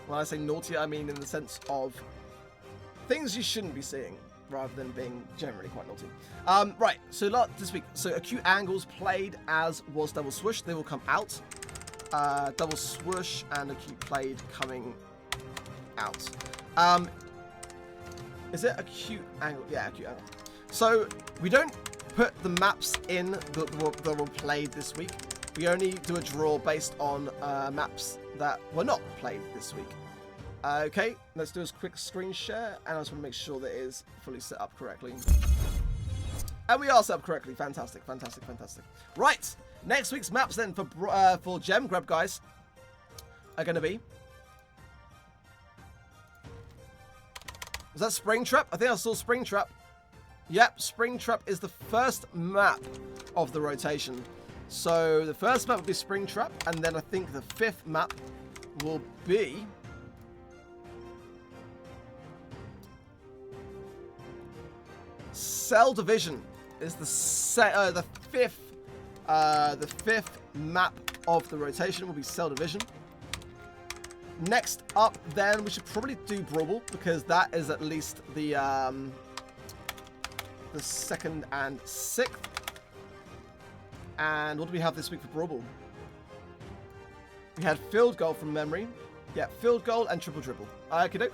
When I say naughty, I mean in the sense of things you shouldn't be seeing, rather than being generally quite naughty. Right, so this week, so acute angles played as was double swoosh. They will come out. Double swoosh and acute played coming out. Is it acute angle? Yeah, acute angle. So we don't put the maps in that were played this week. We only do a draw based on maps that were not played this week. Okay, let's do a quick screen share, and I just want to make sure that it is fully set up correctly. And we are set up correctly. Fantastic, fantastic, fantastic. Right, next week's maps then for gem grab guys are going to be... Was that Springtrap? I think I saw Springtrap. Yep, Springtrap is the first map of the rotation. So the first map will be Springtrap, and then I think the fifth map will be... Cell Division is the fifth map of the rotation will be Cell Division. Next up, then we should probably do Brawl because that is at least the second and sixth. And what do we have this week for Brawl? We had field goal from memory. Yeah, field goal and triple dribble. Okie doke.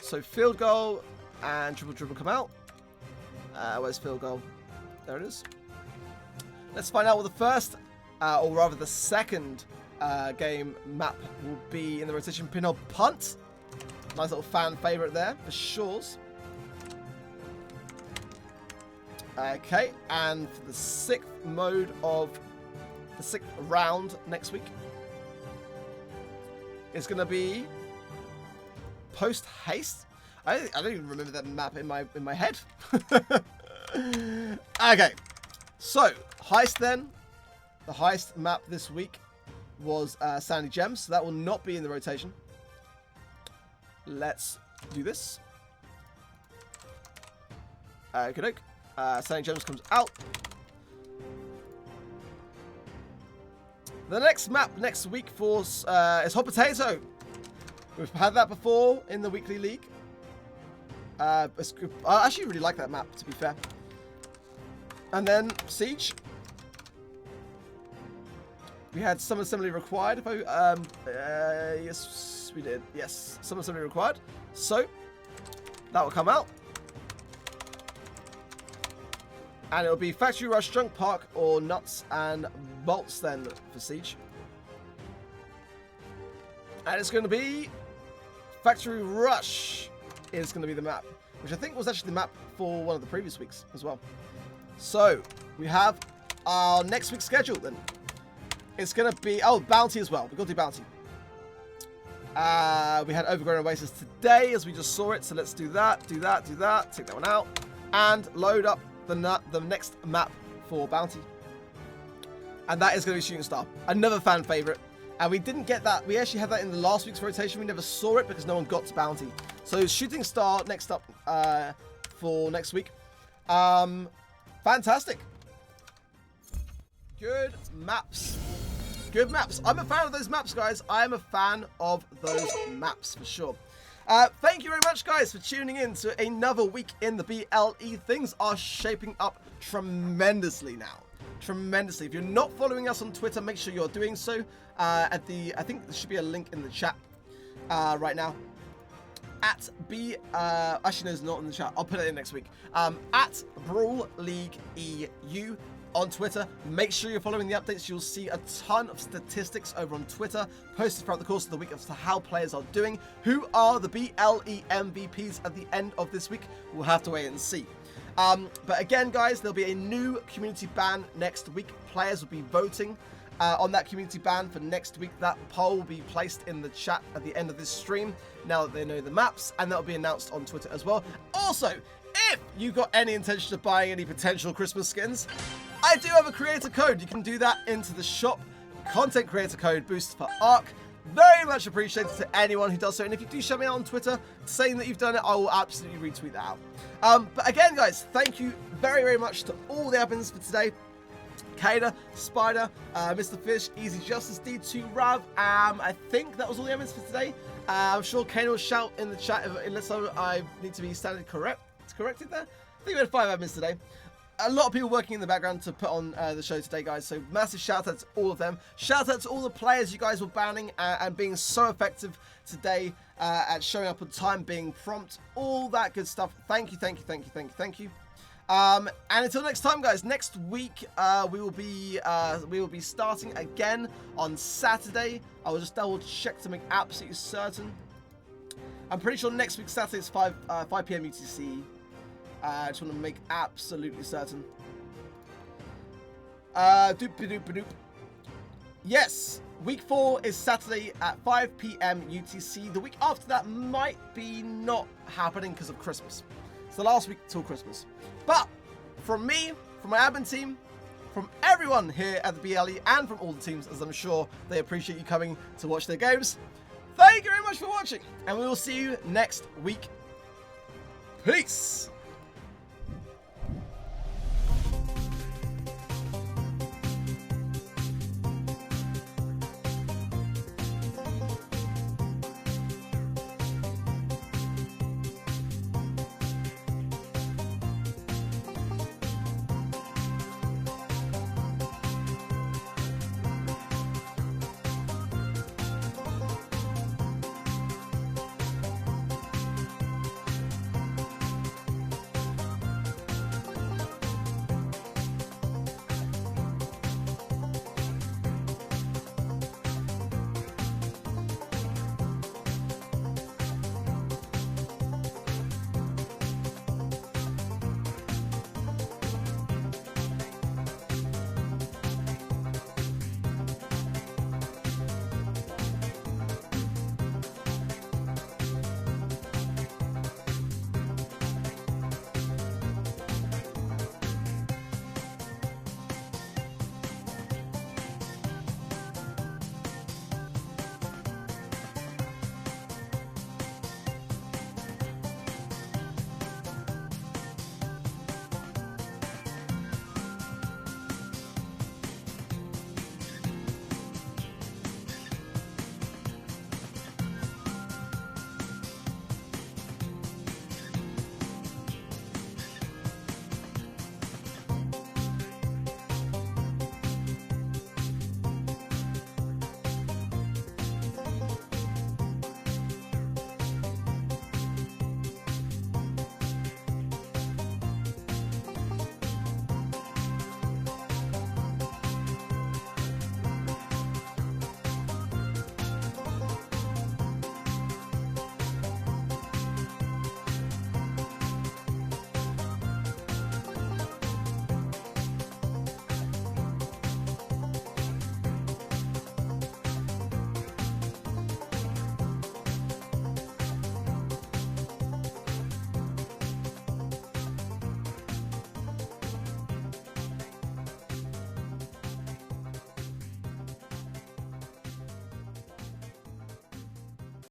So field goal and triple dribble come out. Where's field goal? There it is. Let's find out what the first, or rather the second game map will be in the rotation. Pinhole punt. Nice little fan favorite there for sure. Okay, and for the sixth round next week, it's going to be post haste. I don't even remember that map in my head. Okay, so heist then. The heist map this week was Sandy Gems, so that will not be in the rotation. Let's do this. Okay, Senny Gems comes out. The next map next week for is Hot Potato. We've had that before in the weekly league. I actually really like that map, to be fair. And then Siege. We had Summon Assembly required. Yes, we did. Yes, Summon Assembly required. So that will come out. And it'll be Factory Rush, Junk Park, or Nuts and Bolts then for Siege. And it's going to be Factory Rush is going to be the map, which I think was actually the map for one of the previous weeks as well. So we have our next week's schedule then. It's going to be, Bounty as well. We've got to do Bounty. We had Overgrown Oasis today as we just saw it. So let's do that, do that, do that. Take that one out and load up the next map for Bounty. And that is going to be Shooting Star. Another fan favorite. And we didn't get that. We actually had that in the last week's rotation. We never saw it because no one got to Bounty. So Shooting Star next up for next week. Fantastic. Good maps. Good maps. I'm a fan of those maps, guys. I am a fan of those maps for sure. Thank you very much, guys, for tuning in to another week in the BLE. Things are shaping up tremendously now. Tremendously. If you're not following us on Twitter, make sure you're doing so. I think there should be a link in the chat right now. Actually, no, it's not in the chat. I'll put it in next week. At Brawl League EU on Twitter. Make sure you're following the updates. You'll see a ton of statistics over on Twitter posted throughout the course of the week as to how players are doing. Who are the BLE MVPs at the end of this week? We'll have to wait and see. But again, guys, there'll be a new community ban next week. Players will be voting on that community ban for next week. That poll will be placed in the chat at the end of this stream now that they know the maps, and that'll be announced on Twitter as well. Also, if you got any intention of buying any potential Christmas skins, I do have a creator code. You can do that into the shop. Content creator code boost for ARC. Very much appreciated to anyone who does so. And if you do show me out on Twitter saying that you've done it, I will absolutely retweet that out. But again, guys, thank you very, very much to all the admins for today. Kada, Spider, Mr. Fish, Easy Justice, D2, Rav. I think that was all the admins for today. I'm sure Kane will shout in the chat unless I need to be standard corrected there. I think we had 5 admins today. A lot of people working in the background to put on the show today, guys. So massive shout out to all of them. Shout out to all the players you guys were banning and being so effective today at showing up on time, being prompt, all that good stuff. Thank you, thank you, thank you, thank you, thank you. And until next time, guys. Next week we will be starting again on Saturday. I will just double check to make absolutely certain. I'm pretty sure next week Saturday is 5 p.m. UTC. I just want to make absolutely certain. Doop-a-doop-a-doop. Yes, week 4 is Saturday at 5 p.m. UTC. The week after that might be not happening because of Christmas. It's the last week till Christmas. But from me, from my admin team, from everyone here at the BLE, and from all the teams, as I'm sure they appreciate you coming to watch their games, thank you very much for watching, and we will see you next week. Peace!